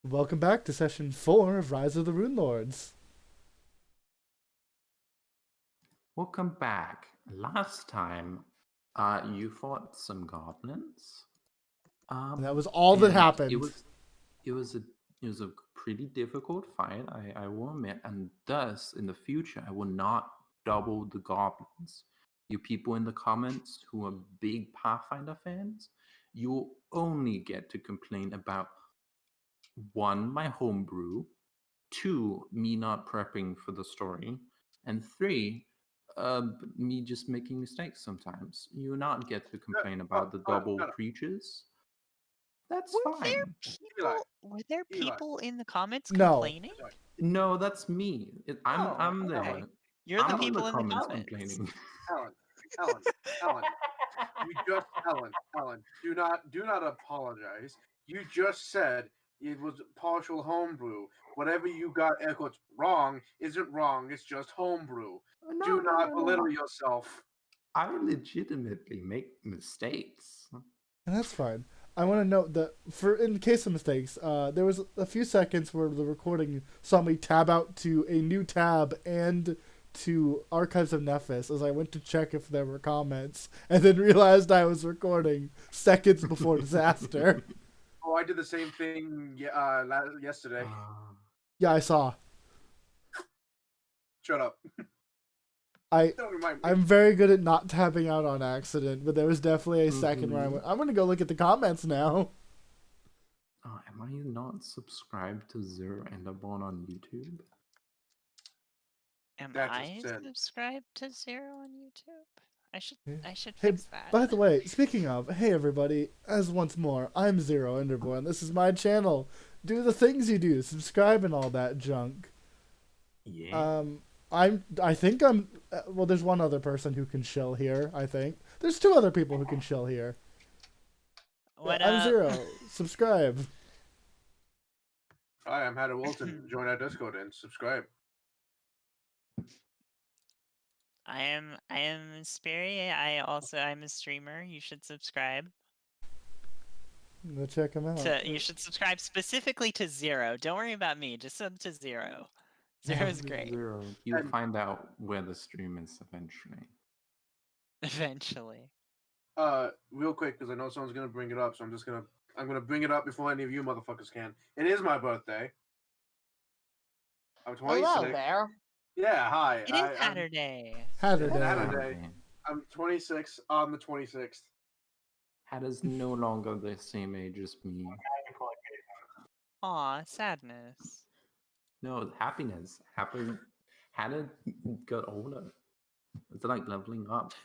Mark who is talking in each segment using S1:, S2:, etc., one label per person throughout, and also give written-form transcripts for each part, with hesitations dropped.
S1: Welcome back to session 4 of Rise of the Rune Lords.
S2: Welcome back. Last time, you fought some goblins.
S1: And that was all that
S2: And
S1: happened.
S2: it was a pretty difficult fight. I will admit, and thus in the future I will not double the goblins. You people in the comments who are big Pathfinder fans, you will only get to complain about one, my homebrew, two, me not prepping for the story, and three, me just making mistakes sometimes. You will not get to complain about the double creatures. That's fine.
S3: Were there people in the comments
S1: No.
S3: complaining?
S2: No, that's me. I'm
S3: okay.
S2: there.
S3: You're the
S2: I'm
S3: people in the
S2: comments
S3: comments.
S2: complaining.
S4: Ellen, do not apologize. You just said it was partial homebrew. Whatever you got air quotes wrong isn't wrong, it's just homebrew. Do not belittle yourself.
S2: I legitimately make mistakes.
S1: And that's fine. I want to note that, in case of mistakes, there was a few seconds where the recording saw me tab out to a new tab and to Archives of Nephis as I went to check if there were comments, and then realized I was recording seconds before disaster.
S4: Oh, I did the same thing yesterday.
S1: Yeah, I saw.
S4: Shut up.
S1: Don't remind me. I'm very good at not tabbing out on accident, but there was definitely a second where I went, I'm going to go look at the comments now.
S2: Oh, am I not subscribed to Zero Enderborn on YouTube?
S3: Am I subscribed to Zero on YouTube? I should fix that.
S1: By the way, speaking of, hey everybody, as once more, I'm Zero Enderborn. This is my channel. Do the things you do, subscribe and all that junk.
S2: Yeah.
S1: I think I'm, well, there's one other person who can shill here, I think. There's two other people who can shill here. I'm Zero. Subscribe.
S4: Hi, I'm Hatter Wilton. Join our Discord and subscribe.
S3: I am Sperry. I'm a streamer. You should subscribe.
S1: Go check him out.
S3: You should subscribe specifically to Zero. Don't worry about me. Just sub to Zero. Zero's great.
S2: Zero. You'll find out where the stream is eventually.
S3: Eventually.
S4: Real quick, because I know someone's gonna bring it up, so I'm gonna bring it up before any of you motherfuckers can. It is my birthday. I'm 26.
S5: Hello there.
S4: Yeah, hi.
S3: It is Saturday.
S4: Saturday. I'm 26 on the 26th.
S2: Hatter's no longer the same age as me.
S3: Aw, sadness.
S2: No, happiness. Hatter got older. It's like leveling up.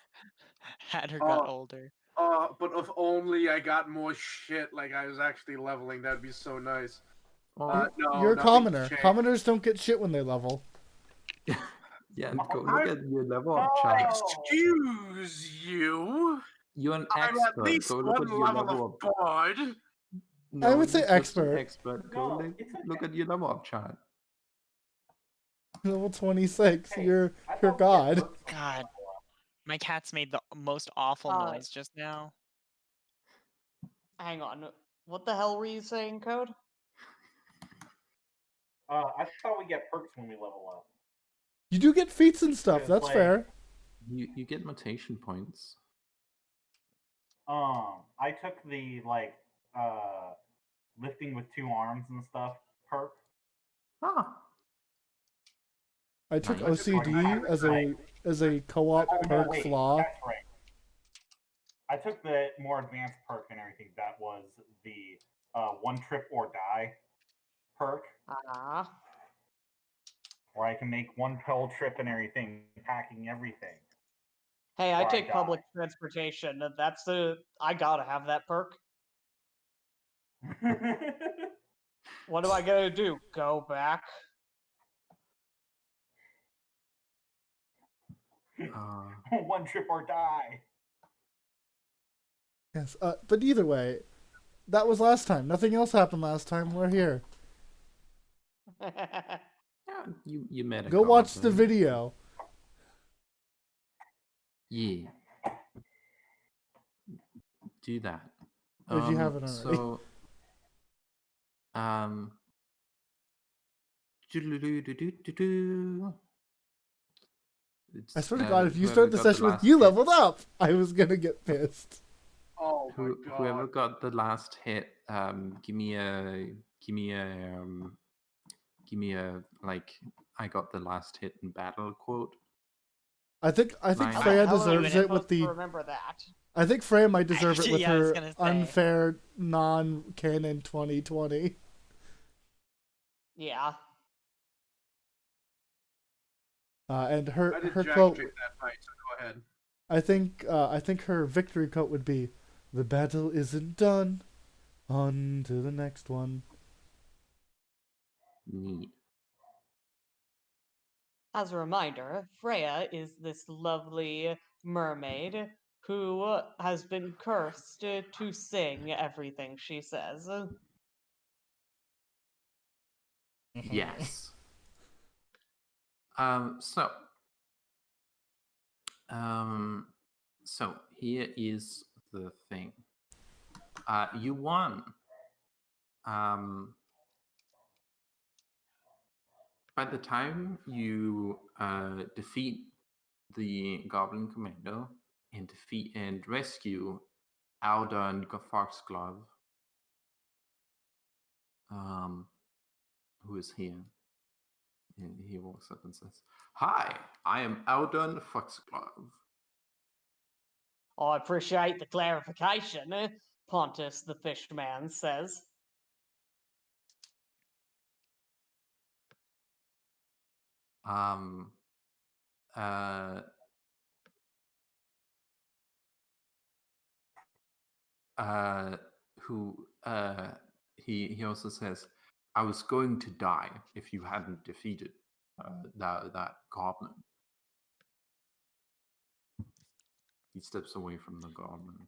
S3: Hatter got older.
S4: But if only I got more shit, like I was actually leveling, that'd be so nice.
S2: No,
S1: you're a commoner. Commoners don't get shit when they level.
S2: Yeah, go look at your level up chart.
S4: Excuse you.
S2: You're an
S4: I'm
S2: expert.
S4: at least
S2: go look
S4: one
S2: at your
S4: level of bored.
S1: No, I would say expert.
S2: Go look at your level up chart.
S1: Level 26. You're god.
S3: God. My cat's made the most awful noise just now.
S5: Hang on. What the hell were you saying, Code?
S6: I thought we get perks when we level up.
S1: You do get feats and stuff. That's fair.
S2: You get mutation points.
S6: I took the lifting with 2 arms and stuff perk.
S1: I took OCD as a co-op perk flaw.
S6: That's right. I took the more advanced perk and everything. That was the 1 trip or die perk. Where I can make 1 pill trip and everything, packing everything.
S5: Hey, I take public transportation. I gotta have that perk. What am I gonna do? Go back?
S6: One trip or die.
S1: Yes, but either way, that was last time. Nothing else happened last time. We're here.
S2: You met a
S1: Go watch the video.
S2: Yeah. Do that.
S1: If you haven't already.
S2: So, It's,
S1: I swear to God, if you
S2: whoever
S1: start the
S2: got
S1: session with
S2: last
S1: "you
S2: hit-
S1: leveled up," I was gonna get pissed.
S4: Oh my
S2: Whoever
S4: god.
S2: got the last hit, give me a like I got the last hit in battle quote.
S1: I think
S2: Line.
S5: How the
S1: Freya
S5: hell are we
S1: deserves it with
S5: supposed to
S1: the.
S5: remember that?
S1: I think Freya might deserve it with
S3: Yeah, I was
S1: her
S3: gonna say.
S1: unfair non-canon 2020.
S5: Yeah.
S1: And
S4: I
S1: her
S4: did
S1: her
S4: jack
S1: quote.
S4: shit that fight, so go ahead.
S1: I think her victory quote would be, "The battle isn't done. On to the next one."
S2: Neat.
S5: As a reminder, Freya is this lovely mermaid who has been cursed to sing everything she says.
S2: Yes. So here is the thing. You won. By the time you defeat the Goblin Commando and defeat and rescue Alda and Foxglove, who is here? He walks up and says, "Hi, I am Alden Foxglove."
S5: I appreciate the clarification, Pontus the Fishman says.
S2: Um, uh, who he also says, "I was going to die if you hadn't defeated that goblin." He steps away from the goblin.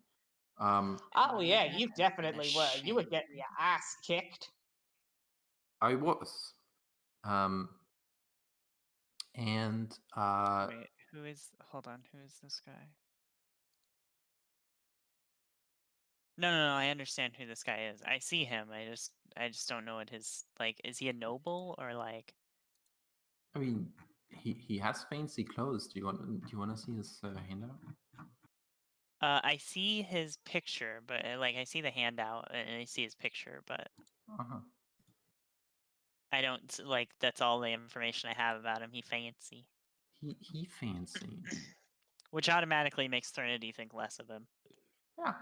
S5: Oh yeah, you definitely were. You were getting your ass kicked.
S2: I was. And
S3: Wait, who is? Hold on, who is this guy? No, I understand who this guy is. I see him. I just don't know what his like. Is he a noble or like?
S2: I mean, he has fancy clothes. Do you want to see his handout?
S3: I see his picture, but like I see the handout and I see his picture, but
S2: Uh-huh.
S3: I don't like. That's all the information I have about him. He fancy,
S2: He fancy.
S3: which automatically makes Threnody think less of him.
S2: Yeah.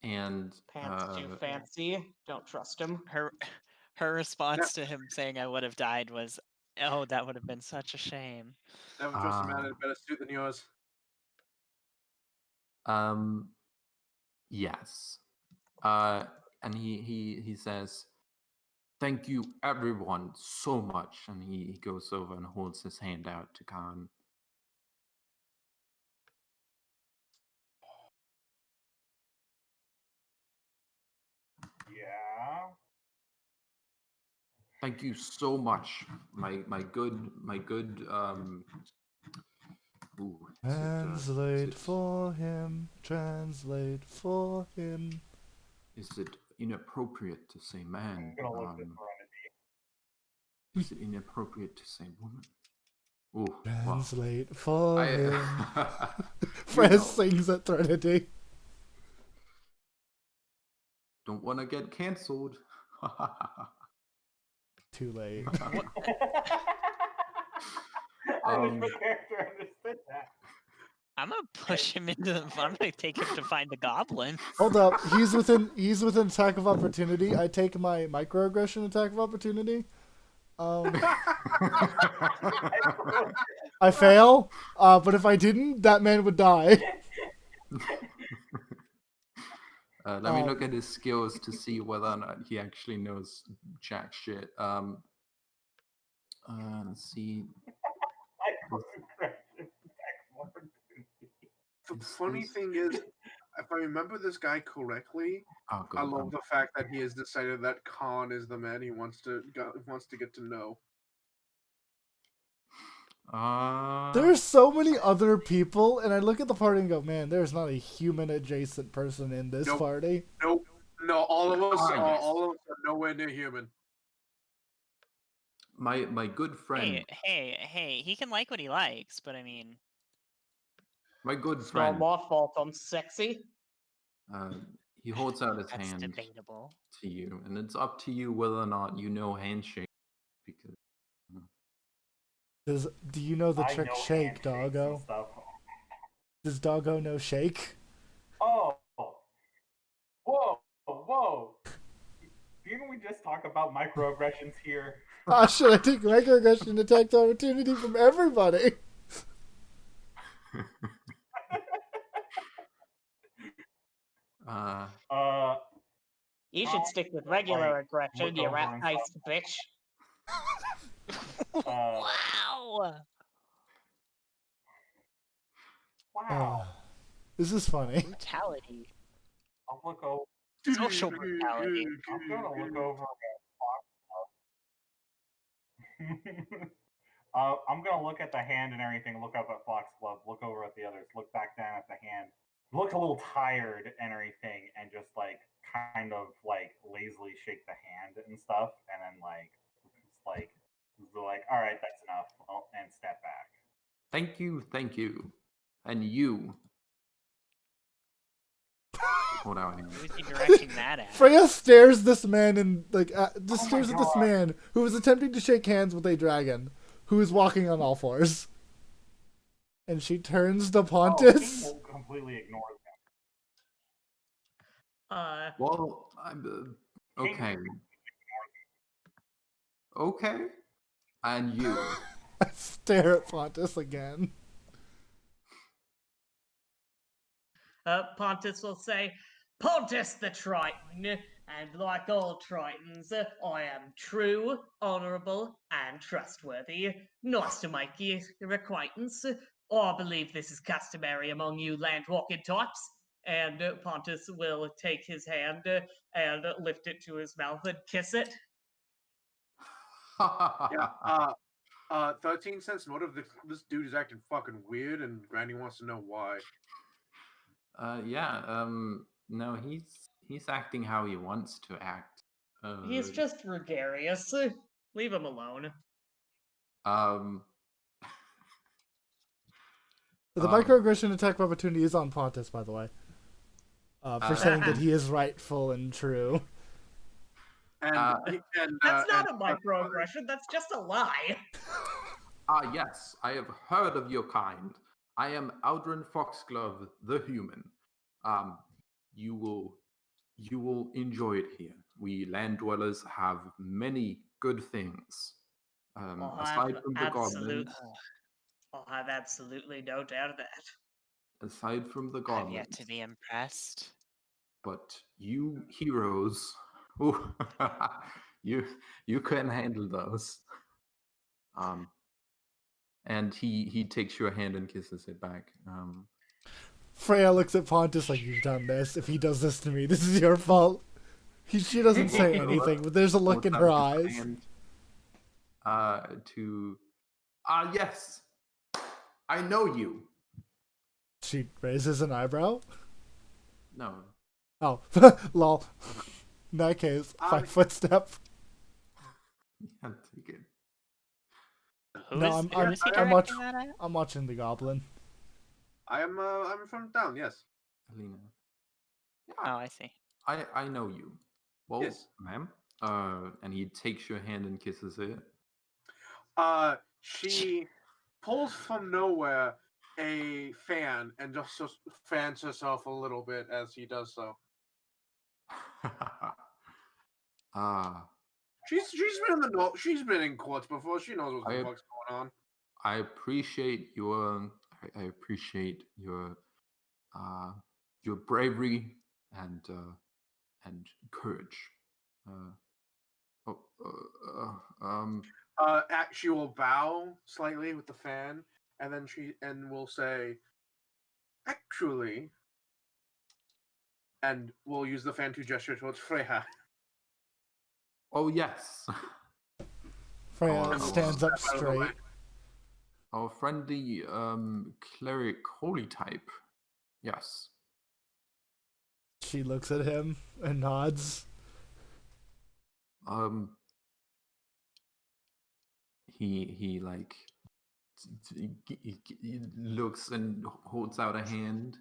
S2: And
S5: Pants too fancy. Don't trust him.
S3: Her response to him saying I would have died was, "Oh, that would have been such a shame."
S4: Never trust a man in a better suit than yours.
S2: Yes. And he says, "Thank you everyone so much." And he goes over and holds his hand out to Khan.
S6: Yeah.
S2: Thank you so much, my good ooh,
S1: Translate for him. Translate for him.
S2: Is it inappropriate to say man?
S6: I'm gonna look this Serenity.
S2: Is it inappropriate to say woman? Oh,
S1: Translate for him.
S2: wow.
S1: Fred sings at Threnody.
S2: Don't want to get cancelled.
S1: Too late.
S6: I wish my character understood that.
S3: I'm gonna push him into. I'm gonna take him to find the goblin.
S1: Hold up. He's within attack of opportunity. I take my microaggression attack of opportunity. I fail. But if I didn't, that man would die.
S2: Let me look at his skills to see whether or not he actually knows jack shit. Let's see.
S4: The funny thing is, if I remember this guy correctly,
S2: Oh,
S4: I love the fact that he has decided that Khan is the man he wants to get to know.
S1: There's so many other people, and I look at the party and go, man, there's not a human adjacent person in this party.
S4: Nope. No, all of us are nowhere near human.
S2: my good friend,
S3: Hey, he can like what he likes, but I mean,
S2: my good
S5: It's not
S2: friend,
S5: my fault I'm sexy.
S2: he holds out his
S3: that's
S2: hand
S3: debatable.
S2: to you, and it's up to you whether or not you know handshake. Because
S1: Do you know the
S6: I
S1: trick
S6: know
S1: shake,
S6: handshakes and
S1: doggo?
S6: stuff.
S1: Does doggo know shake?
S6: Oh, whoa! Didn't we just talk about microaggressions here?
S1: Ah, should I take microaggression attack opportunity from everybody?
S2: uh,
S5: You should stick with
S6: like,
S5: regular
S6: look
S5: aggression, you
S6: over and
S5: rat-faced bitch.
S3: Wow.
S6: wow.
S1: This is funny.
S3: Brutality.
S6: I'll look over.
S3: Social brutality.
S6: I'm gonna look over I'm gonna look at the hand and everything, look up at Foxglove, look over at the others, look back down at the hand, look a little tired and everything, and just like kind of like lazily shake the hand and stuff, and then like all right, that's enough, and step back.
S2: thank you, and you. Hold out hand.
S3: Who is he directing that at?
S1: Freya stares this man and just
S6: Oh my
S1: stares at this
S6: God.
S1: man who is attempting to shake hands with a dragon, who is walking on all fours. And she turns to
S6: Oh,
S1: Pontus.
S6: he completely ignores
S2: Well, I'm okay. Okay, and you.
S1: I stare at Pontus again.
S5: Pontus will say, Pontus the Triton, and like all Tritons, I am true, honourable, and trustworthy. Nice to make your acquaintance. I believe this is customary among you land-walking types. And Pontus will take his hand and lift it to his mouth and kiss it.
S4: Yeah. 13 cents motive. This dude is acting fucking weird, and Granny wants to know why.
S2: Yeah. No, he's acting how he wants to act.
S5: He's just gregarious. Leave him alone.
S2: Um.
S1: The microaggression attack of opportunity is on Pontus, by the way. For saying that he is rightful and true.
S4: And,
S5: That's not a microaggression, that's just a lie.
S2: Yes, I have heard of your kind. I am Aldrin Foxglove, the human. You will enjoy it here. We land dwellers have many good things. Aside from the goblins.
S5: I'll have absolutely no doubt of that.
S2: Aside from the
S3: I've
S2: goblins.
S3: yet to be impressed.
S2: But you heroes, ooh, you couldn't handle those. And he takes your hand and kisses it back.
S1: Freya looks at Pontus like, you've done this. If he does this to me, this is your fault. She doesn't say anything, but there's a look in her eyes.
S2: Yes, I know you.
S1: She raises an eyebrow.
S2: No.
S1: Oh, lol. In that case, 5-foot step.
S2: Yeah, take it.
S1: I'm watching the goblin.
S4: I'm from town. Yes.
S2: Alina. Yeah.
S3: Oh, I see.
S2: I know you. Well,
S4: Yes.
S2: ma'am. And he takes your hand and kisses it.
S4: She pulls from nowhere a fan and just fans herself a little bit as he does so. She's been in courts before. She knows what the fuck's going on.
S2: I appreciate your bravery and courage.
S4: She will bow slightly with the fan, and then will say, "Actually," and we'll use the fan to gesture towards Freya.
S2: Oh yes.
S1: Freya stands up straight.
S2: Our friendly cleric holy type. Yes.
S1: She looks at him and nods.
S2: he like he looks and holds out a hand.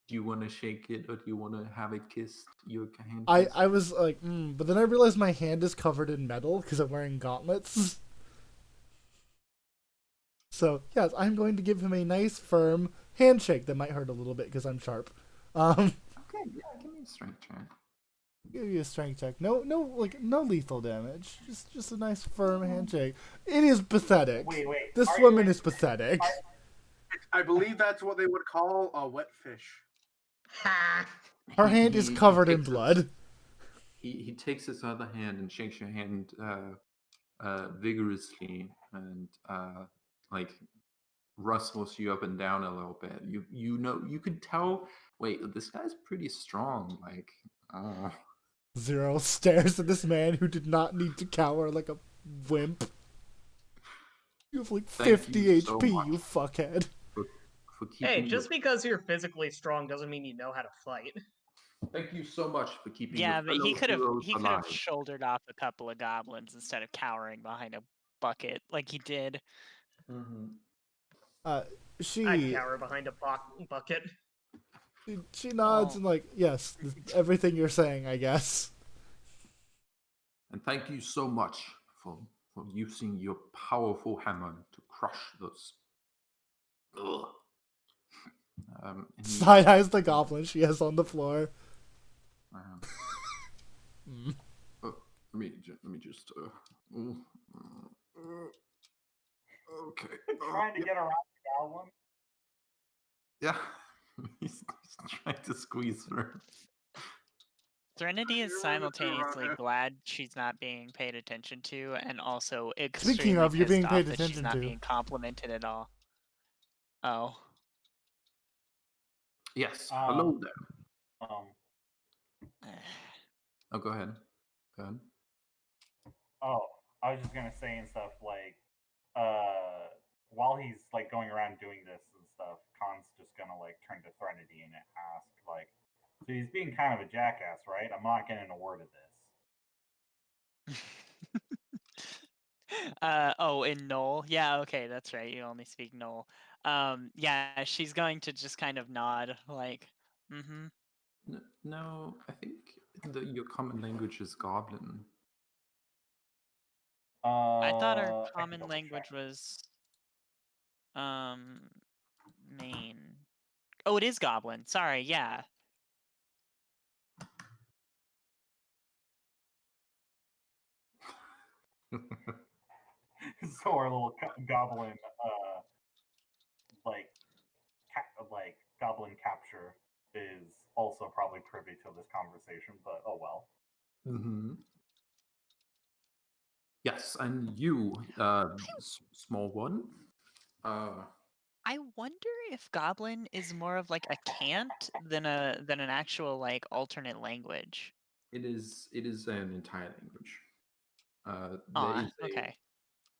S2: Do you want to shake it, or do you want to have it kissed? Your hand kissed?
S1: I was like, but then I realized my hand is covered in metal because I'm wearing gauntlets. So yes, I'm going to give him a nice, firm handshake that might hurt a little bit because I'm sharp.
S2: Okay, yeah, give me a strength check.
S1: Give you a strength check. No, no lethal damage. Just a nice, firm handshake. It is pathetic.
S6: Wait.
S1: This
S6: Are
S1: woman
S6: you-
S1: is pathetic.
S4: I believe that's what they would call a wet fish.
S5: Ha!
S1: Her hand is covered in blood.
S2: He takes his other hand and shakes your hand vigorously and like rustles you up and down a little bit. You know you could tell. Wait, this guy's pretty strong. Like,
S1: Zero stares at this man who did not need to cower like a wimp. You have like
S2: Thank
S1: 50
S2: you so
S1: HP,
S2: much.
S1: you fuckhead.
S2: for keeping.
S5: Hey, just because you're physically strong doesn't mean you know how to fight.
S2: Thank you so much for keeping.
S3: Yeah,
S2: your
S3: but he
S2: fellow
S3: could have
S2: heroes alive.
S3: shouldered off a couple of goblins instead of cowering behind a bucket like he did.
S2: Mm-hmm.
S5: I'd
S1: She
S5: cower behind a bucket.
S1: she nods
S3: Oh.
S1: and like, yes, everything you're saying, I guess.
S2: And thank you so much for using your powerful hammer to crush those. Ugh. And he-
S1: Side eyes the goblin she has on the floor.
S2: let me just. Okay.
S6: Trying to get around the goblin.
S2: Yeah, he's trying to squeeze through.
S3: Serenity is
S4: You're
S3: simultaneously
S4: right.
S3: glad she's not being paid attention to, and also
S1: Speaking
S3: extremely
S1: of, you're
S3: pissed
S1: being
S3: off
S1: paid
S3: that she's
S1: attention
S3: not
S1: to.
S3: being complimented at all. Oh.
S2: Yes. Hello there. Oh, go ahead. Go ahead.
S6: Oh, I was just gonna say and stuff like, while he's like going around doing this and stuff, Khan's just gonna like turn to Threnody and ask like, so he's being kind of a jackass, right? I'm not getting a word of this.
S3: Oh, in Knoll. Yeah, okay, that's right. You only speak Knoll. Yeah, she's going to just kind of nod, like, mm-hmm.
S2: No, I think your common language is Goblin.
S3: I thought our
S6: I can
S3: common
S6: double
S3: language
S6: check.
S3: was main. Oh, it is Goblin. Sorry, yeah.
S6: So our little goblin, like goblin capture is also probably privy to this conversation, but oh well.
S2: Mm-hmm. Yes, and you, small one.
S3: I wonder if Goblin is more of like a cant than an actual like alternate language.
S2: It is an entire language. There
S3: Aw,
S2: is
S3: okay.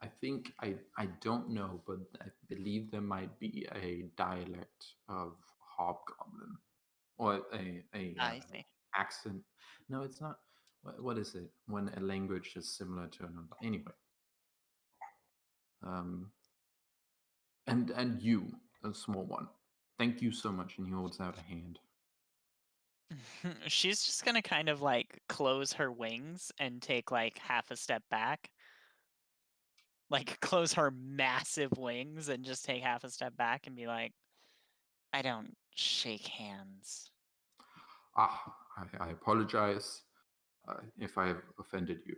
S2: I think I don't know, but I believe there might be a dialect of Hobgoblin or a
S3: I see.
S2: accent. No, it's not. What is it when a language is similar to another? Anyway, and you, a small one. Thank you so much, and he holds out a hand.
S3: She's just gonna kind of like close her wings and take like half a step back. Like close her massive wings and just take half a step back and be like, I don't shake hands.
S2: I apologize if I have offended you.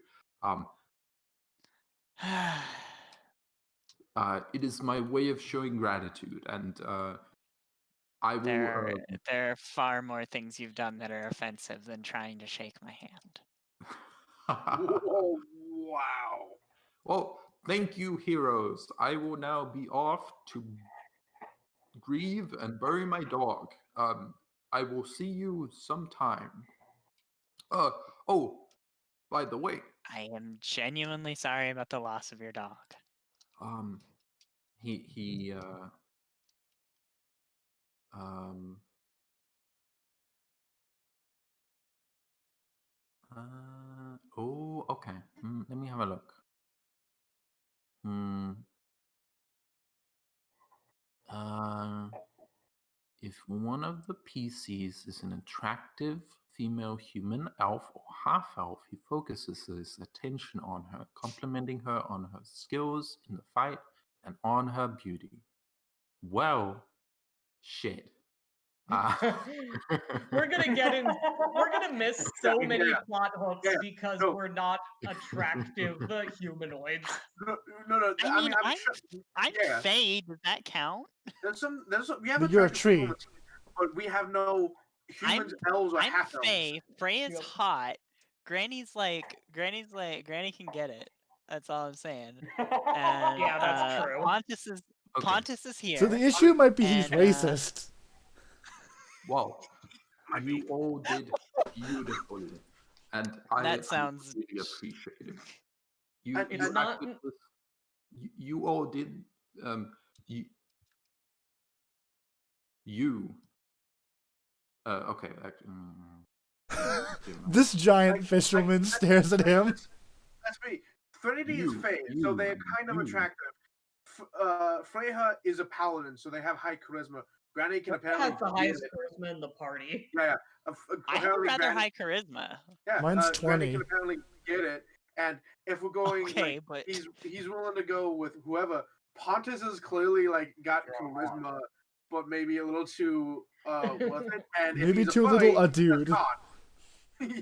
S2: It is my way of showing gratitude, and I will.
S3: There are far more things you've done that are offensive than trying to shake my hand.
S4: Whoa, wow.
S2: Well, thank you, heroes. I will now be off to grieve and bury my dog. I will see you sometime. Oh, by the way,
S3: I am genuinely sorry about the loss of your dog.
S2: he um oh, okay. Let me have a look. Hmm. If one of the PCs is an attractive female human elf or half elf, he focuses his attention on her, complimenting her on her skills in the fight and on her beauty. Well, shit.
S5: We're gonna get in. We're gonna miss so many
S4: Yeah.
S5: plot hooks
S4: Yeah.
S5: because
S4: No.
S5: we're not attractive humanoids.
S4: No.
S3: I mean,
S4: I'm sure.
S3: I'm
S4: Yeah.
S3: Faye. Does that count?
S4: There's some. We have
S1: But you're a
S4: attractive people on
S1: tree.
S4: the team, but we have no humans, elves, or
S3: I'm
S4: half elves.
S3: Faye. Freya's
S5: Yep.
S3: hot. Granny can get it. That's all I'm saying. And
S5: Yeah, that's true.
S3: Pontus is here.
S1: So the issue might be he's
S3: and,
S1: racist.
S2: Well,
S4: Might
S2: you
S4: be.
S2: all did beautifully, and I
S3: That sounds-
S2: really appreciate it. You,
S4: And
S2: you,
S5: it's not-
S2: acted with- you all did. You. Okay.
S1: This giant fisherman stares at him.
S4: Let's be. Trinity is
S2: You,
S4: Fae, so they're
S2: you,
S4: kind of
S2: you.
S4: attractive. Freyja is a paladin, so they have high charisma. Granny can
S5: What
S4: apparently
S5: has the highest charisma in the party?
S4: Yeah.
S3: I have
S4: Apparently
S3: rather
S4: Granny-
S3: high charisma.
S4: Yeah,
S1: Mine's
S4: Granny
S1: 20.
S4: can apparently get it, and if we're going,
S3: Okay,
S4: like,
S3: but
S4: he's willing to go with whoever. Pontus has clearly like got
S6: Yeah,
S4: charisma, but maybe a little too worth it. And if
S1: Maybe
S4: he's
S1: too
S4: a
S1: little
S4: Fae,
S1: a dude.
S4: that's not.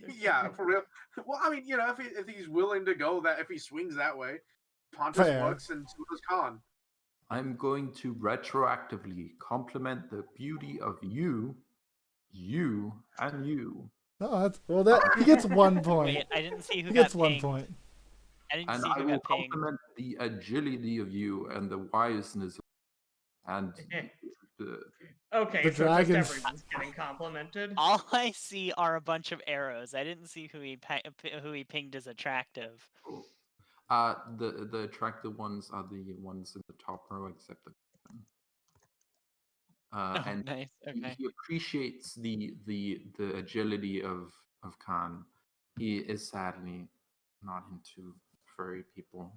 S4: Yeah, for real. Well, I mean, if he's willing to go that, if he swings that way, Pontus
S1: Fair.
S4: works and so does Khan.
S2: I'm going to retroactively compliment the beauty of you, and you.
S1: No, that he gets 1 point.
S3: wait, I didn't see who
S1: He
S3: got
S1: gets 1
S3: pinged.
S1: point.
S3: I didn't
S2: And
S3: see
S2: I
S3: who
S2: will
S3: got pinged.
S2: compliment the agility of you and the wiseness and the
S5: Okay,
S1: The
S5: so
S1: dragons.
S5: just everyone's getting complimented.
S3: All I see are a bunch of arrows. I didn't see who he pinged as attractive.
S2: the attractive ones are the ones in the top row, except the
S3: Oh,
S2: and
S3: nice. Okay.
S2: he appreciates the agility of Khan. He is sadly not into furry people.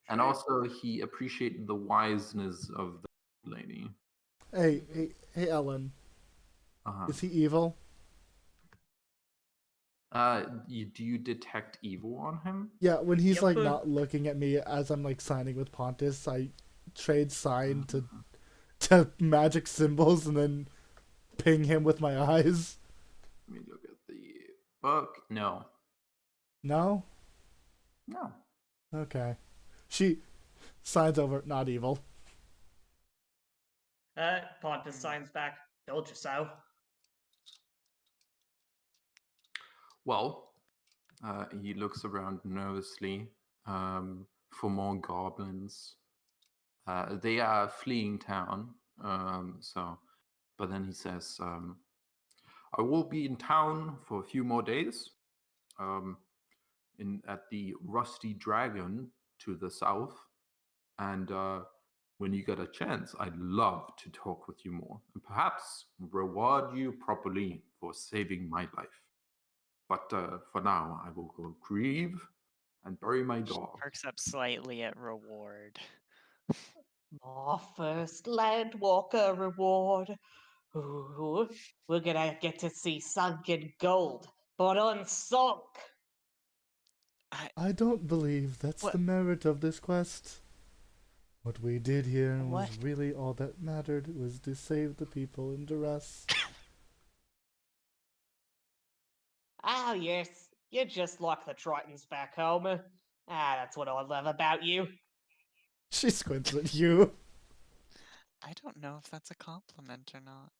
S2: And also he appreciated the wiseness of the lady.
S1: Hey, Ellen.
S2: Uh-huh.
S1: Is he evil?
S2: Do you detect evil on him?
S1: Yeah, when he's
S5: Yep.
S1: like not looking at me as I'm like signing with Pontus, I trade sign to magic symbols and then ping him with my eyes.
S2: Let me look at the book. No.
S1: No?
S2: No.
S1: Okay. She signs over, not evil.
S5: Pontus signs back. Told you so.
S2: Well, he looks around nervously for more goblins. They are fleeing town. But then he says, I will be in town for a few more days. At the Rusty Dragon to the south. And when you get a chance, I'd love to talk with you more and perhaps reward you properly for saving my life. But for now, I will go grieve and bury my dog.
S3: Perks up slightly at reward.
S5: My first landwalker reward. Ooh, we're gonna get to see sunken gold, but unsunk.
S1: I don't believe that's
S3: What?
S1: the merit of this quest. What we did here was
S3: What?
S1: really all that mattered, was to save the people in duress.
S5: Ah, yes, you're just like the Tritons back home. That's what I love about you.
S1: She squints at you.
S3: I don't know if that's a compliment or not.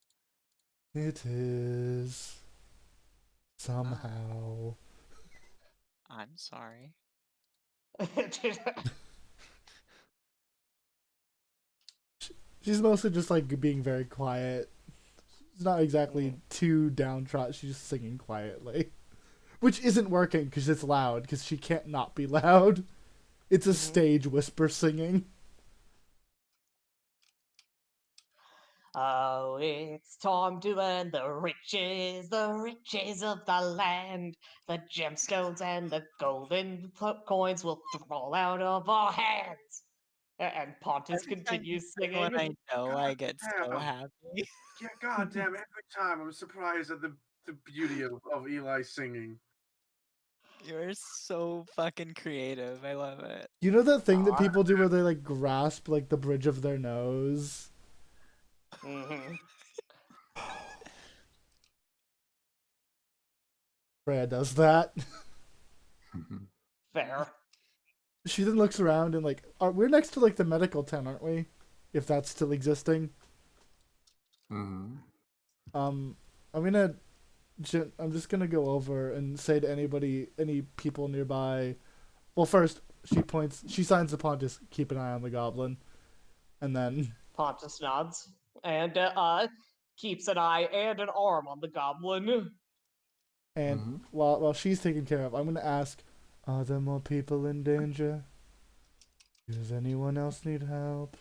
S1: It is. Somehow.
S3: I'm sorry.
S1: She's mostly just like being very quiet. She's not exactly too downtrodden. She's just singing quietly. Which isn't working because it's loud, because she can't not be loud. It's a stage whisper singing.
S5: Oh, it's time to earn the riches of the land. The gemstones and the golden coins will fall out of our hands. And Pontus
S3: Every time you
S5: continues
S3: say what I
S5: singing.
S3: know, I get so
S4: damn.
S3: happy.
S4: Yeah, goddamn! Every time I'm surprised at the beauty of Eli singing.
S3: You're so fucking creative. I love it.
S1: You know that thing that
S4: Aw.
S1: people do where they like grasp like the bridge of their nose?
S5: Mhm.
S1: Freya does that.
S5: Fair.
S1: She then looks around and like, we're next to like the medical tent, aren't we? If that's still existing.
S2: Mhm.
S1: I'm just gonna go over and say to any people nearby. Well, first she signs to Pontus, keep an eye on the goblin, and then
S5: Pontus nods and keeps an eye and an arm on the goblin.
S1: and while she's taken care of, I'm gonna ask, are there more people in danger? Does anyone else need help?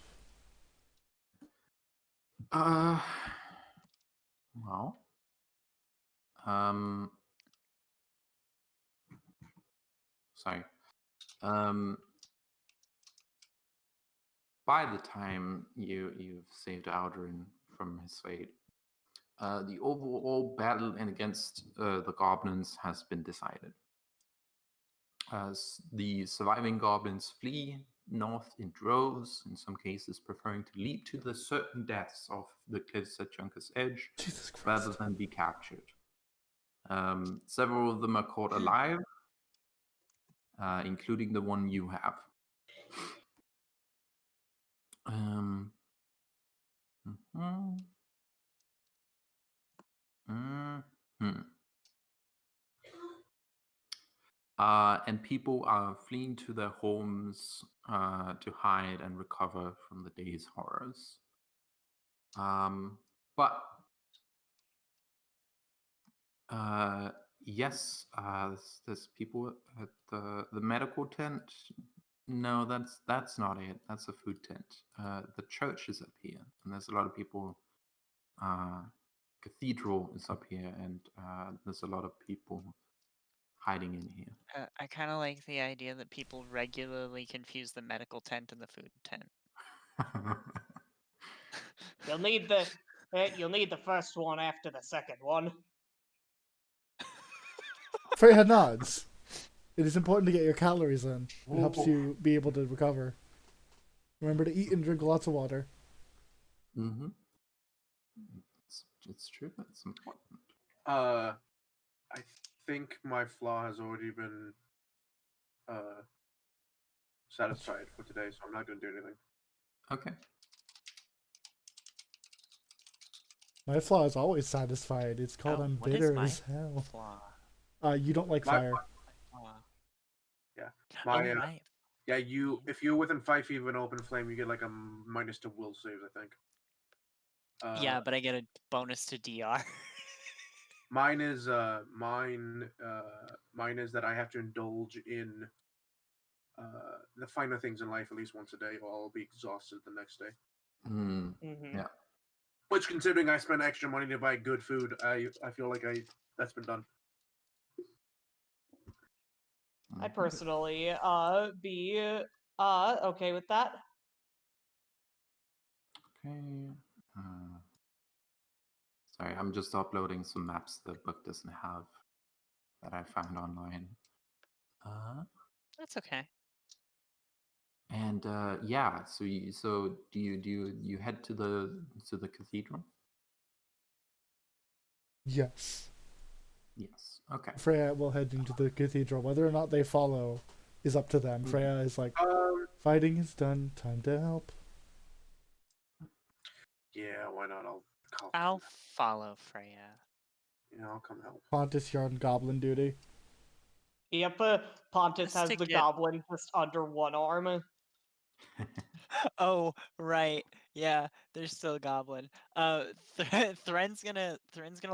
S2: Well, um, sorry. By the time you've saved Aldrin from his fate, the overall battle against the goblins has been decided. As the surviving goblins flee north in droves, in some cases preferring to leap to the certain deaths of the cliffs at Junker's Edge
S1: Jesus Christ.
S2: rather than be captured. Several of them are caught alive, including the one you have. Mhm. Mhm. And people are fleeing to their homes to hide and recover from the day's horrors. But yes, there's people at the medical tent. No, that's not it. That's a food tent. The church is up here, and there's a lot of people. Cathedral is up here, and there's a lot of people hiding in here.
S3: I kind of like the idea that people regularly confuse the medical tent and the food tent.
S5: You'll need the first one after the second one.
S1: Freya nods. It is important to get your calories in. It helps you be able to recover. Remember to eat and drink lots of water.
S2: Mm-hmm. It's true. It's important.
S4: I think my flaw has already been satisfied for today, so I'm not going to do anything.
S2: Okay.
S1: My flaw is always satisfied. It's called I'm
S3: What is
S1: bitter
S3: my
S1: as hell.
S3: flaw?
S1: You don't like
S4: My-
S1: fire.
S3: Flaw.
S4: Yeah.
S3: Oh,
S4: My
S3: right.
S4: yeah, if you're within 5 feet of an open flame, you get like a minus to will saves, I think.
S3: Yeah, but I get a bonus to DR.
S4: Mine is mine is that I have to indulge in the finer things in life at least once a day, or I'll be exhausted the next day.
S5: Mm-hmm.
S2: Yeah.
S4: Which, considering I spend extra money to buy good food, I feel like that's been done.
S5: I personally be okay with that.
S2: Okay. Sorry, I'm just uploading some maps the book doesn't have that I found online.
S3: That's okay.
S2: And yeah, so do you head to the cathedral?
S1: Yes.
S2: Yes. Okay.
S1: Freya will head into the cathedral. Whether or not they follow is up to them. Freya is like, fighting is done. Time to help.
S4: Yeah, why not?
S3: I'll follow Freya.
S4: Yeah, I'll come help.
S1: Pontus, you're on goblin duty.
S5: Yep, Pontus
S3: Just
S5: has
S3: to
S5: the
S3: get-
S5: goblin just under one arm.
S3: Oh, right. Yeah, there's still a goblin. Thren's gonna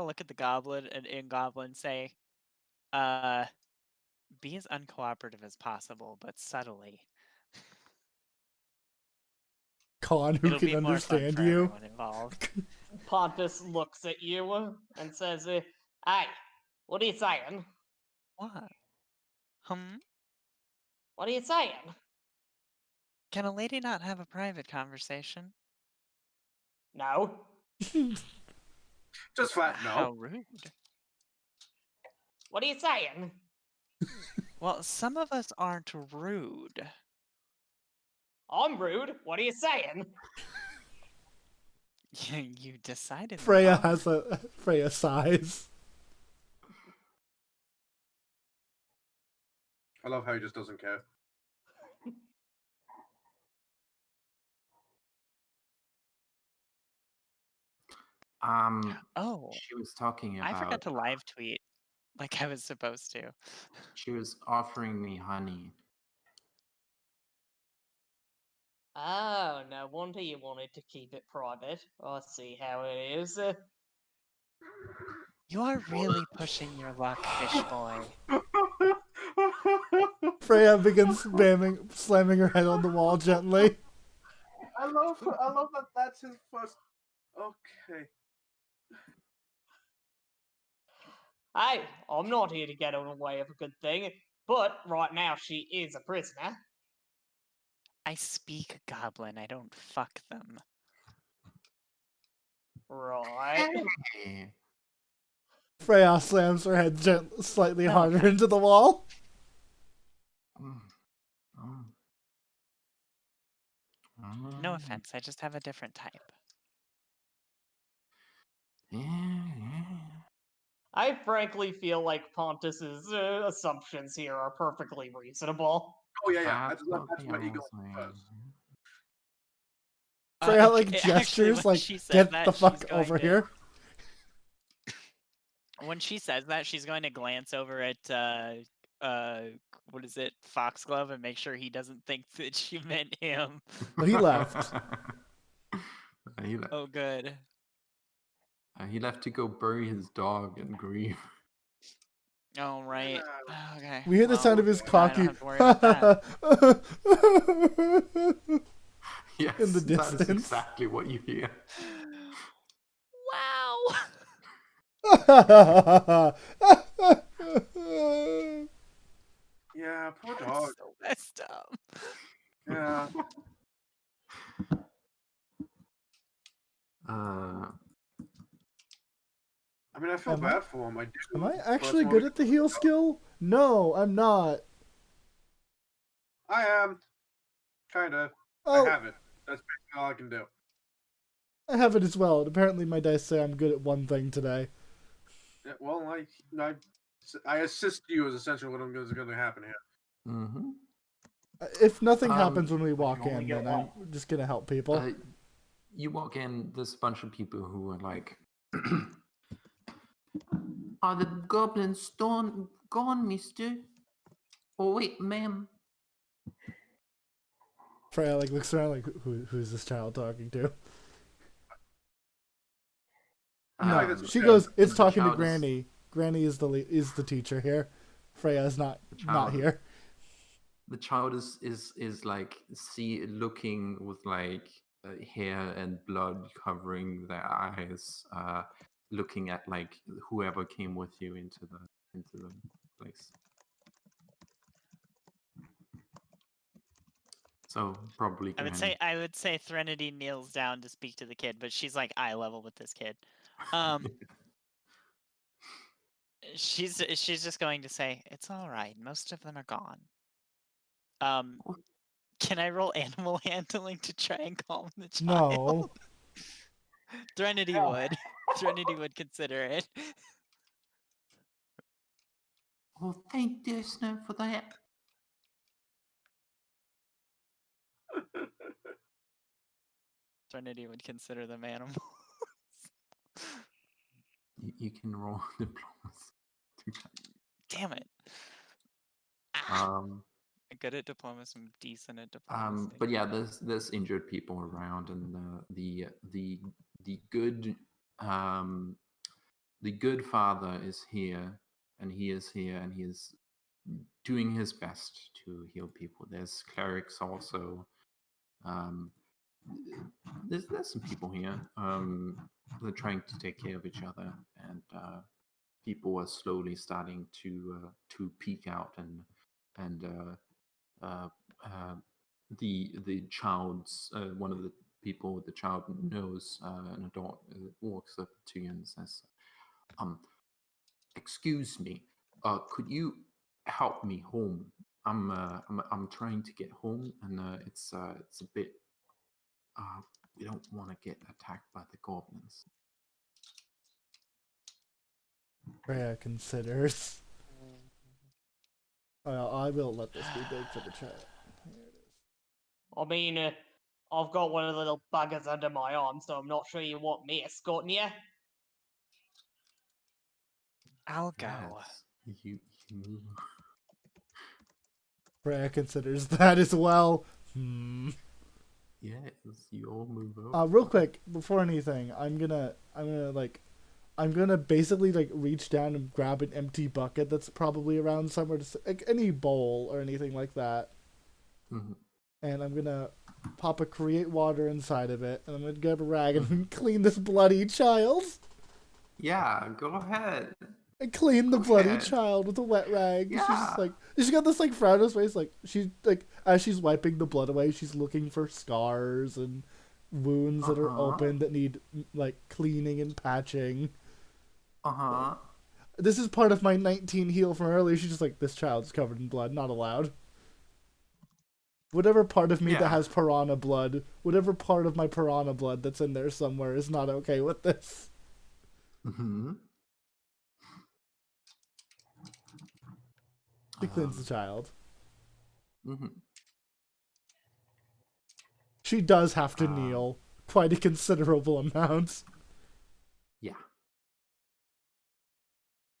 S3: look at the goblin and in goblin say, be as uncooperative as possible, but subtly.
S1: con who
S3: It'll
S1: can
S3: be more fun
S1: understand
S3: for
S1: you.
S3: everyone involved.
S5: Pontus looks at you and says, "Hey, what are you saying?
S3: What?
S5: What are you saying?"
S3: Can a lady not have a private conversation?
S5: No.
S4: Just flat
S3: How
S4: no.
S3: rude.
S5: What are you saying?
S3: Well, some of us aren't rude.
S5: I'm rude. What are you saying?
S3: You decidedly
S1: Freya
S3: are.
S1: has a Freya sighs.
S4: I love how he just doesn't care.
S3: Oh,
S2: She was talking
S3: I forgot
S2: about.
S3: to live tweet like I was supposed to.
S2: She was offering me honey.
S5: Oh, no wonder you wanted to keep it private. I see how it is.
S3: You are really pushing your luck, fish boy.
S1: Freya begins slamming her head on the wall gently.
S4: I love that that's his first. Okay.
S5: Hey, I'm not here to get in the way of a good thing, but right now she is a prisoner.
S3: I speak goblin, I don't fuck them.
S5: Right.
S2: Hey.
S1: Freya slams her head slightly
S3: No
S1: harder
S3: offense.
S1: into the wall.
S2: Mm. Oh.
S3: No offense, I just have a different type.
S2: Yeah.
S5: I frankly feel like Pontus's assumptions here are perfectly reasonable.
S4: Oh yeah.
S2: That's
S4: That's my ego
S2: saying.
S4: first.
S1: Freya
S3: Actually,
S1: gestures
S3: when she said
S1: get
S3: that,
S1: the fuck
S3: she's going
S1: over
S3: to-
S1: here.
S3: When she says that, she's going to glance over at what is it, Foxglove, and make sure he doesn't think that she meant him.
S1: Well, he left.
S2: He left.
S3: Oh, good.
S2: He left to go bury his dog and grieve.
S3: Oh, right. Okay.
S1: We hear the
S3: well,
S1: sound of his
S3: now I
S1: cocky
S3: don't have to worry about that.
S2: Yes,
S1: in the
S2: that is
S1: distance.
S2: exactly what you hear.
S3: Wow.
S4: Yeah, poor
S3: That's
S4: dog.
S3: so messed up.
S4: Yeah. I mean, I feel
S1: Am I-
S4: bad for him. I do.
S1: Am I
S4: but
S1: actually
S4: it's
S1: good
S4: more-
S1: at the heal skill? No, I'm not.
S4: I am. Kinda.
S1: Oh,
S4: I have it. That's basically all I can do.
S1: I have it as well. And apparently my dice say I'm good at one thing today.
S4: Yeah, well, I assist you is essentially what is going to happen here.
S2: Mm-hmm.
S1: If nothing
S2: Um,
S1: happens when we
S6: but you
S1: walk
S6: only
S1: in,
S6: get
S1: then I'm just gonna help people.
S2: You walk in, there's a bunch of people who are like, are the goblins gone, mister? Oh, wait, ma'am.
S1: Freya looks around like, who's this child talking to?
S4: like
S1: No,
S4: that's
S1: she
S4: okay.
S1: goes, it's
S2: The
S1: talking to
S2: child is-
S1: Granny. Granny is the teacher here. Freya is not
S2: child.
S1: here.
S2: The child is like looking with like hair and blood covering their eyes, looking at like whoever came with you into the place. So probably Granny.
S3: I would say Threnody kneels down to speak to the kid, but she's like eye level with this kid. She's just going to say, it's all right. Most of them are gone. Can I roll animal handling to try and calm the child?
S1: No.
S3: Threnody
S6: No.
S3: would. Threnody would consider it.
S2: Oh, thank you, Snow, for that.
S3: Threnody would consider them animals.
S2: You can roll diplomacy.
S3: Damn it. Ah,
S2: Um,
S3: good at diplomacy. I'm decent at diplomacy.
S2: but yeah, there's injured people around, and the good the good father is here, and he is here, and he is doing his best to heal people. There's clerics also. there's some people here. They're trying to take care of each other, and people are slowly starting to peek out, and the child's one of the people with the child knows an adult walks up to you and says, um, "Excuse me, could you help me home? I'm trying to get home, and it's a bit we don't want to get attacked by the goblins."
S1: Freya considers. I will let this be big for the chat. Here it is.
S5: I mean, I've got one of the little buggers under my arm, so I'm not sure you want me escorting you.
S3: I'll go.
S2: Yes, you move.
S1: Freya considers that as well.
S2: Yes, you all move over.
S1: Real quick, before anything, I'm gonna basically like reach down and grab an empty bucket that's probably around somewhere, like any bowl or anything like that,
S2: Mhm.
S1: and I'm gonna pop a create water inside of it, and I'm gonna grab a rag and clean this bloody child.
S2: Yeah, go ahead.
S1: And clean the bloody
S2: Okay.
S1: child with a wet rag.
S2: Yeah.
S1: She's just like, she's got this like frown on her face, like she's like as she's wiping the blood away, she's looking for scars and wounds that are open that need like cleaning and patching. This is part of my 19 heal from earlier. She's just like, this child's covered in blood, not allowed. Whatever part of me that
S2: Yeah.
S1: has piranha blood, whatever part of my piranha blood that's in there somewhere is not okay with this.
S2: Mm-hmm.
S1: She cleans the child.
S2: Mm-hmm.
S1: She does have to kneel quite a considerable amount.
S2: Yeah.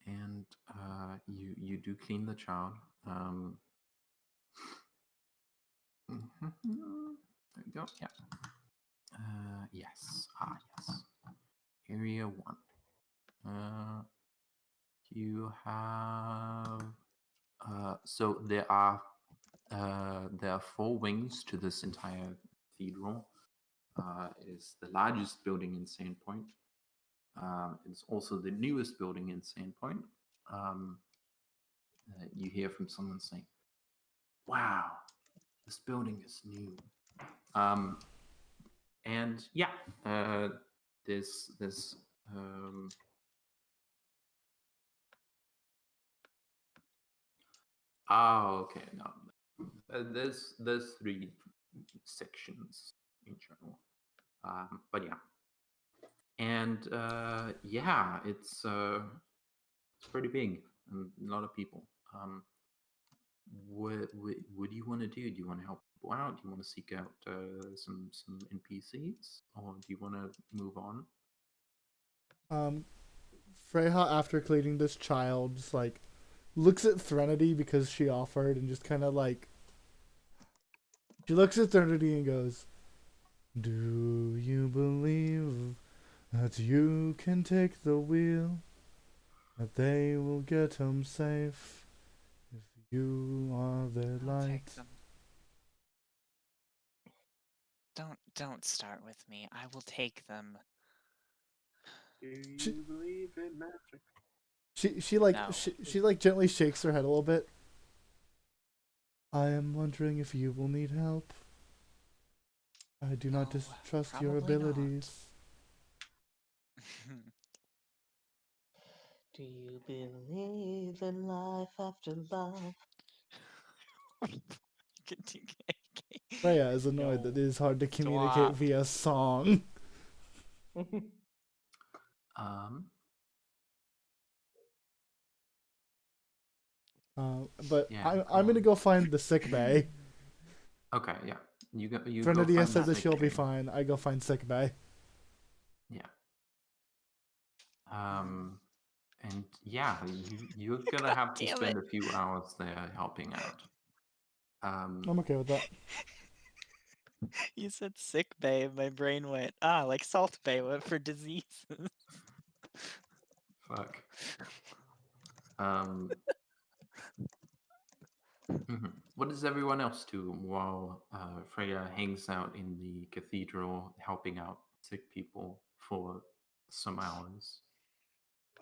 S2: And you do clean the child. There we go. Yeah. Yes. Yes. Area 1. You have. So there are 4 wings to this entire cathedral. It is the largest building in Sandpoint. It's also the newest building in Sandpoint. You hear from someone saying, "Wow, this building is new." And yeah, there's okay, no, there's 3 sections in general. But yeah, and yeah, it's pretty big and a lot of people. What do you want to do? Do you want to help people out? Do you want to seek out some NPCs, or do you want to move on?
S1: Freya, after cleaning this child, just like looks at Threnody because she offered, and just kind of like she looks at Threnody and goes, "Do you believe that you can take the wheel? That they will get home safe if you are their
S3: I'll take
S1: light."
S3: them. Don't start with me. I will take them.
S4: Do you believe in magic?
S1: She like
S3: No.
S1: she like gently shakes her head a little bit. "I am wondering if you will need help. I do not
S3: No,
S1: distrust your
S3: probably not."
S1: abilities."
S5: Do you believe in life after love?
S1: Freya is annoyed that it is hard to communicate
S3: Stop.
S1: via song. But
S2: Yeah,
S1: I'm gonna go find the sick bay.
S2: Okay, yeah. You go
S1: Threnody
S2: find
S1: said
S2: the
S1: that she'll be
S2: sick bay.
S1: fine. I go find sick bay.
S2: Yeah. And yeah, you're gonna have to
S3: Damn
S2: spend
S3: it.
S2: a few hours there helping out.
S1: I'm okay with that.
S3: You said sick bay, and my brain went, like salt bay, but for diseases.
S2: Fuck. what does everyone else do while Freya hangs out in the cathedral, helping out sick people for some hours?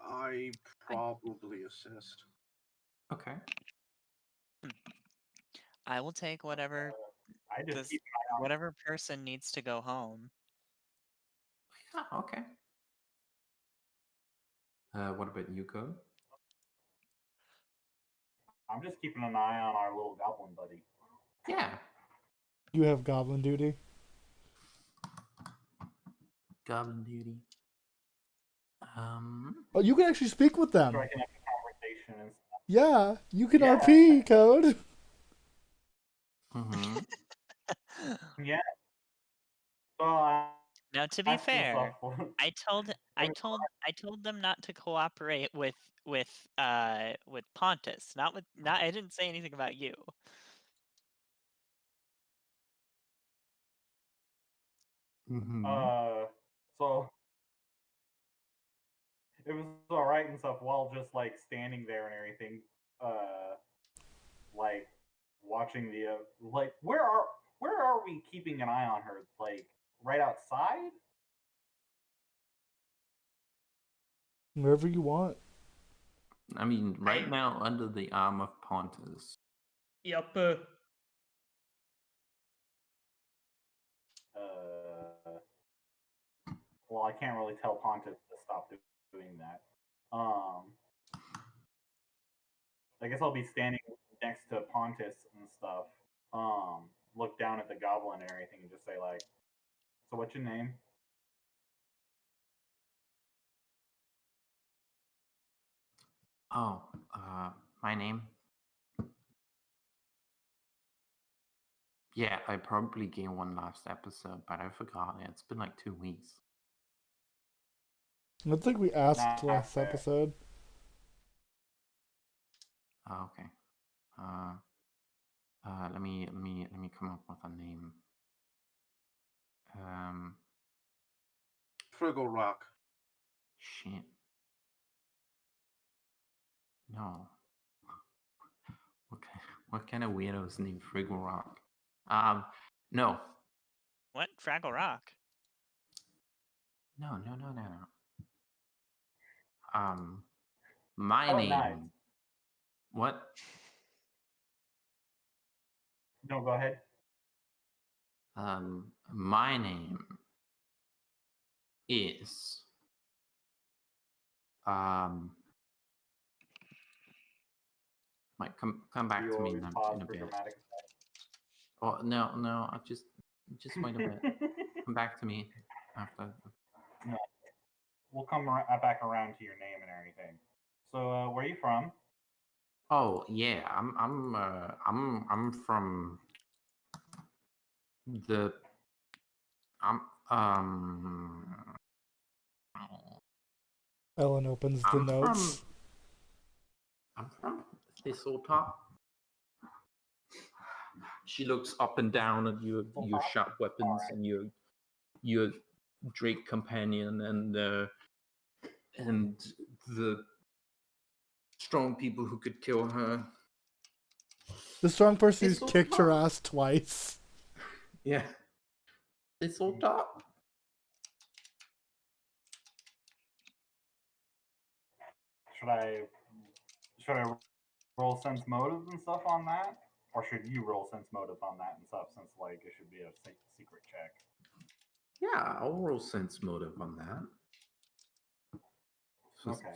S4: I probably assist.
S2: Okay.
S3: I will take whatever
S6: I just
S3: this
S6: keep my eye on
S3: whatever person needs to go home.
S2: Yeah, okay. What about you, Code?
S6: I'm just keeping an eye on our little goblin buddy.
S2: Yeah.
S1: You have goblin duty.
S2: Goblin duty.
S1: Oh, you can actually speak with them.
S6: Striking up a conversation and stuff.
S1: Yeah, you can
S6: Yeah.
S1: RP code.
S2: Mm-hmm.
S6: Yeah. So
S3: Now, to be
S6: asked and
S3: fair,
S6: stuff.
S3: I told them not to cooperate with Pontus. I didn't say anything about you.
S2: Mm-hmm.
S6: So it was all right and stuff while just like standing there and everything, like watching the like where are we keeping an eye on her? Like right outside?
S1: Wherever you want.
S2: I mean, right now under the arm of Pontus.
S5: Yep.
S6: Well, I can't really tell Pontus to stop doing that. I guess I'll be standing next to Pontus and stuff. Look down at the goblin and everything, and just say like, "So, what's your name?"
S2: Oh, my name? Yeah, I probably gave one last episode, but I forgot. It's been like 2 weeks.
S1: I think we asked
S6: Nah,
S1: last
S6: fair.
S1: episode.
S2: Oh, okay. Let me come up with a name.
S4: Friggle Rock.
S2: Shit. No. What kind of weirdos named Friggle Rock? No.
S3: What? Fraggle Rock?
S2: No. My
S6: How about
S2: name.
S6: knives?
S2: What?
S6: No, go ahead.
S2: My name is Mike, come back
S6: You
S2: to me
S6: always
S2: in
S6: pause
S2: a
S6: for
S2: bit.
S6: dramatic
S2: Oh no, I just wait a bit.
S6: effect.
S2: Come back to me after.
S6: No, we'll come back around to your name and everything. So, where are you from?
S2: Oh yeah, I'm from the
S1: Ellen opens the notes.
S2: I'm from Thistletop. She looks up and down at your sharp weapons and your Drake companion and the strong people who could kill her.
S1: The strong person who's
S2: Thistle
S1: kicked her
S2: top.
S1: ass twice.
S2: Yeah. Thistletop.
S6: Should I roll sense motive and stuff on that, or should you roll sense motive on that and stuff? Since like it should be a secret check.
S2: Yeah, I'll roll sense motive on that.
S6: Okay.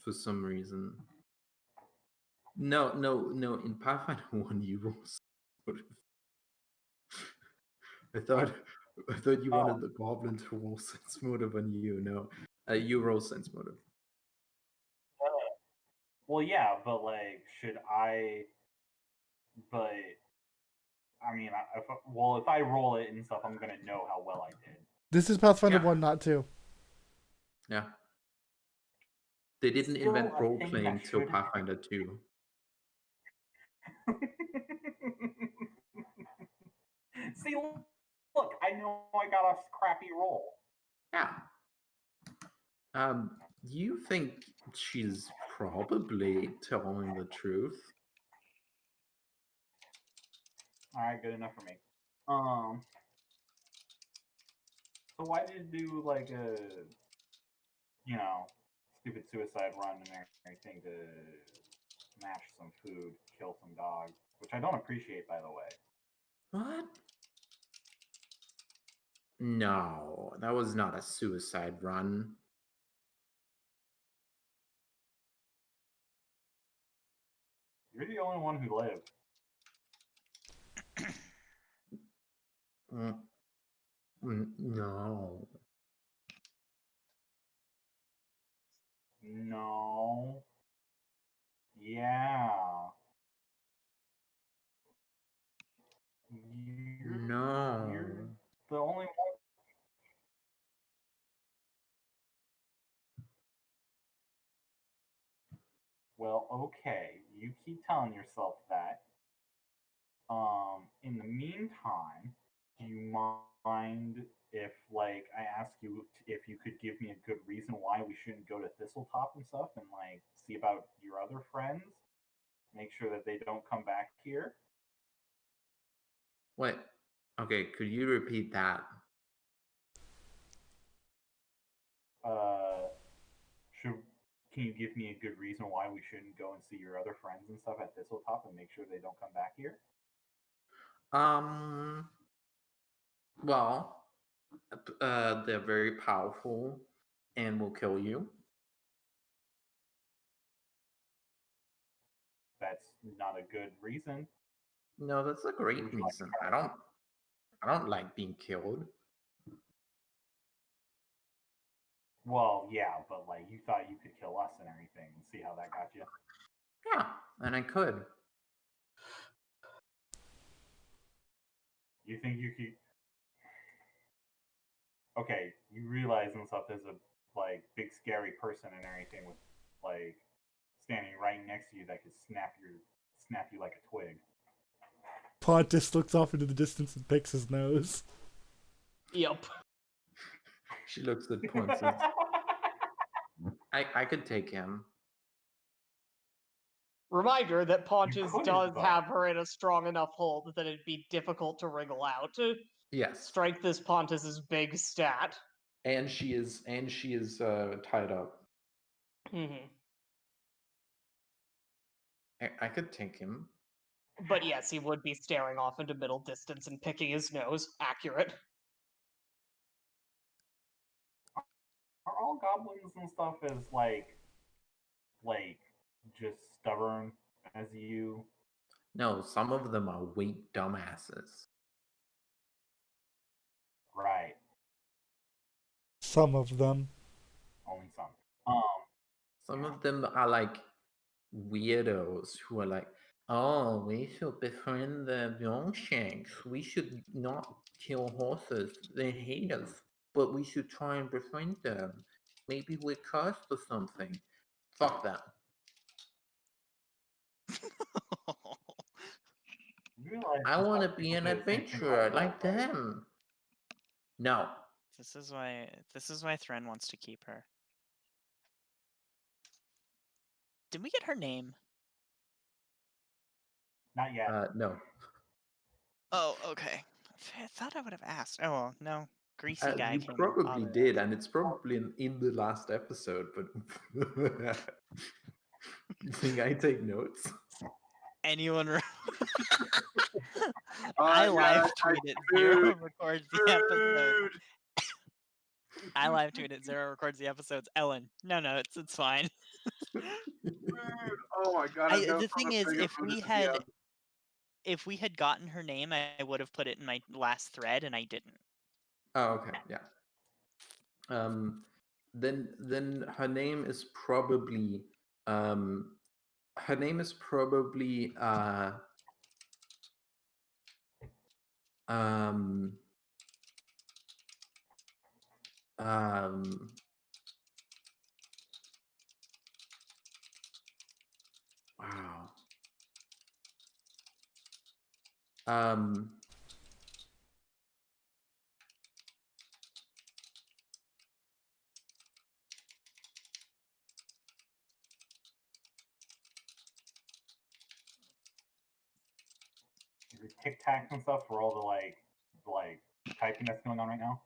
S2: For some reason. No. In Pathfinder 1, you roll sense motive. I thought you wanted the goblin to roll sense motive on you. No, you roll sense motive.
S6: Well, yeah, but like, should I? But I mean, if I roll it and stuff, I'm gonna know how well I did.
S1: This is Pathfinder
S2: Yeah.
S1: 1, not 2.
S2: Yeah. They didn't
S6: Still
S2: invent
S6: a
S2: role
S6: thing
S2: playing
S6: that
S2: till
S6: should-
S2: Pathfinder 2.
S6: See, look, I know I got a crappy roll.
S2: Yeah. You think she's probably telling the truth?
S6: Alright, good enough for me. So why did you do like a, stupid suicide run and everything to smash some food, kill some dogs, which I don't appreciate, by the way.
S2: What? No, that was not a suicide run.
S6: You're the only one who lived.
S2: No.
S6: No. Yeah. You're
S2: No.
S6: the only one. Well, okay. You keep telling yourself that. In the meantime, do you mind if, like, I ask you if you could give me a good reason why we shouldn't go to Thistletop and stuff, and like see about your other friends, make sure that they don't come back here?
S2: What? Okay, could you repeat that?
S6: Should Can you give me a good reason why we shouldn't go and see your other friends and stuff at Thistletop and make sure they don't come back here?
S2: Well, they're very powerful and will kill you.
S6: That's not a good reason.
S2: No, that's a great
S6: Would you like to
S2: reason.
S6: try
S2: I don't like being killed.
S6: Well, yeah, but like you thought you could kill us and everything and see how that got you.
S2: Yeah, and I could.
S6: You think you could? Okay, you realize and stuff there's a like big scary person and everything with like standing right next to you that could snap you like a twig.
S1: Pontus looks off into the distance and picks his nose.
S5: Yep.
S2: She looks at Pontus. I could take him.
S5: Reminder that Pontus
S6: couldn't,
S5: does
S6: though.
S5: have her in a strong enough hold that it'd be difficult to wriggle out.
S2: Yes.
S5: Strength is Pontus's big stat.
S2: And she is tied up.
S5: Mm-hmm.
S2: I could take him.
S5: But yes, he would be staring off into middle distance and picking his nose. Accurate.
S6: Are all goblins and stuff as like just stubborn as you?
S2: No, some of them are weak dumbasses.
S6: Right.
S1: Some of them.
S6: Only some.
S2: Some of them are like weirdos who are like, oh, we should befriend the Longshanks. We should not kill horses. They hate us, but we should try and befriend them. Maybe we're cursed or something. Fuck that.
S6: You realize
S2: I want to
S6: that
S2: be
S6: people
S2: an
S6: do the same thing
S2: adventurer
S6: about
S2: like
S6: wolves, right?
S2: them. No.
S3: This is why Thren wants to keep her. Did we get her name?
S6: Not yet.
S2: No.
S3: Oh, okay. I thought I would have asked. Oh well, no. Greasy guy
S2: You
S3: came and
S2: probably
S3: bothered
S2: did,
S3: us.
S2: and it's probably in the last episode, but you think I take notes?
S3: Anyone?
S4: Oh,
S3: I live
S4: yeah,
S3: tweeted
S4: food,
S3: Zero records the episode. I live tweeted Zero records the episodes. Ellen, no, it's fine.
S4: food. Oh my god! I've never
S3: The thing
S4: thought of
S3: is,
S4: putting a food in the
S3: if we had gotten her name, I would have put it in my last thread, and I didn't.
S2: Oh, okay, yeah. Then her name is probably her name is probably um wow.
S6: your Tic Tacs and stuff for all the like typing that's going on right now?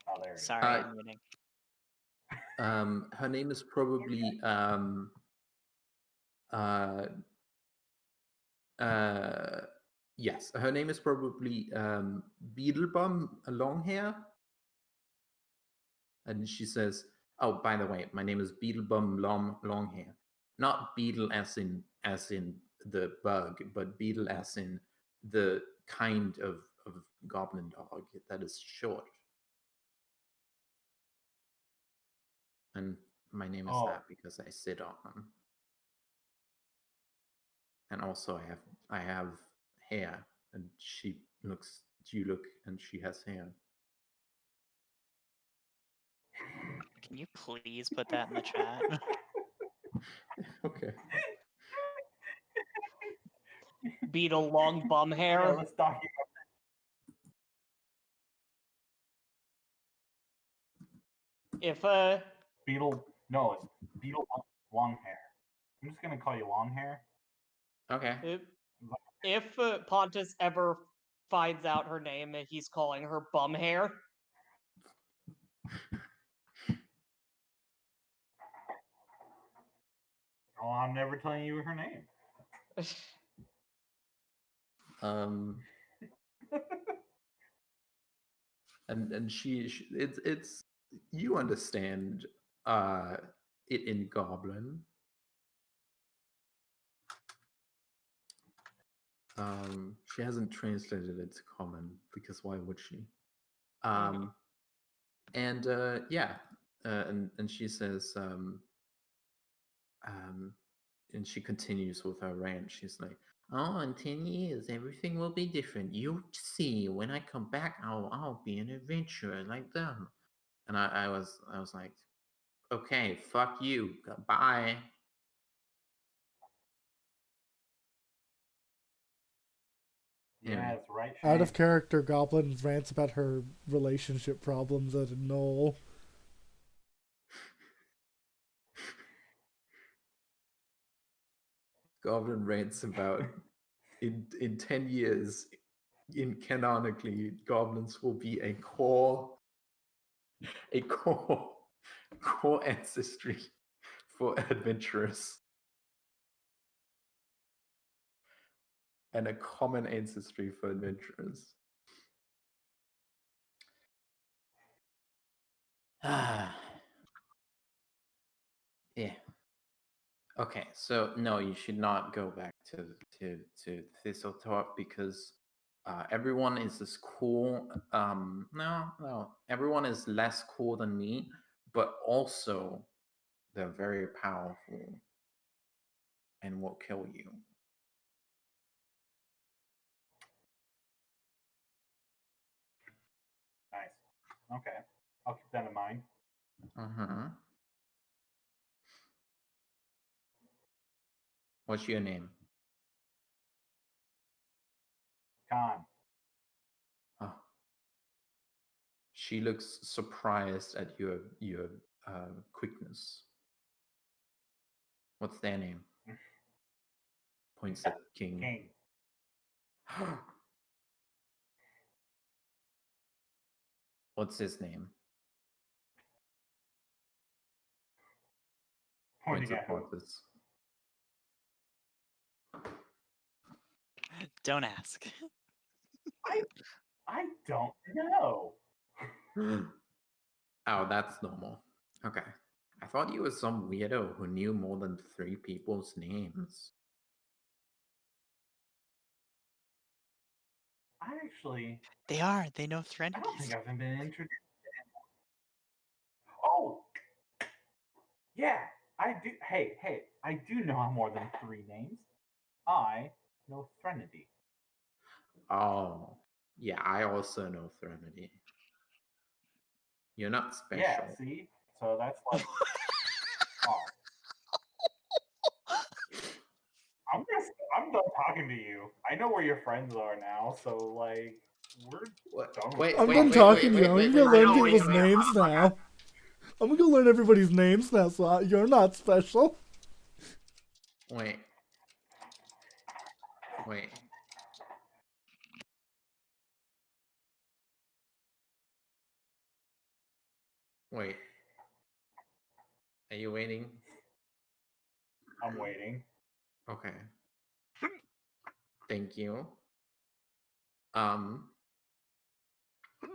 S6: Oh, there it is.
S3: Sorry, I'm muting.
S2: Her name is probably yes, her name is probably Beetlebum Longhair. And she says, "Oh, by the way, my name is Beetlebum Longhair. Not beetle as in the bug, but beetle as in the kind of goblin dog that is short. And my name is that because I sit on them. And also I have hair, and you look, and she has hair."
S3: Can you please put that in the chat?
S2: Okay.
S5: Beetle long bum
S6: Yeah,
S5: hair.
S6: let's document.
S5: If
S6: Beetle. No, it's Beetle long hair. I'm just gonna call you long hair.
S2: Okay.
S5: if Pontus ever finds out her name, he's calling her bum hair.
S6: Oh, I'm never telling you her name.
S2: And she it's you understand it in Goblin. She hasn't translated it to Common because why would she? And yeah, and she says, and she continues with her rant. She's like, "Oh, in 10 years, everything will be different. You'll see. When I come back, I'll be an adventurer like them." And I was like, "Okay, fuck you. Bye."
S6: Yeah,
S2: Anyway.
S6: that's right.
S1: Out of character, Goblin rants about her relationship problems at a knoll.
S2: Goblin rants about in 10 years, in canonically, goblins will be a core ancestry for adventurers and a common ancestry for adventurers. Yeah. Okay, so no, you should not go back to Thistletop because everyone is as cool. No, everyone is less cool than me, but also they're very powerful and will kill you.
S6: Nice. Okay, I'll keep that in mind.
S2: What's your name?
S6: Khan.
S2: Oh. She looks surprised at your quickness. What's their name? Points at King.
S6: King.
S2: What's his name?
S6: Pointing
S2: Points at
S6: at who?
S2: Pontus.
S3: Don't ask.
S6: I don't know.
S2: Oh, that's normal. Okay. I thought you were some weirdo who knew more than 3 people's names.
S6: I actually.
S3: They know
S6: I don't
S3: Threnodies.
S6: think I've been introduced to anyone. Oh! Yeah, I do. Hey, I do know more than 3 names. I know Threnody.
S2: Oh, yeah, I also know Threnody. You're not special.
S6: Yeah, see? So that's like. Oh. I'm done talking to you. I know where your friends are now, so like we're done.
S1: I'm done talking to you. I'm gonna learn people's names now. I'm gonna go learn everybody's names now, so you're not special.
S2: Wait. Wait. Wait. Are you waiting?
S6: I'm waiting.
S2: Okay. Thank you.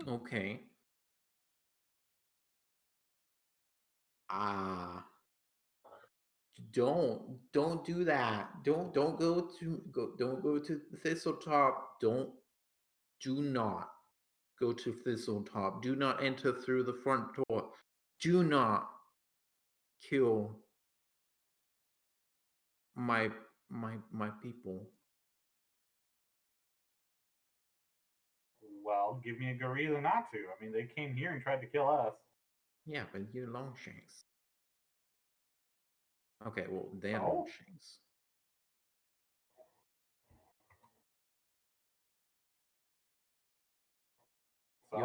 S2: Okay. Don't do that. Don't go to Thistletop. Do not go to Thistletop. Do not enter through the front door. Do not kill my people.
S6: Well, give me a good reason not to. I mean, they came here and tried to kill us.
S2: Yeah, but you're Longshanks. Okay, well they're
S6: So?
S2: Longshanks.
S6: So?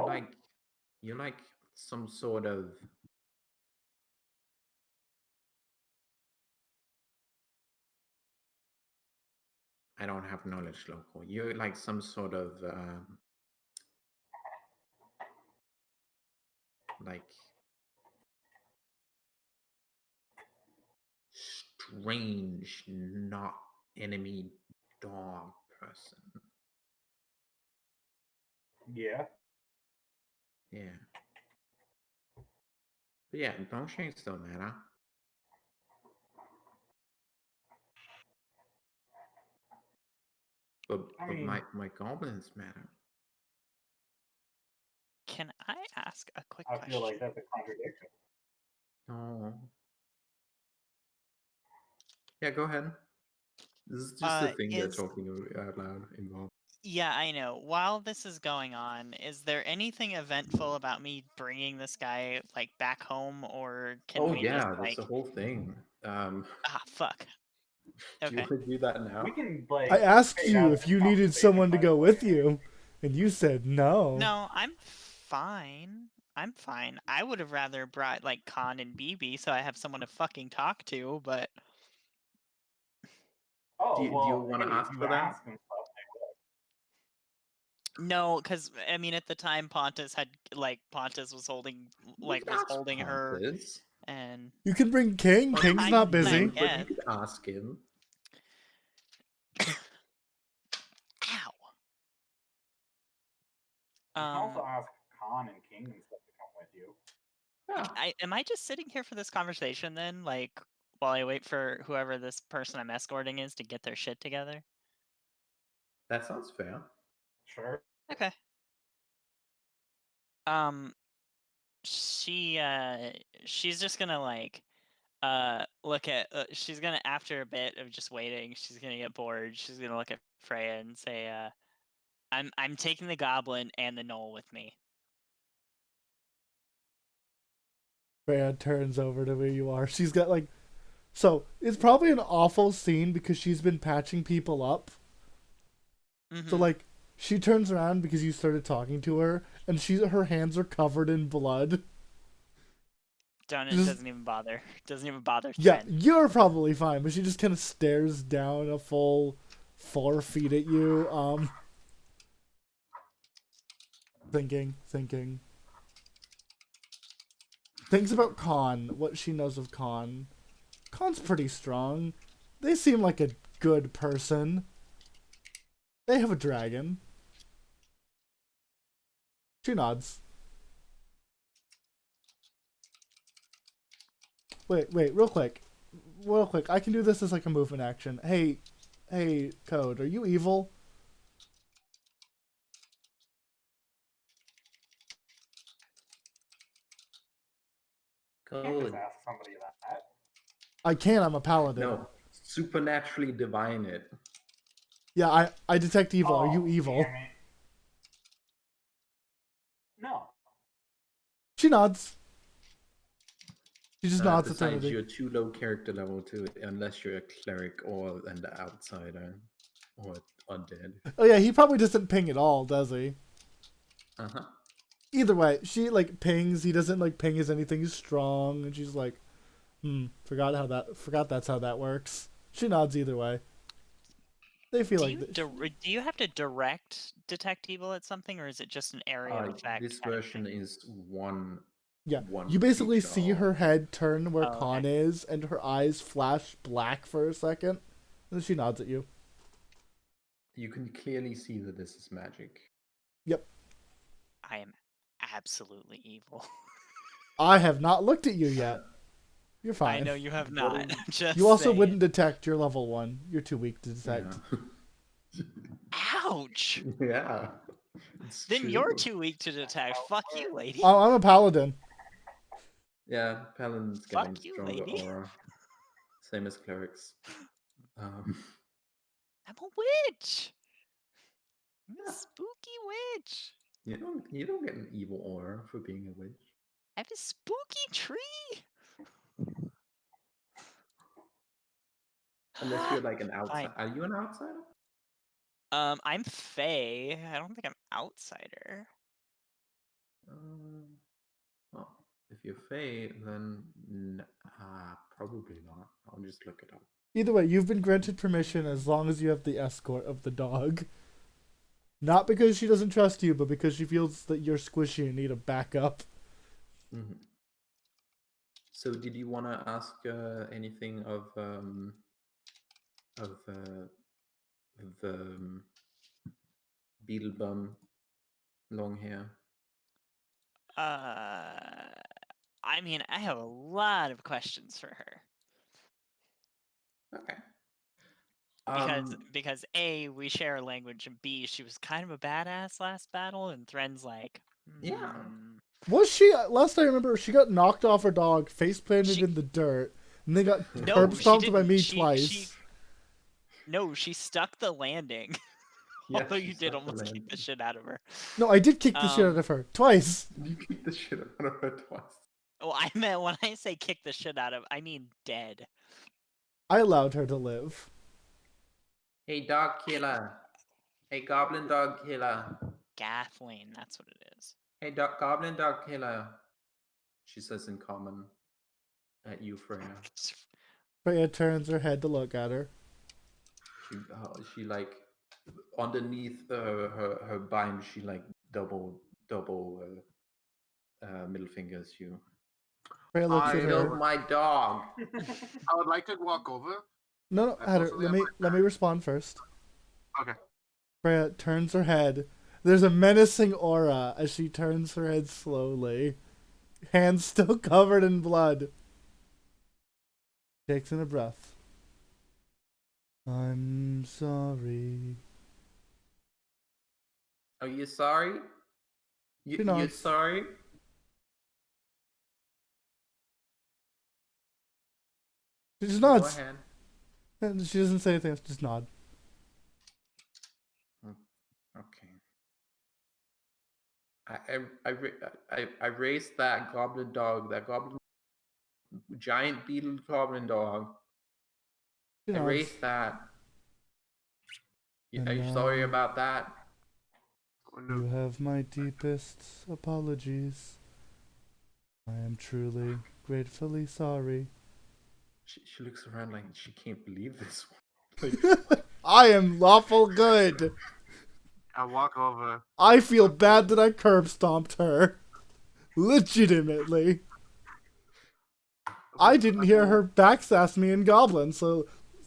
S2: You're like some sort of I don't have knowledge local. You're like some sort of like strange, not enemy dog person.
S6: Yeah.
S2: Yeah. But yeah, Longshanks don't matter. But,
S6: I
S2: but
S6: mean-
S2: my goblins matter.
S3: Can I ask a quick
S6: I
S3: question?
S6: feel like that's a contradiction.
S2: No. Yeah, go ahead. This is just the thing they're talking out loud involved.
S3: Yeah, I know. While this is going on, is there anything eventful about me bringing this guy like back home, or can we
S2: yeah,
S3: just
S2: that's
S3: like?
S2: the whole thing.
S3: Fuck.
S2: Do you
S3: Okay.
S2: want to do that now?
S6: We can like.
S1: I asked
S6: fade
S1: you
S6: out
S1: if
S6: this
S1: you needed
S6: conversation
S1: someone to
S6: by
S1: go
S6: the
S1: with
S6: way.
S1: you, and you said no.
S3: No, I'm fine. I'm fine. I would have rather brought like Khan and BB so I have someone to fucking talk to, but
S6: Oh,
S2: Do you
S6: well,
S2: wanna
S6: hey,
S2: ask
S6: if
S2: for
S6: you
S2: that?
S6: ask and stuff,
S3: no, because I mean at the time Pontus was holding
S2: You can ask
S3: her,
S2: Pontus.
S3: and
S1: You can bring King. King's
S3: I'm
S1: not
S3: gonna
S1: busy.
S2: But you
S3: get-
S2: could ask him.
S3: Ow.
S6: you can also ask Khan and King and stuff to come with you.
S2: Yeah,
S3: am I just sitting here for this conversation then? Like while I wait for whoever this person I'm escorting is to get their shit together?
S2: that sounds fair.
S6: Sure.
S3: Okay. She's just gonna like look at she's gonna, after a bit of just waiting, she's gonna get bored. She's gonna look at Freya and say, I'm taking the goblin and the gnoll with me.
S1: Freya turns over to where you are. She's got like, so it's probably an awful scene because she's been patching people up. So
S3: Mhm.
S1: like, she turns around because you started talking to her, and her hands are covered in blood.
S3: Doesn't even bother. Doesn't even bother to
S1: Yeah,
S3: defend.
S1: you're probably fine, but she just kind of stares down a full 4 feet at you. Thinking. Thinks about Khan, what she knows of Khan. Khan's pretty strong. They seem like a good person. They have a dragon. She nods. Wait, real quick. I can do this as like a movement action. Hey, Code, are you evil?
S6: You can't just
S2: Code.
S6: ask somebody that.
S1: I can, I'm a paladin.
S2: No, supernaturally divine it.
S1: Yeah, I detect evil. Are
S6: Oh,
S1: you evil?
S6: damn it. No.
S1: She nods. She just nods at
S2: Besides,
S1: Trinity.
S2: you're too low character level to unless you're a cleric or an outsider or undead.
S1: Oh yeah, he probably doesn't ping at all, does he?
S2: Uh-huh.
S1: Either way, she like pings. He doesn't like ping as anything strong, and she's like, forgot that's how that works. She nods either way. They feel
S3: Do
S1: like
S3: you do you have to direct detect evil at something, or is it just an area of effect?
S2: This
S3: kind of
S2: version
S3: thing?
S2: is one.
S1: Yeah,
S2: one
S1: you basically
S2: feature
S1: see
S2: of-
S1: her head turn where
S3: Oh, okay.
S1: Khan is, and her eyes flash black for a second, and then she nods at you.
S2: You can clearly see that this is magic.
S1: Yep.
S3: I am absolutely evil.
S1: I have not looked at you yet. You're fine.
S3: I know you have
S2: What
S3: not.
S2: is-
S3: Just
S1: You also
S3: saying.
S1: wouldn't detect your level 1. You're too weak to detect.
S3: Ouch!
S2: Yeah. It's
S3: Then
S2: true.
S3: you're too weak to detect. Fuck you, lady.
S1: Oh, I'm a paladin.
S2: Yeah, paladins
S3: Fuck
S2: getting
S3: you,
S2: stronger
S3: lady.
S2: aura. Same as clerics.
S3: I'm a witch. I'm a spooky witch.
S2: You don't get an evil aura for being a witch.
S3: I have a spooky tree.
S2: Unless you're like an
S3: Fine.
S2: outsider. Are you an outsider?
S3: I'm Fae. I don't think I'm outsider.
S2: Well, if you're Fae, then probably not. I'll just look it up.
S1: Either way, you've been granted permission as long as you have the escort of the dog. Not because she doesn't trust you, but because she feels that you're squishy and need a backup.
S2: Mm-hmm. So, did you want to ask anything of the Beetlebum long hair?
S3: I mean, I have a lot of questions for her.
S2: Okay.
S3: Because A, we share a language, and B, she was kind of a badass last battle, and Thren's like,
S2: Yeah.
S1: Was she? Last I remember, she got knocked off her dog, face planted in the dirt, and then got
S3: No,
S1: curb
S3: she
S1: stomped by
S3: didn't.
S1: me
S3: She-
S1: twice.
S3: No, she stuck the landing.
S2: Yeah,
S3: Although
S2: she
S3: you did
S2: stuck the
S3: almost kick
S2: landing.
S3: the shit out of her.
S1: No, I did kick the shit out of her twice.
S2: You kicked the shit out of her twice.
S3: Oh, I meant when I say kick the shit out of, I mean dead.
S1: I allowed her to live.
S2: Hey, dog killer. Hey, goblin dog killer.
S3: Gathling, that's what it is.
S2: Hey, goblin dog killer. She says in common at you, Freya.
S1: Freya turns her head to look at her.
S2: She like underneath her bind. She like double middle fingers you.
S1: Freya looks
S4: I
S1: at
S2: Killed
S1: her.
S2: my dog.
S4: I would like to walk over.
S1: No,
S4: That's
S1: Hatter,
S4: also the
S1: let me respond first.
S4: Okay.
S1: Freya turns her head. There's a menacing aura as she turns her head slowly. Hands still covered in blood. Takes in a breath. I'm sorry.
S2: Are you sorry?
S1: She
S2: You're
S1: nods.
S2: sorry?
S1: She just
S2: Go
S1: nods.
S2: ahead.
S1: And she doesn't say anything, just nod.
S2: Okay. I raised that goblin dog, that goblin giant beetle goblin dog.
S1: She
S2: I
S1: nods.
S2: raised that.
S1: And
S2: Are you sorry
S1: now
S2: about that?
S1: you have my deepest apologies. I am truly, gratefully sorry.
S2: She looks around like she can't believe this one.
S1: I am lawful good.
S4: I walk over.
S1: I feel bad that I curb stomped her. Legitimately. I didn't hear her backsass me in Goblin, so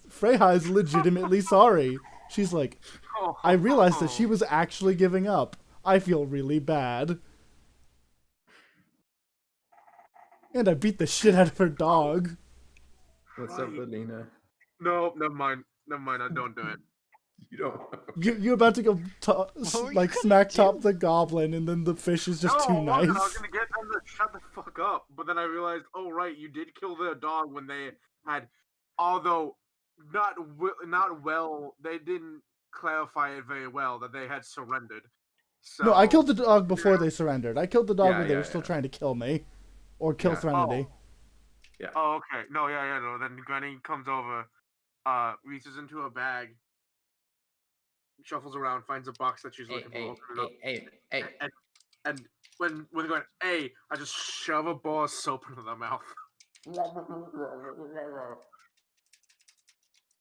S1: Freyja is legitimately sorry. She's like, I realized that she was actually giving up. I feel really bad. And I beat the shit out of her dog.
S2: What's up, Alina?
S4: No, never mind. Never mind. I don't do it.
S2: You don't.
S1: You're about to go
S3: were you
S1: like
S3: gonna
S1: smack top
S3: do?
S1: the goblin, and then the fish is just
S4: no,
S1: too
S4: I wasn't. I was
S1: nice.
S4: gonna get them to shut the fuck up, but then I realized, oh right, you did kill their dog when they had, although not well. They didn't clarify it very well that they had surrendered. So
S1: No, I killed the dog before they surrendered. I killed the dog
S2: Yeah,
S1: when they
S2: yeah,
S1: were still
S2: yeah.
S1: trying to kill me. Or kill
S2: Yeah.
S1: Threnody.
S4: Oh, okay. No, yeah. No. Then Granny comes over, reaches into a bag, shuffles around, finds a box that she's looking for, opens it up, and when going, I just shove a ball of soap into their mouth.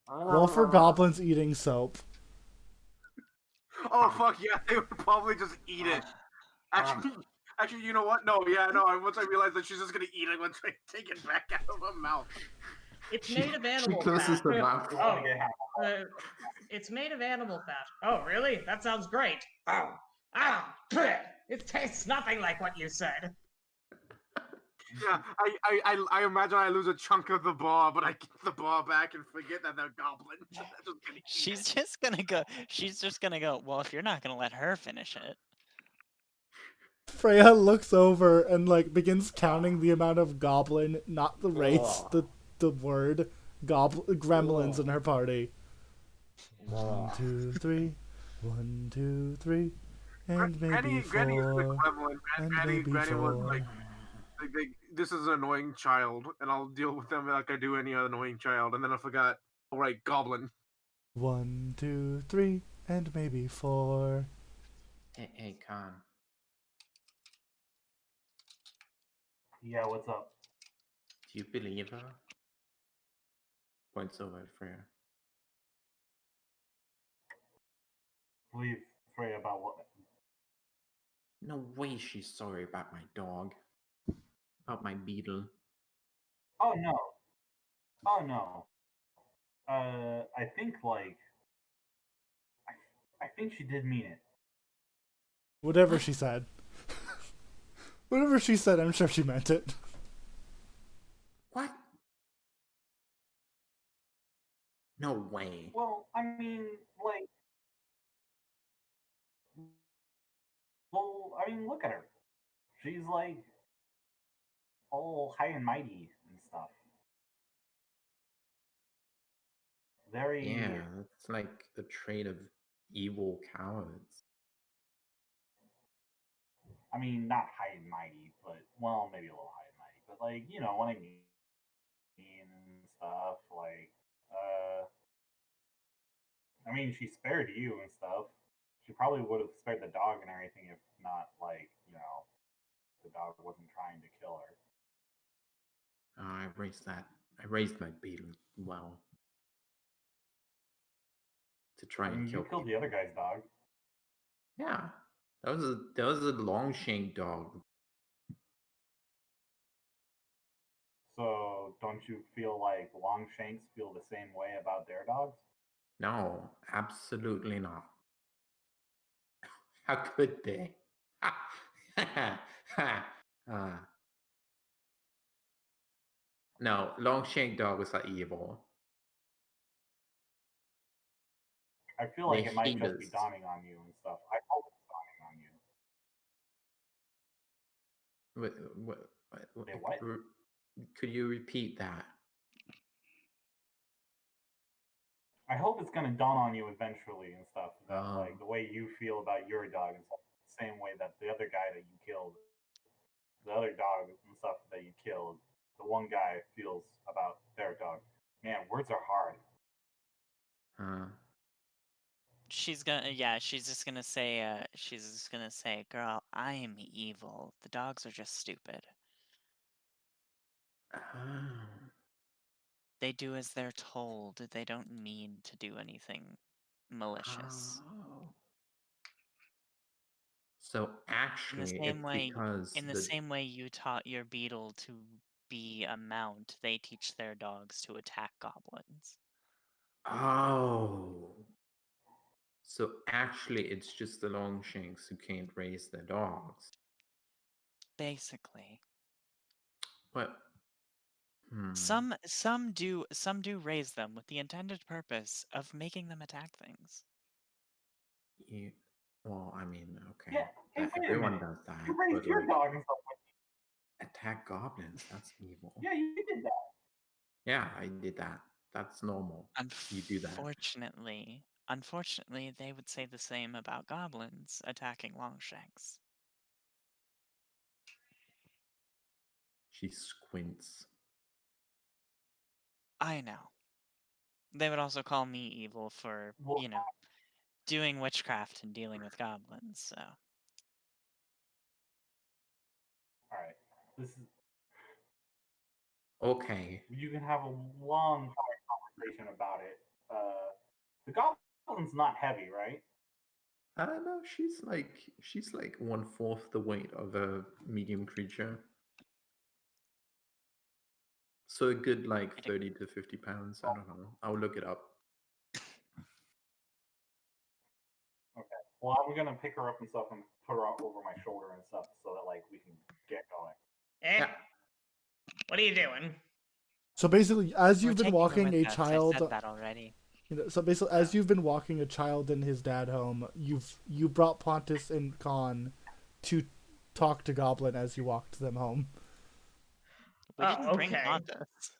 S1: Roll for goblins eating soap.
S4: Oh fuck yeah, they would probably just eat it. Actually, you know what? No, yeah, no. Once I realized that she's just gonna eat it once I take it back out of her mouth.
S5: It's
S2: She-
S5: made of
S2: she
S5: animal
S2: closes
S5: fat.
S2: her mouth.
S5: Oh, it's made of animal fat. Oh, really? That sounds great. Oh, it tastes nothing like what you said.
S4: Yeah, I imagine I lose a chunk of the ball, but I get the ball back and forget that they're goblins. Just gonna eat
S3: She's
S4: it.
S3: just gonna go. She's just gonna go. Well, if you're not gonna let her finish it,
S1: Freya looks over and like begins counting the amount of goblin, not the race, the word gremlins in her party. 1, 2, 3, 1, 2, 3, and maybe
S4: Granny is the
S1: 4,
S4: gremlin.
S1: and maybe
S4: Granny was
S1: 4.
S4: like, this is an annoying child, and I'll deal with them like I do any other annoying child. And then I forgot. All right, goblin.
S1: 1, 2, 3, and maybe 4.
S2: Hey, Khan.
S6: Yeah, what's up?
S2: Do you believe her? Points over at Freya.
S6: Believe Freya about what?
S2: No way she's sorry about my dog. About my beetle.
S6: Oh no. Oh no. I think like I think she did mean it.
S1: Whatever she said. Whatever she said, I'm sure she meant it.
S2: What? No way.
S6: Well, I mean, like, look at her. She's like all high and mighty and stuff. Very,
S2: Yeah, that's like the trait of evil cowards.
S6: I mean, not high and mighty, but well, maybe a little high and mighty, but like, you know what I mean and stuff. Like, I mean, she spared you and stuff. She probably would have spared the dog and everything if not, like, you know, the dog wasn't trying to kill her.
S2: I raised that. I raised my beetle well. To try
S6: I
S2: and
S6: mean,
S2: kill
S6: you killed
S2: people.
S6: the other guy's dog.
S2: Yeah. That was a long shank dog.
S6: So, don't you feel like Longshanks feel the same way about their dogs?
S2: No, absolutely not. How could they? No, long shank dogs are evil.
S6: I feel
S2: They
S6: like it might
S2: hate
S6: just be
S2: us.
S6: dawning on you and stuff. I hope it's dawning on you. They what?
S2: Could you repeat that?
S6: I hope it's gonna dawn on you eventually and stuff that like the way you feel about your dog and stuff, the same way that the other guy that you killed, the other dog and stuff that you killed, the one guy feels about their dog. Man, words are hard.
S3: she's gonna. Yeah, she's just gonna say. She's just gonna say, "Girl, I am evil. The dogs are just stupid. They do as they're told. They don't mean to do anything malicious."
S2: So
S3: In the
S2: actually,
S3: same
S2: it's
S3: way,
S2: because
S3: in the same way you taught your beetle to be a mount, they teach their dogs to attack goblins.
S2: Oh. So actually, it's just the Longshanks who can't raise their dogs.
S3: Basically,
S2: But
S3: some do raise them with the intended purpose of making them attack things.
S2: well, I mean, okay,
S6: Yeah, hey, wait a
S2: everyone
S6: minute.
S2: does that.
S6: You raised
S2: But
S6: your
S2: like,
S6: dog and stuff like
S2: attack goblins, that's evil.
S6: yeah, you did that.
S2: Yeah, I did that. That's normal. You do that.
S3: Unfortunately, they would say the same about goblins attacking Longshanks.
S2: She squints.
S3: I know. They would also call me evil for,
S6: Well,
S3: doing witchcraft and dealing with goblins, so.
S6: all right. This is
S2: Okay.
S6: you can have a long conversation about it. The goblin's not heavy, right?
S2: No, she's like 1/4 the weight of a medium creature. So a good like 30 to 50 pounds. I don't know. I'll look it up.
S6: Well, I'm gonna pick her up and stuff and put her over my shoulder and stuff so that like we can get going.
S5: Eh? What are you doing?
S1: So basically, as
S3: We're
S1: you've been
S3: taking her
S1: walking
S3: with
S1: a
S3: us,
S1: child,
S3: I said that already.
S1: so basically, as you've been walking a child and his dad home, you brought Pontus and Khan to talk to Goblin as you walked them home.
S3: We didn't bring
S5: okay.
S3: Pontus.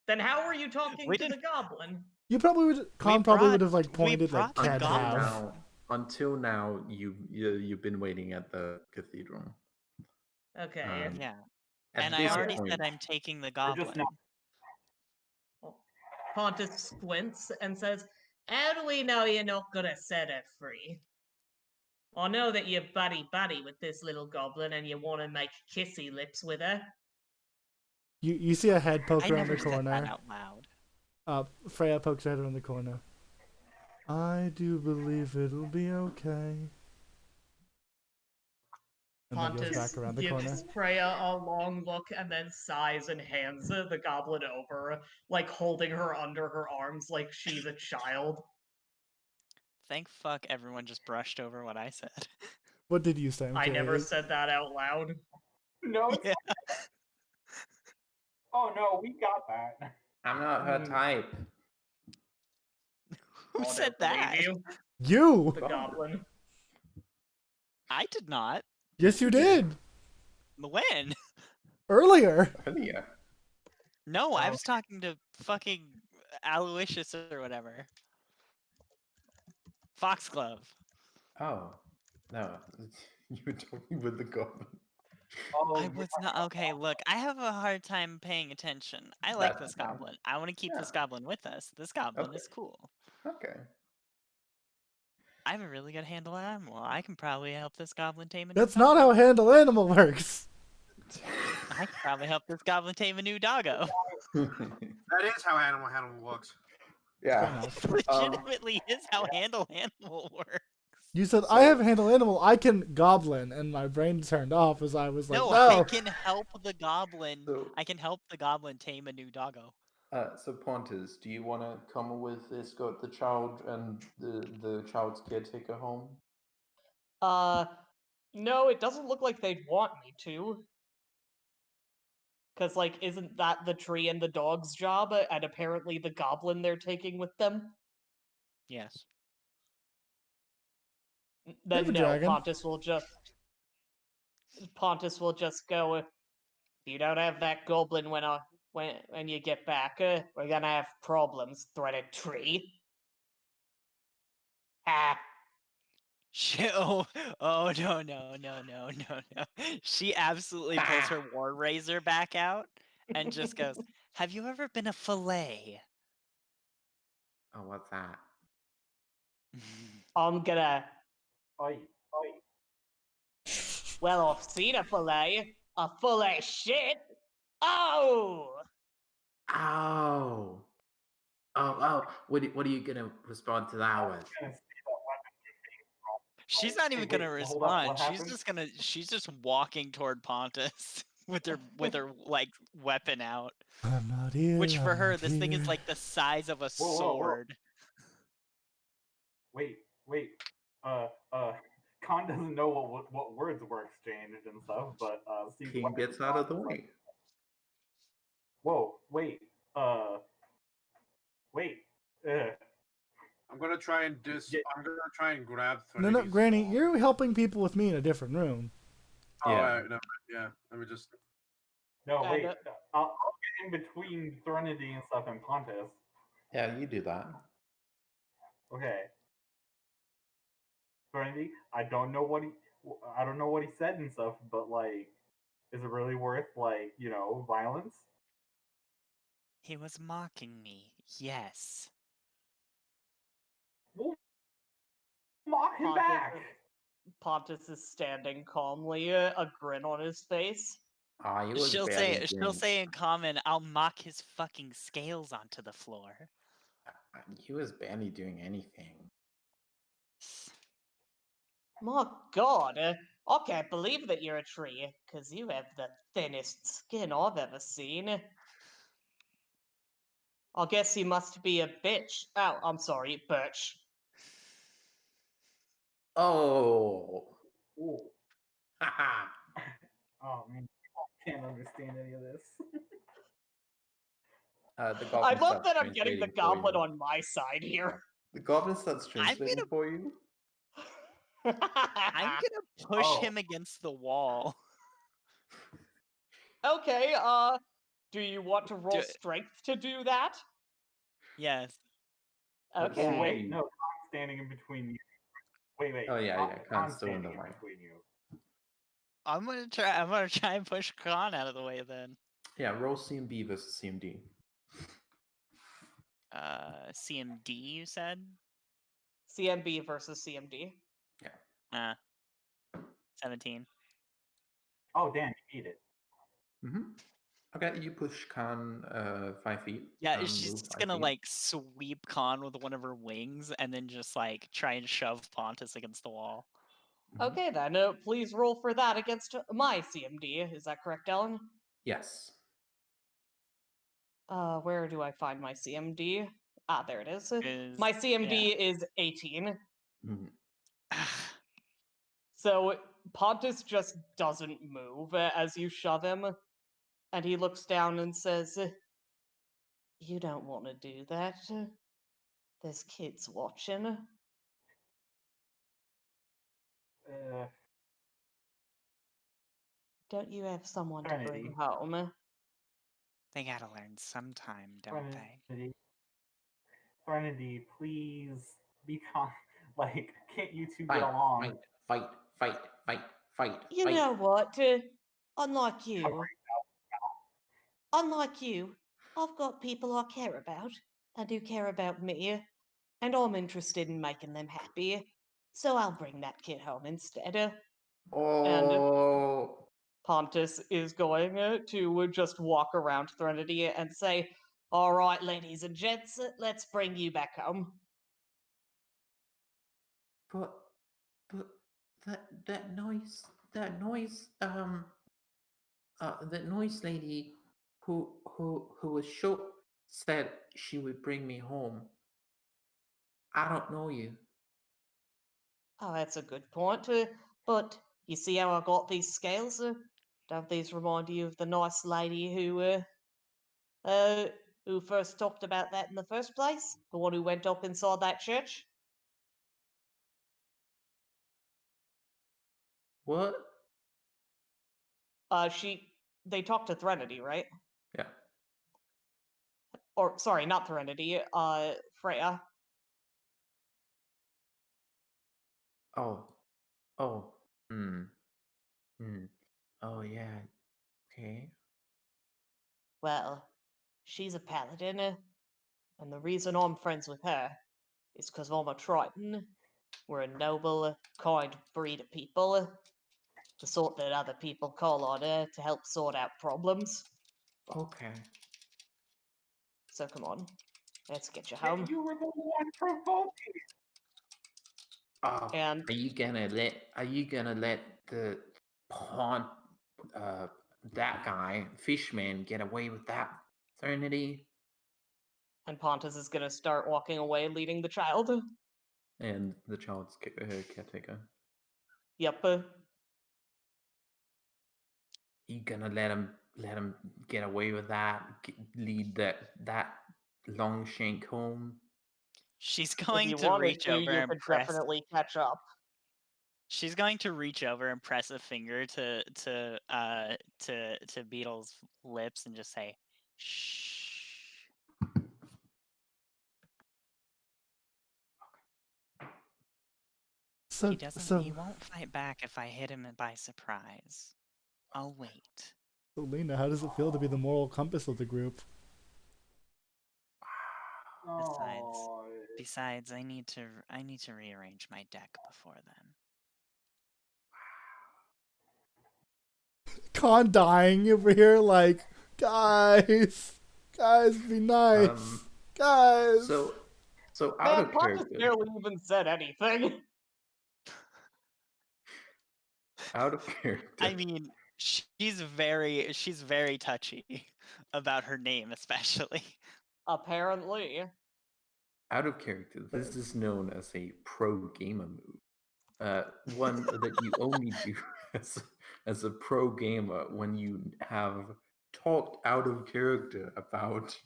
S5: Then how were you talking
S3: We
S5: to the
S3: didn't-
S5: goblin?
S1: You probably would. Khan probably would have like
S3: we
S1: pointed like
S3: brought the
S1: Cad
S3: goblin.
S1: have.
S2: Until now, you've been waiting at the cathedral.
S5: Okay.
S3: Yeah.
S2: At
S3: And I
S2: this
S3: already
S2: point,
S3: said I'm taking the
S6: We're just
S3: goblin.
S6: not.
S5: Pontus squints and says, "How do we know you're not gonna set her free? I know that you're buddy-buddy with this little goblin and you want to make kissy lips with her."
S1: You see a head poke
S3: I
S1: around
S3: never
S1: the
S3: said that
S1: corner.
S3: out loud.
S1: Freya pokes her head around the corner. I do believe it'll be okay. And then goes
S5: Pontus
S1: back around the
S5: gives
S1: corner.
S5: Freya a long look and then sighs and hands the goblin over, like holding her under her arms like she's a child.
S3: Thank fuck everyone just brushed over what I said.
S1: What did you say? I'm
S5: I never
S1: curious.
S5: said that out loud.
S6: No, it's
S3: Yeah.
S6: Oh no, we got that.
S2: I'm not her type.
S3: Who
S5: I
S3: said
S5: don't believe
S3: that?
S5: you,
S1: You!
S5: the goblin.
S3: I did not.
S1: Yes, you did!
S3: When?
S1: Earlier!
S2: Earlier.
S3: No, I
S5: Oh.
S3: was talking to fucking Aloysius or whatever. Foxglove.
S2: Oh. No. You were talking with the goblin.
S6: Oh,
S3: I was not okay. Look, I have a hard time paying attention. I like this
S2: That's fine.
S3: goblin. I want to keep this
S2: Yeah.
S3: goblin with us. This goblin is
S2: Okay.
S3: cool.
S2: Okay.
S3: I have a really good handle on animal. I can probably help this goblin tame a new
S1: That's not how
S3: doggo.
S1: handle animal works!
S3: I can probably help this goblin tame a new doggo.
S4: That is how animal works.
S2: Yeah.
S3: Legitimately is how handle animal works.
S1: You said,
S2: So-
S1: I have handle animal, I can goblin, and my brain turned off as I was like,
S3: No,
S1: no!
S3: I can help the goblin.
S2: So,
S3: I can help the goblin tame a new doggo.
S2: so Pontus, do you want to come with escort the child and the child's caretaker home?
S5: No, it doesn't look like they'd want me to. Because, like, isn't that the tree and the dog's job? And apparently the goblin they're taking with them?
S3: Yes.
S1: have
S5: Then
S1: a
S5: no,
S1: dragon.
S5: Pontus will just go, if you don't have that goblin when you get back, we're gonna have problems, threaded tree. Ah.
S3: Oh no. She absolutely pulls her war razor back out and just goes, "Have you ever been a fillet?"
S2: Oh, what's that?
S5: I'm gonna,
S6: Oi.
S5: well, I've seen a fillet shit. Oh!
S2: Oh. What are you gonna respond to that with?
S6: Gonna see that weapon.
S3: She's not
S6: Hey,
S3: even gonna
S6: wait, hold up, what
S3: respond.
S6: happened?
S3: She's just walking toward Pontus with her like weapon out.
S1: I'm not here.
S3: Which for
S1: I'm
S3: her,
S1: not
S3: this thing is
S1: here.
S3: like the size of a
S6: Whoa.
S3: sword.
S6: Wait. Khan doesn't know what words were exchanged and stuff, but sees
S2: King
S6: weapons
S2: gets out of the
S6: drawn,
S2: way.
S6: like, whoa, wait.
S4: I'm gonna try and I'm gonna try and grab.
S1: No,
S4: Trinity's
S1: Granny,
S4: sword.
S1: you're helping people with me in a different room.
S4: Oh,
S2: Yeah.
S4: alright, no, yeah. Let me just.
S6: No,
S5: And,
S6: wait. I'll get in between Threnody and stuff and Pontus.
S2: Yeah, you do that.
S6: Okay. Threnody, I don't know what he said and stuff, but like, is it really worth like violence?
S3: He was mocking me. Yes.
S6: We'll mock him back.
S5: Pontus is standing calmly, a grin on his face.
S2: Ah, he was
S3: She'll
S2: barely
S3: say in common, "I'll mock his fucking scales onto the floor."
S2: He was barely doing anything.
S5: My god, I can't believe that you're a tree, because you have the thinnest skin I've ever seen. I guess you must be a bitch. Oh, I'm sorry, birch.
S2: Oh.
S6: Ooh.
S2: Haha.
S6: Oh man, I can't understand any of this.
S2: The
S5: I
S2: goblin
S5: love
S2: starts
S5: that I'm getting the
S2: translating for
S5: goblin
S2: you.
S5: on my side here.
S2: The goblin starts translating
S3: gonna-
S2: for you.
S3: I'm gonna push
S6: Oh.
S3: him against the wall.
S5: Okay, do you want to roll
S3: Do-
S5: strength to do that?
S3: Yes.
S2: Let's
S5: Okay.
S6: Oh
S2: see.
S6: wait, no, Khan's standing in between you. Wait.
S2: Oh yeah,
S6: Khan's
S2: Khan's still in the
S6: standing
S2: way.
S6: between you.
S3: I'm gonna try and push Khan out of the way then.
S2: Yeah, roll CMB versus CMD.
S3: CMD you said?
S5: CMB versus CMD.
S3: 17.
S6: Oh damn, you beat it.
S2: Mm-hmm. Okay, you push Khan 5 feet.
S3: Yeah,
S2: and
S3: she's
S2: move
S3: just
S2: 5
S3: gonna
S2: feet.
S3: like sweep Khan with one of her wings and then just like try and shove Pontus against the wall.
S2: Mhm.
S5: Okay then, please roll for that against my CMD. Is that correct, Ellen?
S2: Yes.
S5: Where do I find my CMD? Ah, there it is.
S3: Is-
S5: My CMD is 18.
S2: Mhm.
S5: So Pontus just doesn't move as you shove him, and he looks down and says, "You don't want to do that. There's kids watching." Don't you have someone to bring
S6: Trinity.
S5: home?
S3: They gotta learn sometime, don't they?
S6: Trinity, please be calm. Like, can't you two
S2: Fight,
S6: get along?
S2: fight.
S5: You know what? Unlike you, I've got people I care about and who care about me, and I'm interested in making them happy. So I'll bring that kid home instead. And
S2: Oh.
S5: Pontus is going to just walk around Threnody and say, "All right, ladies and gents, let's bring you back home."
S2: But that noise that noise lady who was short said she would bring me home. I don't know you.
S5: Oh, that's a good point. But you see how I got these scales? Don't these remind you of the nice lady who first talked about that in the first place? The one who went up inside that church?
S2: What?
S5: They talked to Threnody, right?
S2: Yeah.
S5: Or sorry, not Threnody. Freya.
S2: Oh. Oh. Oh yeah. Okay.
S5: Well, she's a paladin, and the reason I'm friends with her is because I'm a Triton. We're a noble, kind breed of people, the sort that other people call on to help sort out problems.
S2: Okay.
S5: So come on, let's get you
S6: Yeah,
S5: home.
S6: you were the one provoking.
S2: Oh,
S5: And
S2: are you gonna let the pawn that guy, Fishman, get away with that? Serenity?
S5: Pontus is gonna start walking away, leading the child.
S2: And the child's caretaker.
S5: Yep.
S2: You gonna let him get away with that? Lead that long shank home?
S3: She's
S5: If
S3: going
S5: you
S3: to
S5: wanted
S3: reach
S5: to,
S3: over
S5: you
S3: and
S5: could
S3: press.
S5: definitely catch up.
S3: She's going to reach over and press a finger to Beetle's lips and just say, "Shh."
S1: So
S3: He won't fight back if I hit him by surprise. I'll wait.
S1: Lena, how does it feel to be the moral compass of the group?
S3: Besides, I need to rearrange my deck before then.
S1: Khan dying over here, like, guys, be nice, guys.
S2: So out
S5: Man,
S2: of
S5: Pontus
S2: character.
S5: barely even said anything.
S2: Out of character.
S3: I mean, she's very touchy about her name, especially.
S5: Apparently.
S2: Out of character. This is known as a pro gamer move. One that you only do as a pro gamer when you have talked out of character about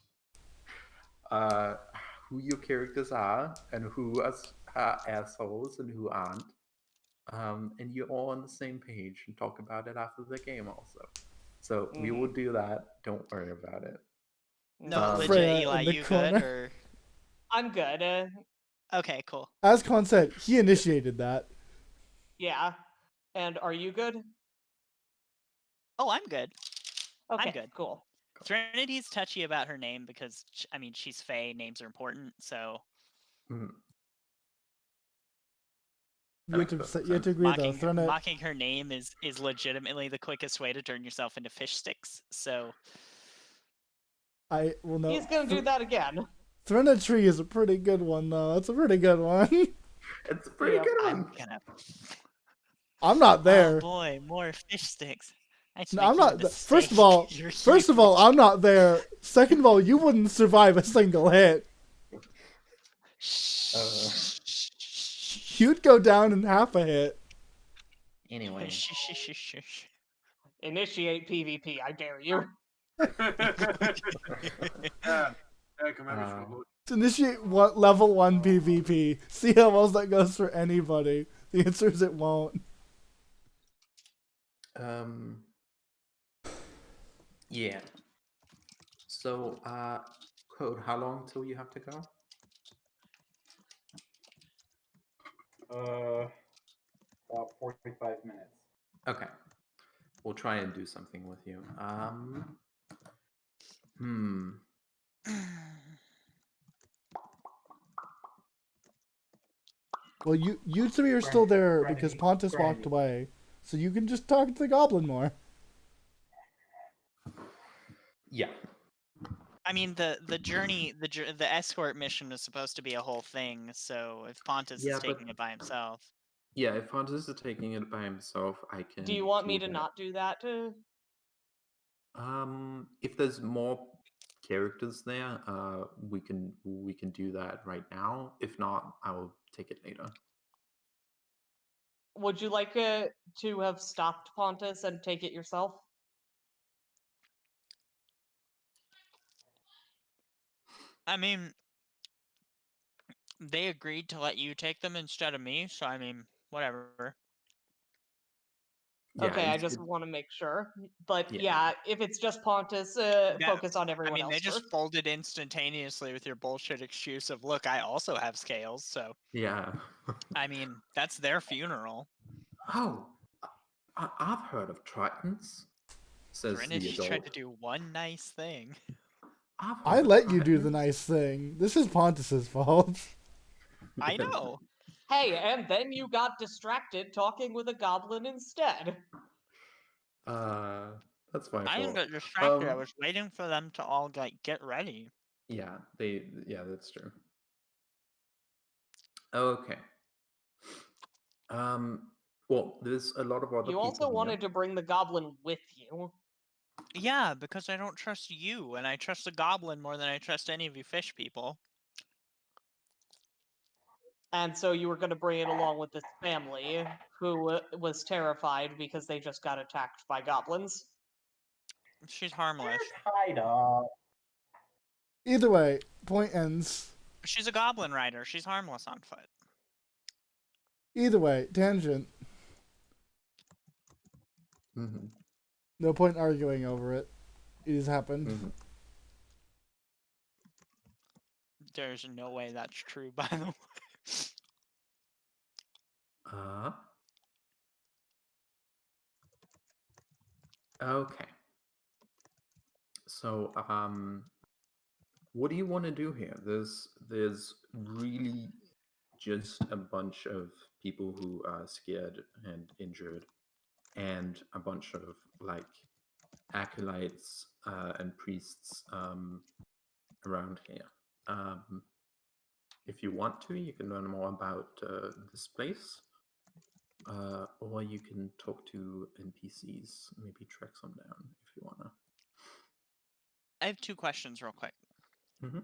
S2: who your characters are and who are assholes and who aren't. And you're all on the same page and talk about it after the game also. So we will do that. Don't worry about it.
S3: No, legit,
S1: Freya
S3: Eli,
S1: in the
S3: you
S1: corner.
S3: good or?
S5: I'm good.
S3: Okay, cool.
S1: As Con said, he initiated that.
S5: Yeah. And are you good?
S3: Oh, I'm good.
S5: Okay,
S3: I'm good.
S5: cool.
S3: Trinity's touchy about her name because, I mean, she's Fae. Names are important, so
S2: Mhm.
S1: You have to agree though.
S3: mocking her name is legitimately the quickest way to turn yourself into fish sticks. So
S1: I will know.
S5: He's gonna do that again.
S1: Threnody is a pretty good one though. That's a pretty good one.
S2: It's a pretty good one.
S1: I'm not there.
S3: Oh boy, more fish sticks.
S1: No, I'm not. First of all, I'm not there. Second of all, you wouldn't survive a single hit. You'd go down in half a hit.
S2: Anyway.
S5: Initiate PvP, I dare you.
S1: Initiate what level 1 PvP. See how well that goes for anybody. The answer is it won't.
S2: Yeah. So, Code, how long till you have to go?
S6: About 45 minutes.
S2: Okay. We'll try and do something with you.
S1: Well, you three are still there because Pontus walked away, so you can just talk to the goblin more.
S2: Yeah.
S3: I mean, the journey, the escort mission is supposed to be a whole thing. So if Pontus is taking it by himself,
S2: yeah, if Pontus is taking it by himself, I can.
S5: Do you want me to not do that?
S2: If there's more characters there, we can do that right now. If not, I will take it later.
S5: Would you like to have stopped Pontus and take it yourself?
S3: I mean, they agreed to let you take them instead of me, so I mean, whatever.
S2: Yeah,
S5: okay, I just want to make sure. But
S2: Yeah.
S5: yeah, if it's just Pontus, focus on everyone
S3: I mean,
S5: else
S3: they just
S5: first.
S3: folded instantaneously with your bullshit excuse of, look, I also have scales, so.
S2: Yeah.
S3: I mean, that's their funeral.
S2: Oh, I've heard of Tritons, says the
S3: Trinity
S2: adult.
S3: tried to do one nice thing.
S1: I let you do the nice thing. This is Pontus's fault.
S3: I know.
S5: Hey, and then you got distracted talking with a goblin instead.
S2: That's my fault.
S3: I didn't get distracted. I was waiting for them to all get ready.
S2: Yeah, that's true. Okay. Well, there's a lot of other
S5: You
S2: people
S5: also
S2: here.
S5: wanted to bring the goblin with you.
S3: Yeah, because I don't trust you, and I trust the goblin more than I trust any of you fish people.
S5: And so you were going to bring it along with this family who was terrified because they just got attacked by goblins.
S3: She's harmless.
S6: Tied up.
S1: Either way, point ends.
S3: She's a goblin rider. She's harmless on foot.
S1: Either way, tangent.
S2: Mm-hmm.
S1: No point arguing over it. It has happened.
S2: Mm-hmm.
S3: There's no way that's true, by the way.
S2: Okay. So, what do you want to do here? There's really just a bunch of people who are scared and injured, and a bunch of like acolytes and priests around here. If you want to, you can learn more about this place, Or you can talk to NPCs, maybe track some down if you wanna.
S3: I have 2 questions real quick.
S2: Mm-hmm.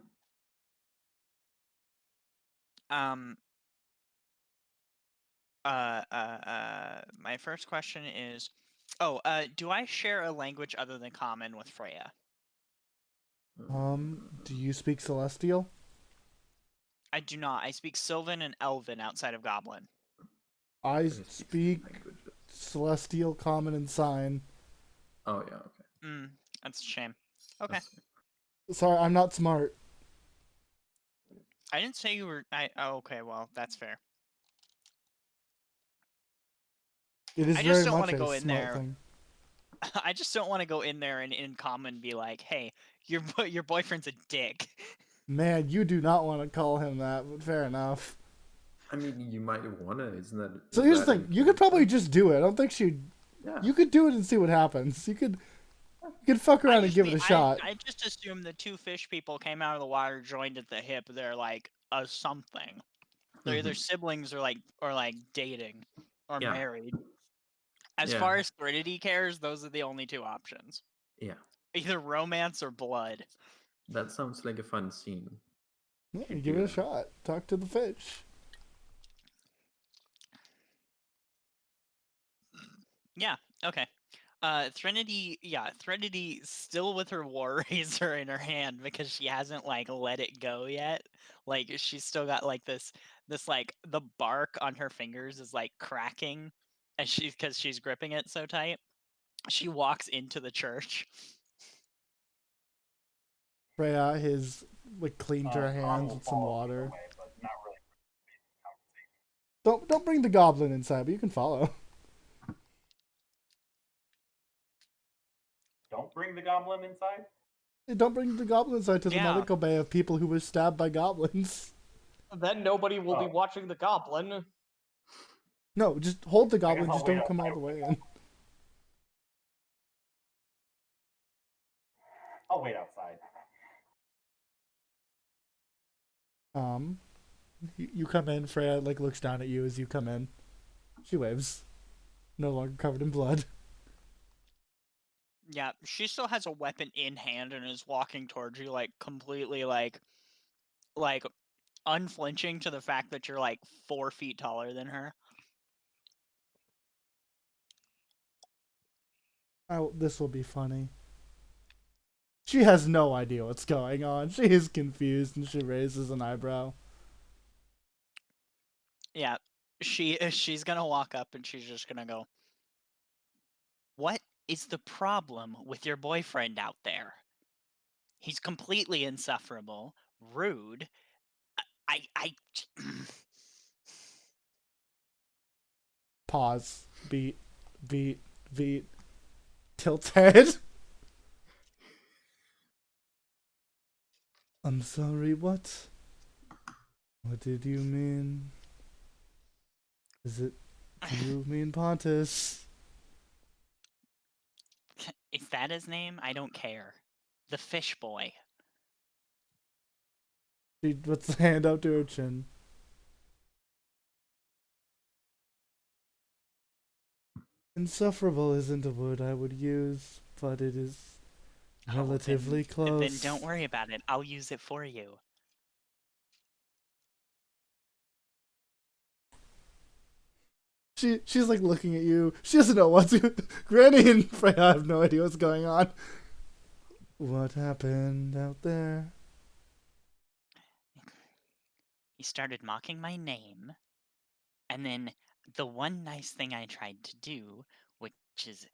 S3: My first question is, do I share a language other than Common with Freya?
S1: Do you speak Celestial?
S3: I do not. I speak Sylvan and Elven outside of Goblin.
S1: I
S2: Freya speaks
S1: speak
S2: languages.
S1: Celestial, Common, and Sign.
S2: Oh yeah, okay.
S3: That's a shame. Okay.
S2: That's-
S1: Sorry, I'm not smart.
S3: I didn't say you were. Okay, well, that's fair.
S1: It is
S3: I just
S1: very
S3: don't
S1: much
S3: want to
S1: a
S3: go in
S1: smart
S3: there.
S1: thing.
S3: I just don't want to go in there and in Common be like, "Hey, your boyfriend's a dick."
S1: Man, you do not want to call him that, but fair enough.
S2: I mean, you might wanna, isn't that?
S1: So
S2: is
S1: here's the
S2: that
S1: thing: you could probably
S2: important?
S1: just do it. I don't think she'd.
S2: Yeah.
S1: You could do it and see what happens. You could fuck around and give it a shot.
S3: I just assumed the 2 fish people came out of the water, joined at the hip. They're like a something. They're either
S2: Mhm.
S3: siblings or like dating or
S2: Yeah.
S3: married. As
S2: Yeah.
S3: far as Thrinity cares, those are the only 2 options.
S2: Yeah.
S3: Either romance or blood.
S2: That sounds like a fun scene.
S1: Yeah,
S2: You
S1: give
S2: do
S1: it a
S2: that.
S1: shot. Talk to the fish.
S3: Yeah, okay. Threnody still with her war razor in her hand because she hasn't like let it go yet. Like she's still got like this like the bark on her fingers is like cracking and because she's gripping it so tight. She walks into the church.
S1: Freya has cleaned her
S6: Khan
S1: hands
S6: will
S1: with some
S6: follow either
S1: water.
S6: way, but not really.
S1: Don't bring the goblin inside, but you can follow.
S6: Don't bring the goblin inside.
S1: Don't bring the goblin inside to the
S3: Yeah.
S1: medical bay of people who were stabbed by goblins.
S5: Then nobody will be
S6: Oh.
S5: watching the goblin.
S1: No, just hold the
S6: I guess
S1: goblin.
S6: I'll
S1: Just
S6: wait
S1: don't come all
S6: outside
S1: the
S6: with
S1: way
S6: the
S1: in.
S6: I'll wait outside.
S1: You come in. Freya looks down at you as you come in. She waves. No longer covered in blood.
S3: Yeah, she still has a weapon in hand and is walking towards you like completely like unflinching to the fact that you're like 4 feet taller than her.
S1: Oh, this will be funny. She has no idea what's going on. She is confused and she raises an eyebrow.
S3: Yeah, she's gonna walk up and she's just gonna go, "What is the problem with your boyfriend out there? He's completely insufferable, rude. I
S1: Pause. Beat. Tilts head. I'm sorry, what? What did you mean? Do you mean Pontus?
S3: Is that his name? I don't care. The fish boy."
S1: She puts the hand up to her chin. Insufferable isn't a word I would use, but it is relatively close.
S3: Then don't worry about it. I'll use it for you.
S1: She's looking at you. She doesn't know what's Granny and Freya have no idea what's going on. What happened out there?
S3: He started mocking my name, and then the one nice thing I tried to do, which is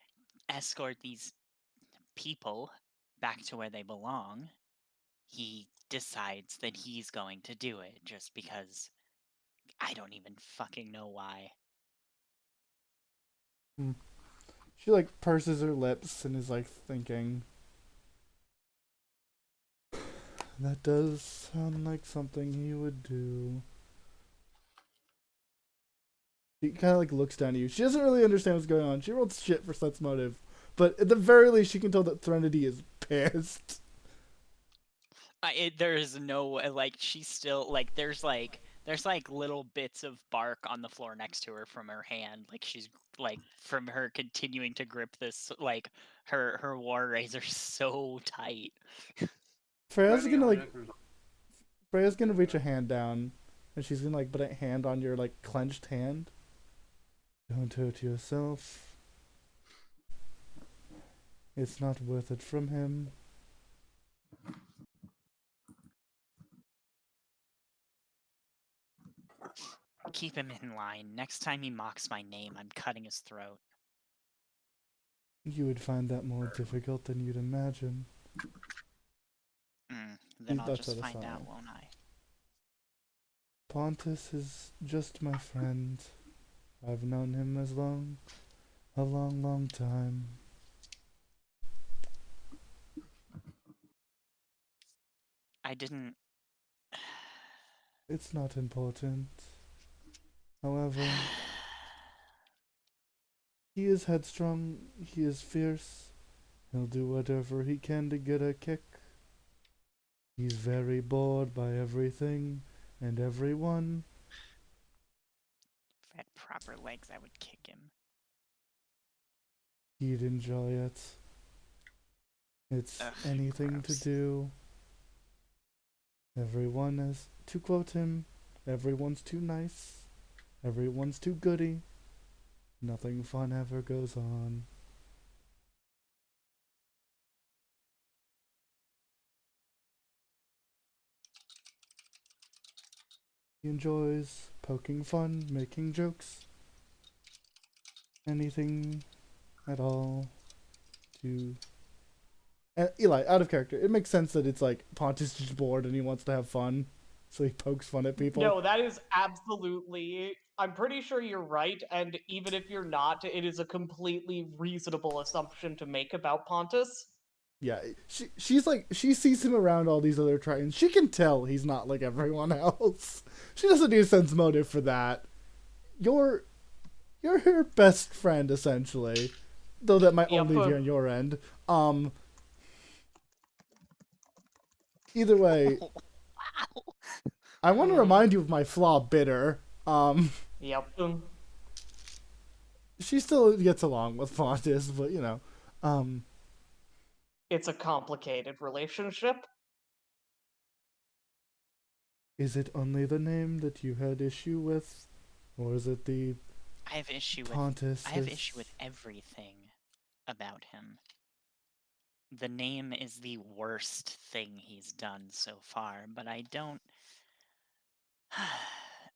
S3: escort these people back to where they belong, he decides that he's going to do it just because I don't even fucking know why.
S1: She purses her lips and is thinking. That does sound like something he would do. She kind of looks down at you. She doesn't really understand what's going on. She rolled shit for Slut's motive, but at the very least, she can tell that Threnody is pissed.
S3: There is no she's still there's There's like little bits of bark on the floor next to her from her hand, like she's like from her continuing to grip this like her war razor so tight.
S1: Freya's
S4: Granny
S1: gonna
S4: Alina
S1: like
S4: comes over.
S1: Freya's gonna reach a hand down, and she's gonna like put a hand on your like clenched hand. Don't hurt yourself. It's not worth it from him.
S3: Keep him in line. Next time he mocks my name, I'm cutting his throat.
S1: You would find that more difficult than you'd imagine.
S3: Then I'll
S1: That's
S3: just
S1: out of
S3: find out,
S1: sign.
S3: won't I?
S1: Pontus is just my friend. I've known him a long time.
S3: I didn't.
S1: It's not important. However, he is headstrong, he is fierce. He'll do whatever he can to get a kick. He's very bored by everything and everyone.
S3: If I had proper legs, I would kick him.
S1: He'd enjoy it. It's
S3: Ugh,
S1: anything to
S3: gross.
S1: do. Everyone is, to quote him, everyone's too nice. Everyone's too goody. Nothing fun ever goes on. He enjoys poking fun, making jokes. Anything at all to... Eli, out of character, it makes sense that it's like Pontus is bored and he wants to have fun, so he pokes fun at people.
S5: No, that is absolutely. I'm pretty sure you're right, and even if you're not, it is a completely reasonable assumption to make about Pontus.
S1: Yeah, she's like, she sees him around all these other Tritons. She can tell he's not like everyone else. She doesn't need a sense motive for that. You're her best friend, essentially. Though that might
S5: Yep.
S1: only be on your end. Either way,
S3: Wow.
S1: I want to remind you of my flaw, Bitter.
S5: Yep.
S1: She still gets along with Pontus, but you know,
S5: It's a complicated relationship.
S1: is it only the name that you had issue with, or is it the
S3: I have issue with.
S1: Pontus?
S3: I have issue with everything about him. The name is the worst thing he's done so far, but I don't.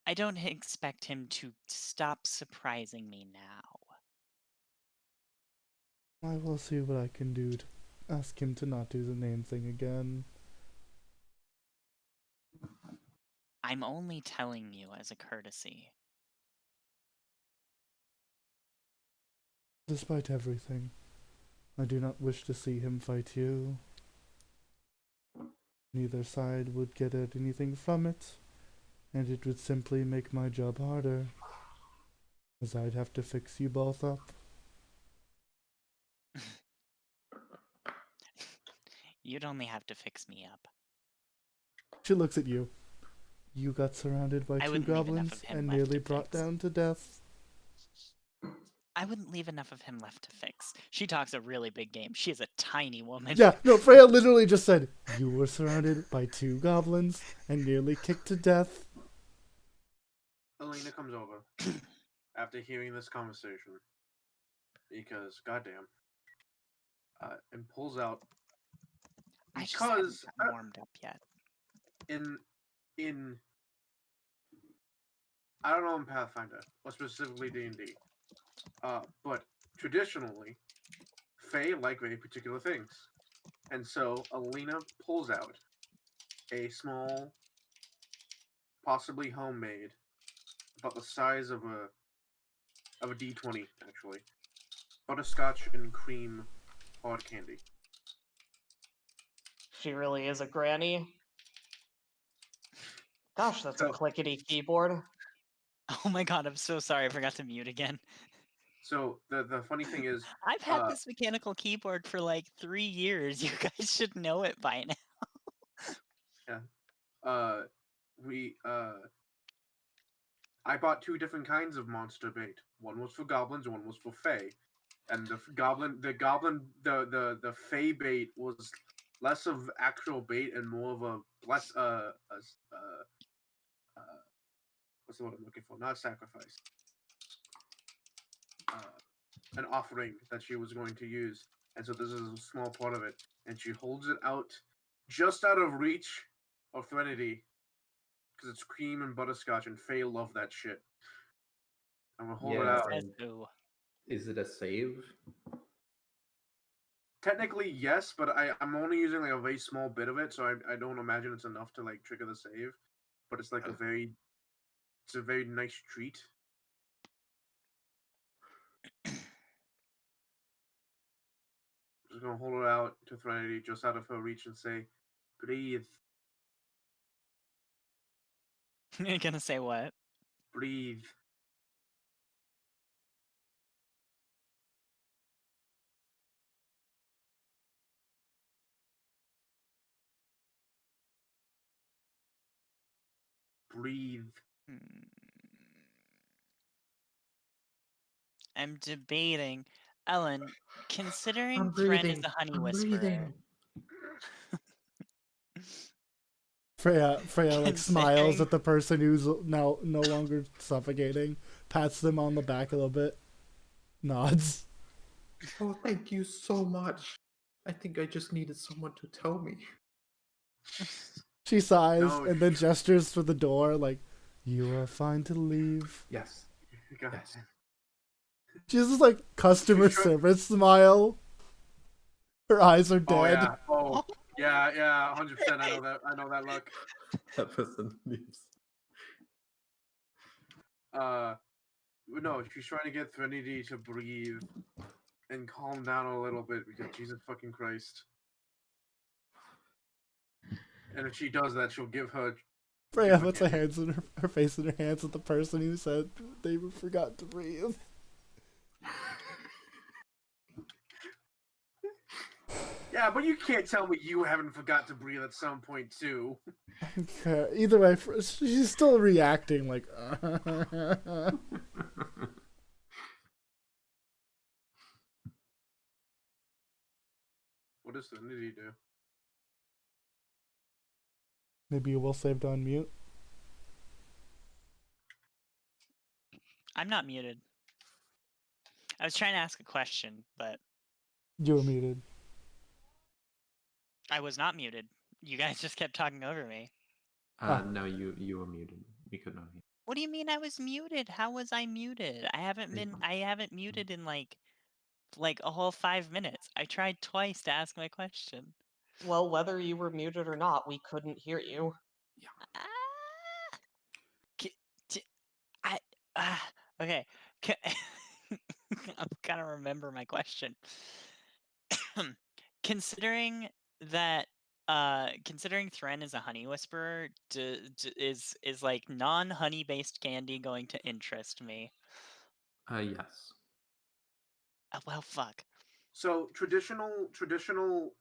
S3: I don't expect him to stop surprising me now.
S1: I will see what I can do to ask him to not do the name thing again.
S3: I'm only telling you as a courtesy.
S1: Despite everything, I do not wish to see him fight you. Neither side would get at anything from it, and it would simply make my job harder, as I'd have to fix you both up.
S3: You'd only have to fix me up.
S1: She looks at you. You got surrounded by
S3: I
S1: two
S3: wouldn't leave enough
S1: goblins
S3: of him
S1: and
S3: left
S1: nearly
S3: to
S1: brought
S3: fix.
S1: down to death.
S3: I wouldn't leave enough of him left to fix. She talks a really big game. She is a tiny woman.
S1: Yeah, no, Freya literally just said, you were surrounded by two goblins and nearly kicked to death.
S4: Alina comes over after hearing this conversation because, goddamn, and pulls out
S3: I just haven't
S4: because
S3: gotten warmed up yet.
S4: in I don't know in Pathfinder or specifically D&D, but traditionally, Fae like very particular things, and so Alina pulls out a small, possibly homemade, about the size of a D20 actually, butterscotch and cream hard candy.
S5: She really is a granny. Gosh, that's
S4: So-
S5: a clickety keyboard.
S3: Oh my god, I'm so sorry. I forgot to mute again.
S4: So the funny thing is,
S3: I've had this mechanical keyboard for like 3 years. You guys should know it by now.
S4: we I bought 2 different kinds of monster bait. One was for goblins, one was for fae. And the fae bait was less of actual bait and more of a what's the word I'm looking for? Not sacrifice. An offering that she was going to use, and so this is a small part of it. And she holds it out, just out of reach of Threnody, because it's cream and butterscotch, and Faye love that shit. I'm gonna hold it out.
S3: Says who?
S2: Is it a save?
S4: Technically, yes, but I'm only using like a very small bit of it, so I don't imagine it's enough to like trigger the save. But it's like it's a very nice treat. Just gonna hold it out to Threnody, just out of her reach, and say, "Breathe,
S3: You're gonna say what?
S4: breathe." Breathe.
S3: I'm debating. Ellen, considering
S2: I'm
S3: Thren is
S2: breathing.
S3: a honey
S2: I'm
S3: whisperer.
S2: breathing.
S1: Freya like smiles
S3: Considering-
S1: at the person who's now no longer suffocating, pats them on the back a little bit, nods.
S2: Oh, thank you so much. I think I just needed someone to tell me.
S1: She sighs
S4: No,
S1: and then gestures for the door, like, "You are fine to leave."
S2: Yes.
S4: God
S2: Yes.
S4: damn.
S1: She's just like customer
S4: She's try-
S1: service smile. Her eyes are
S4: Oh
S1: dead.
S4: yeah. Oh yeah. 100%. I know that. I know that look.
S2: That person leaves.
S4: No, she's trying to get Threnody to breathe and calm down a little bit because Jesus fucking Christ. And if she does that, she'll give her.
S1: Freya puts her hands in her face in her hands at the person who said they forgot to breathe.
S4: Yeah, but you can't tell me you haven't forgot to breathe at some point too.
S1: Fair. Either way, she's still reacting like.
S4: What does Threnody do?
S1: Maybe you will save on mute.
S3: I'm not muted. I was trying to ask a question, but
S1: You were muted.
S3: I was not muted. You guys just kept talking over me.
S2: No, you were muted. We could not hear.
S3: What do you mean I was muted? How was I muted? I haven't muted in like a whole 5 minutes. I tried twice to ask my question.
S5: Well, whether you were muted or not, we couldn't hear you.
S3: Ah! I okay. I'm gonna remember my question. Considering that, considering Thren is a honey whisperer, is like non-honey based candy going to interest me?
S2: Yes.
S3: Oh, well, fuck.
S4: So traditional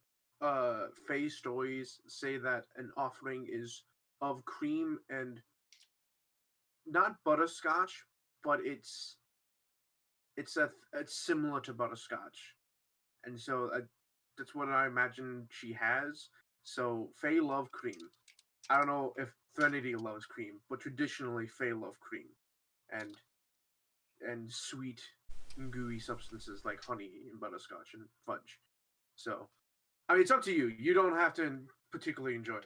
S4: Fae stories say that an offering is of cream and not butterscotch, but it's similar to butterscotch, and so that's what I imagine she has. So Fae love cream. I don't know if Threnody loves cream, but traditionally Fae love cream, and sweet and gooey substances like honey and butterscotch and fudge. So I mean, it's up to you. You don't have to particularly enjoy it.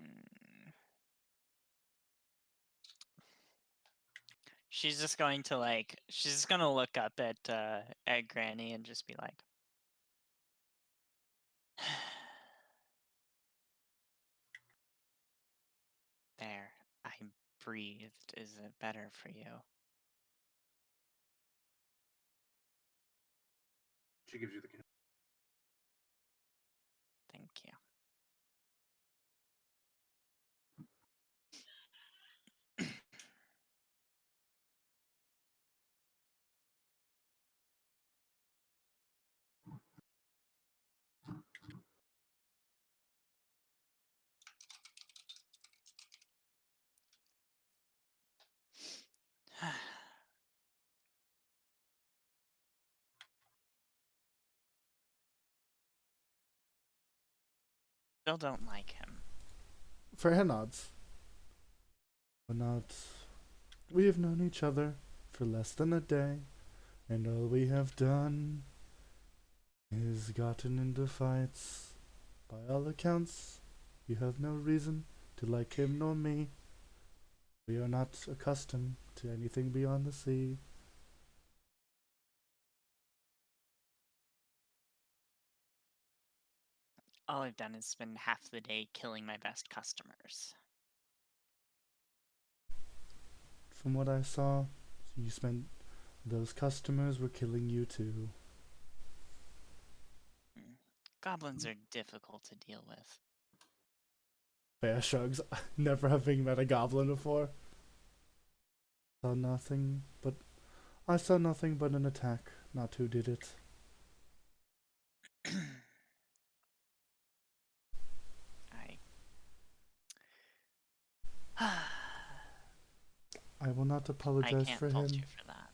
S3: Mm. She's just going to she's just gonna look up at Granny and just be like, "There, I breathed. Is it better for you?"
S4: She gives you the can.
S3: Thank you. still don't like him.
S1: Freya nods. But not. We have known each other for less than a day, and all we have done is gotten into fights. By all accounts, you have no reason to like him nor me. We are not accustomed to anything beyond the sea.
S3: All I've done is spend half the day killing my best customers.
S1: From what I saw, you spent. Those customers were killing you too.
S3: Goblins are difficult to deal with.
S1: Freya shrugs, never having met a goblin before. Saw nothing but. I saw nothing but an attack, not who did it. I will not
S3: I
S1: apologize
S3: can't
S1: for
S3: fault
S1: him.
S3: you for that.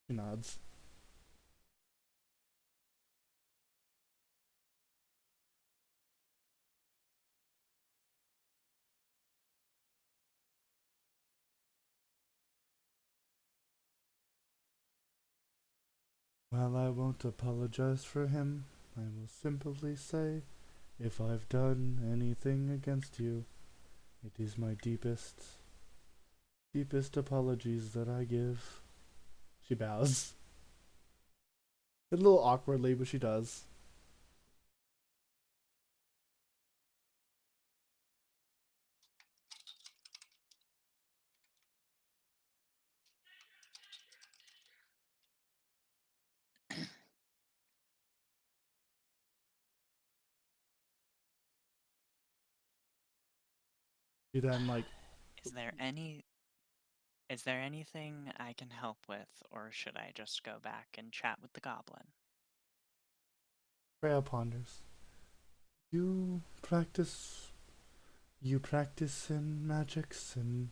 S1: She nods. Well, I won't apologize for him. I will simply say, if I've done anything against you, it is my deepest apologies that I give. She bows. A little awkwardly, but she does. She then, like,
S3: Is there anything I can help with, or should I just go back and chat with the goblin?
S1: Freya ponders. You practice in magics and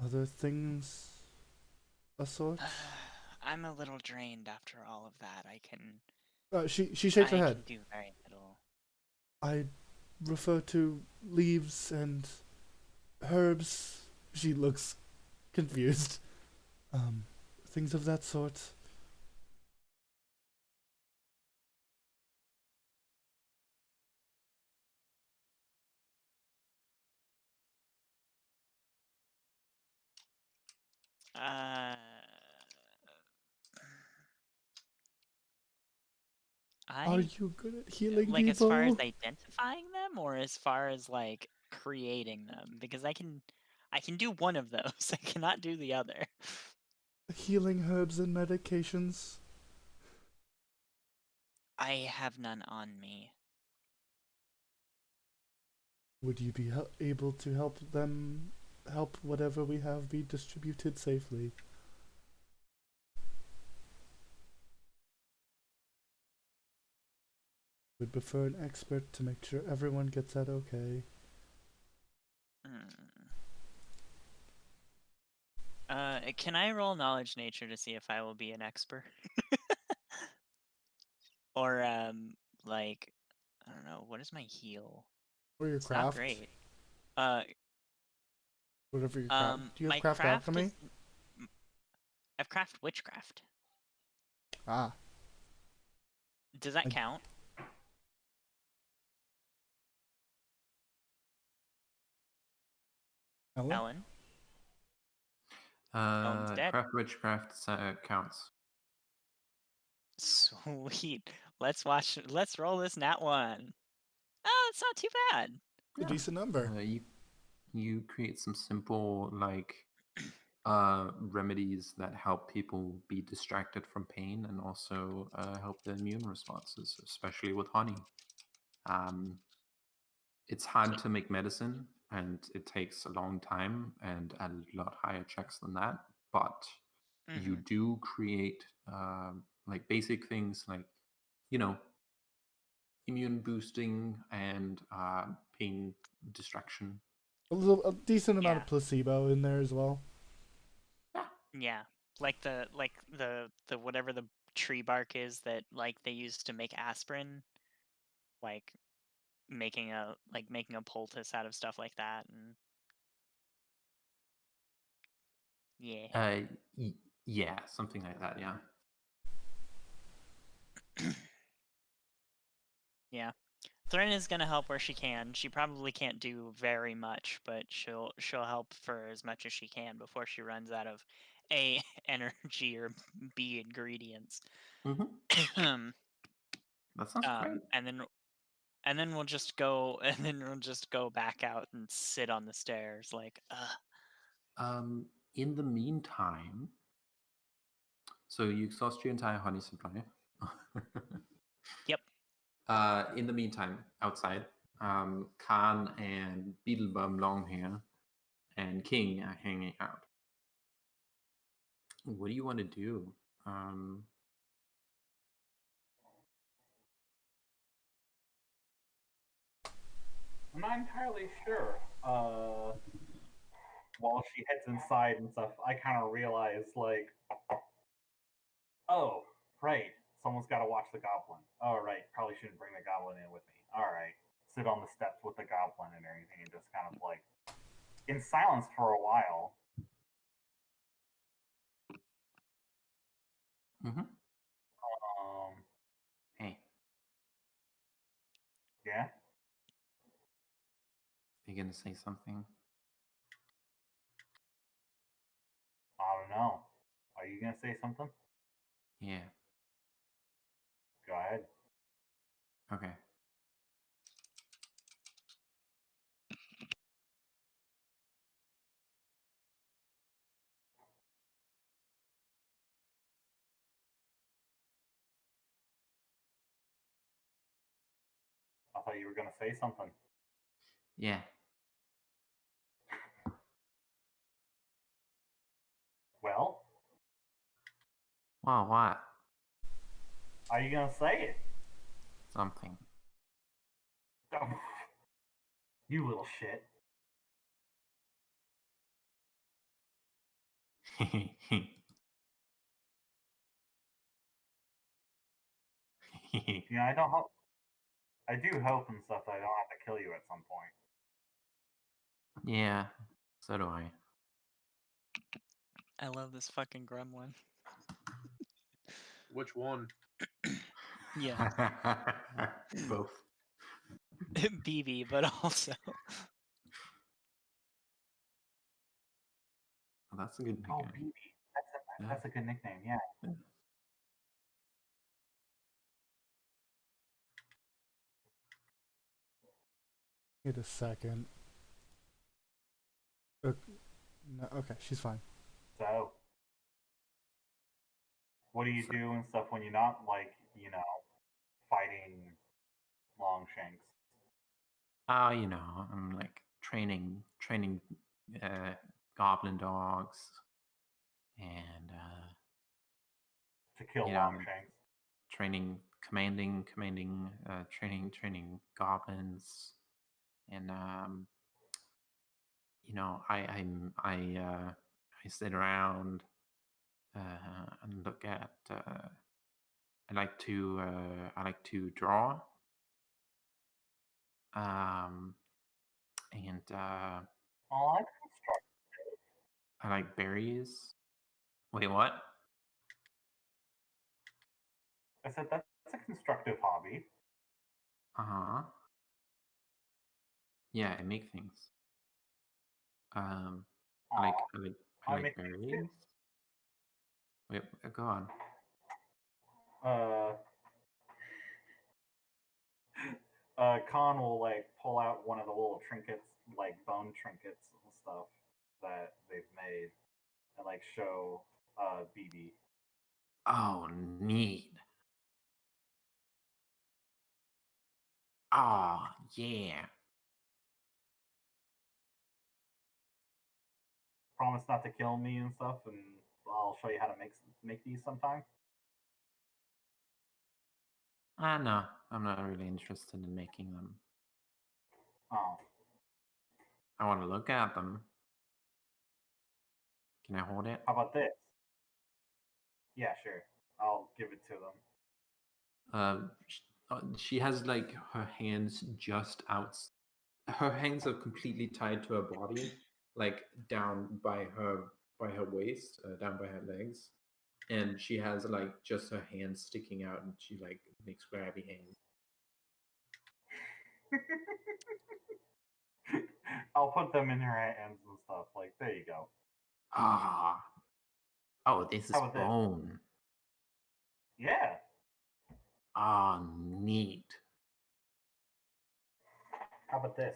S1: other things asort?
S3: I'm a little drained after all of that.
S1: She shakes her
S3: I
S1: head.
S3: can do very little.
S1: I refer to leaves and herbs. She looks confused. Things of that sort. Are you good at healing
S3: like, as far as
S1: people?
S3: identifying them, or as far as like creating them? Because I can do one of those. I cannot do the other.
S1: Healing herbs and medications.
S3: I have none on me.
S1: Would you be able to help whatever we have be distributed safely? Would prefer an expert to make sure everyone gets that okay.
S3: Can I roll knowledge nature to see if I will be an expert? Or like, I don't know, what is my heal?
S1: Or your
S3: It's not
S1: craft.
S3: great.
S1: Whatever your craft. Do you have
S3: My
S1: craft alchemy?
S3: is I've craft witchcraft.
S1: Ah.
S3: Does that count? Ellen? Ellen's dead.
S2: Craft witchcraft counts.
S3: Sweet. Let's roll this nat one. Oh, it's not too bad.
S1: A decent number.
S2: You create some simple like remedies that help people be distracted from pain and also help the immune responses, especially with honey. It's hard to make medicine and it takes a long time and a lot higher checks than that, but you do create like basic things like, you know, immune boosting and pain distraction.
S1: A decent amount of placebo in there as well.
S3: Yeah, like the whatever the tree bark is that like they used to make aspirin. Like making a poultice out of stuff like that, and yeah.
S2: Yeah, something like that. Yeah.
S3: Yeah. Thrin is gonna help where she can. She probably can't do very much, but she'll help for as much as she can before she runs out of A, energy, or B, ingredients.
S2: Mm-hmm. That sounds great.
S3: And then we'll just go back out and sit on the stairs like
S2: In the meantime, so you exhaust your entire honey supply.
S3: Yep.
S2: In the meantime, outside, Khan and Beetlebum Longhair and King are hanging out. What do you want to do?
S6: I'm not entirely sure. While she heads inside and stuff, I kind of realize, like, oh, right, someone's got to watch the goblin. Oh, right, probably shouldn't bring the goblin in with me. All right, sit on the steps with the goblin and everything, and just kind of like in silence for a while.
S2: Mm-hmm. Hey,
S6: Yeah,
S2: you gonna say something?
S6: I don't know. Are you gonna say something?
S2: Yeah.
S6: Go ahead.
S2: Okay.
S6: I thought you were gonna say something.
S2: Yeah.
S6: Well,
S2: Wow, what?
S6: are you gonna say it?
S2: Something.
S6: You little shit. You know, I don't hope. I do hope and stuff that I don't have to kill you at some point.
S2: Yeah, so do I.
S3: I love this fucking gremlin.
S4: Which one?
S3: Yeah.
S2: Both.
S3: BB, but also
S2: Well, that's a good
S6: Oh,
S2: nickname.
S6: BB. That's a good nickname. Yeah.
S1: Wait a second. No, okay, she's fine.
S6: So, what do you do and stuff when you're not like fighting Longshanks?
S2: Oh, I'm like training goblin dogs and
S6: To kill
S2: you know
S6: Longshanks.
S2: training goblins and I sit around and look at I like to draw and
S6: Oh, that's constructive.
S2: I like berries. Wait, what?
S6: I said that's a constructive hobby.
S2: Uh-huh. Yeah, I make things. I like
S6: Aw,
S2: I like I
S6: I
S2: like
S6: make things too.
S2: berries. Wait, go on.
S6: Uh, Khan will like pull out one of the little trinkets, like bone trinkets and stuff that they've made, and like show BB.
S2: Oh, neat. Oh, yeah.
S6: Promise not to kill me and stuff, and I'll show you how to make these sometime.
S2: No, I'm not really interested in making them.
S6: Oh,
S2: I want to look at them. Can I hold it?
S6: how about this? Yeah, sure. I'll give it to them.
S2: She has like her hands just out. Her hands are completely tied to her body, like down by her waist, down by her legs, and she has like just her hands sticking out, and she like makes grabby hands.
S6: I'll put them in her hands and stuff. Like, there you go.
S2: Ah, oh, this is
S6: How about this?
S2: bone.
S6: Yeah.
S2: Ah, neat.
S6: How about this?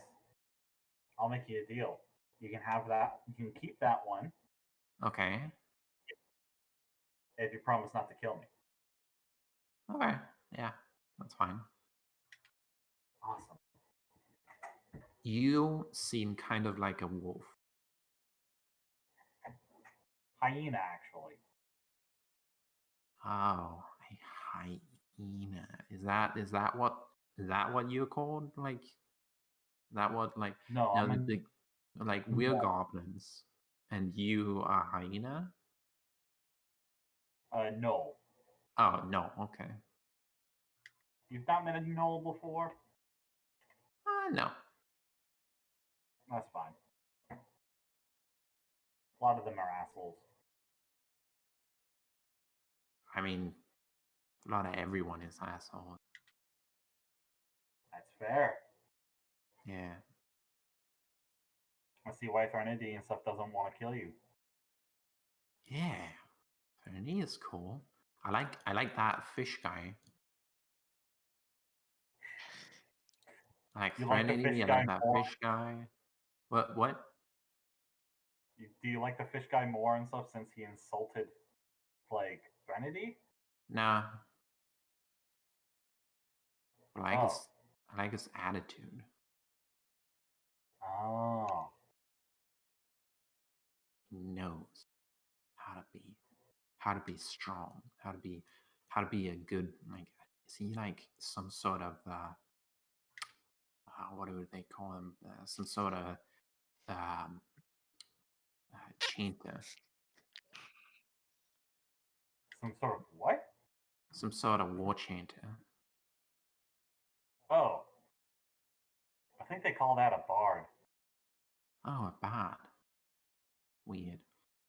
S6: I'll make you a deal. You can have that. You can keep that one
S2: Okay.
S6: if you promise not to kill me.
S2: Okay. Yeah, that's fine.
S6: Awesome.
S2: You seem kind of like a wolf.
S6: Hyena, actually.
S2: Oh, a hyena. Is that what you're called? Like, is that what like
S6: No,
S2: no
S6: I'm
S2: the
S6: in,
S2: big like we're goblins and you are hyena?
S6: no.
S2: Oh no, okay.
S6: You've not met a gnoll before?
S2: No.
S6: That's fine. A lot of them are assholes.
S2: I mean, a lot of everyone is asshole.
S6: That's fair.
S2: Yeah.
S6: I see why Threnody and stuff doesn't want to kill you.
S2: Yeah. Fernie is cool. I like that fish guy. I like
S6: You like the
S2: Threnody,
S6: fish
S2: I
S6: guy
S2: like that
S6: more?
S2: fish guy. What?
S6: Do you like the fish guy more and stuff since he insulted, like, Threnody?
S2: Nah.
S6: Oh.
S2: I like his attitude.
S6: Oh.
S2: He knows how to be strong, how to be a good, like, is he like some sort of what do they call him, some sort of um chanter,
S6: Some sort of what?
S2: some sort of war chanter.
S6: Oh. I think they call that a bard.
S2: Oh, a bard. Weird.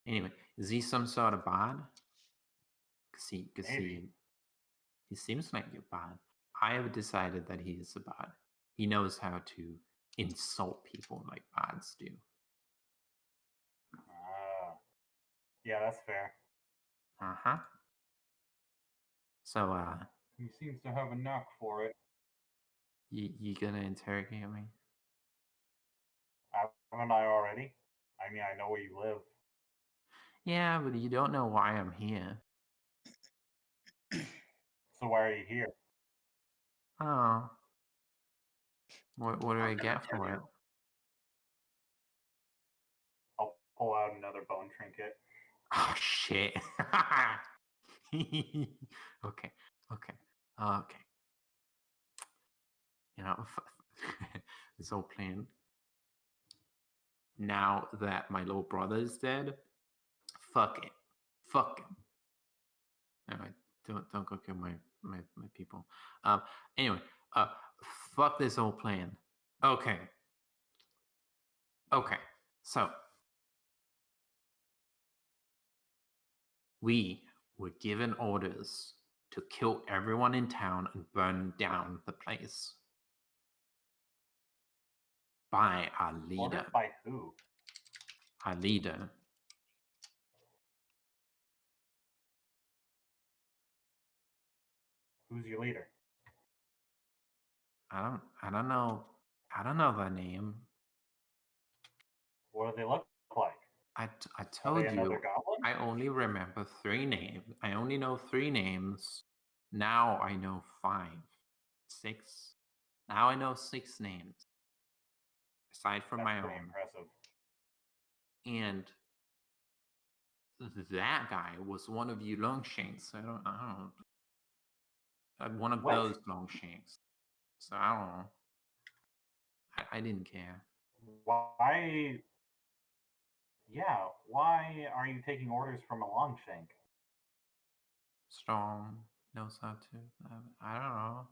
S2: Anyway, is he some sort of bard? Cause
S6: Maybe.
S2: he seems like a bard. I have decided that he is a bard. He knows how to insult people like bards do.
S6: Yeah, that's fair.
S2: Uh-huh. So
S6: He seems to have a knack for it.
S2: you gonna interrogate me?
S6: Haven't I already? I mean, I know where you live.
S2: Yeah, but you don't know why I'm here.
S6: So why are you here?
S2: Oh. What do I
S4: I'm gonna
S2: get
S4: tell
S2: for it?
S4: you.
S6: I'll pull out another bone trinket.
S2: Oh shit. Okay. You know, this whole plan. Now that my little brother is dead, fuck it. Fuck him. Anyway, don't go kill my people. Anyway, fuck this whole plan. Okay. So we were given orders to kill everyone in town and burn down the place by our leader.
S6: Ordered by who?
S2: Our leader.
S6: Who's your leader?
S2: I don't know. I don't know their name.
S6: What do they look like?
S2: I
S6: Are
S2: told
S6: they another
S2: you.
S6: goblin?
S2: I only remember 3 names. I only know 3 names. Now I know 5, 6. Now I know 6 names, aside from
S6: That's
S2: my
S6: pretty
S2: own.
S6: impressive.
S2: And that guy was one of you Longshanks. I don't one of
S6: What?
S2: those Longshanks. So I don't know. I didn't care.
S6: Why? Yeah, why are you taking orders from a longshank?
S2: Strong knows how to. I don't know.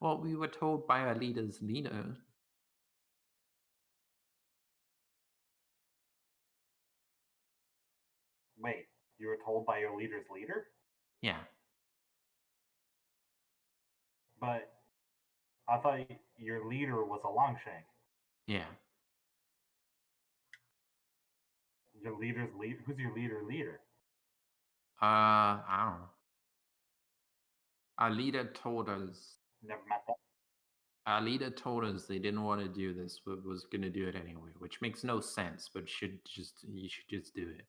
S2: Well, we were told by our leader's leader.
S6: Wait, you were told by your leader's leader?
S2: Yeah.
S6: But I thought your leader was a Longshank.
S2: Yeah.
S6: Your leader's leader? Who's your leader?
S2: I don't know. Our leader told us.
S6: Never met them.
S2: Our leader told us they didn't want to do this, but was going to do it anyway, which makes no sense. But you should just do it.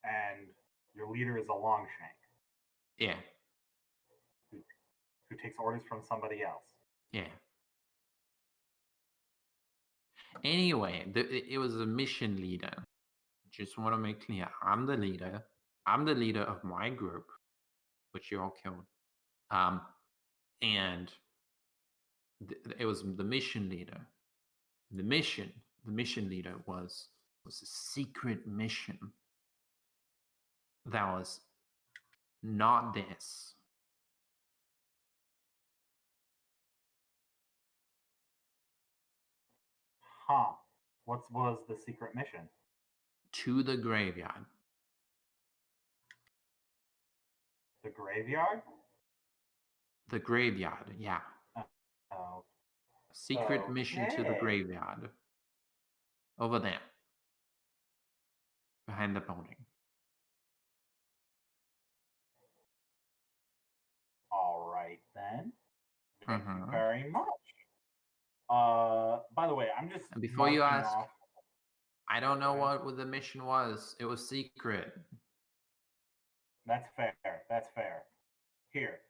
S6: And your leader is a Longshank
S2: Yeah.
S6: who takes orders from somebody else.
S2: Yeah. Anyway, it was a mission leader. Just want to make clear, I'm the leader. I'm the leader of my group, which you all killed. And it was the mission leader. The mission leader was a secret mission that was not this.
S6: Huh. What was the secret mission?
S2: To the graveyard.
S6: The graveyard?
S2: The graveyard, yeah.
S6: Oh.
S2: Secret mission to the
S6: Okay.
S2: graveyard. Over there. Behind the building.
S6: All right then. Thank you
S2: Mhm.
S6: very much. By the way, I'm just
S2: And before you
S6: marking
S2: ask,
S6: off.
S2: I don't know
S6: Okay.
S2: what the mission was. It was secret.
S6: That's fair. That's fair. Here.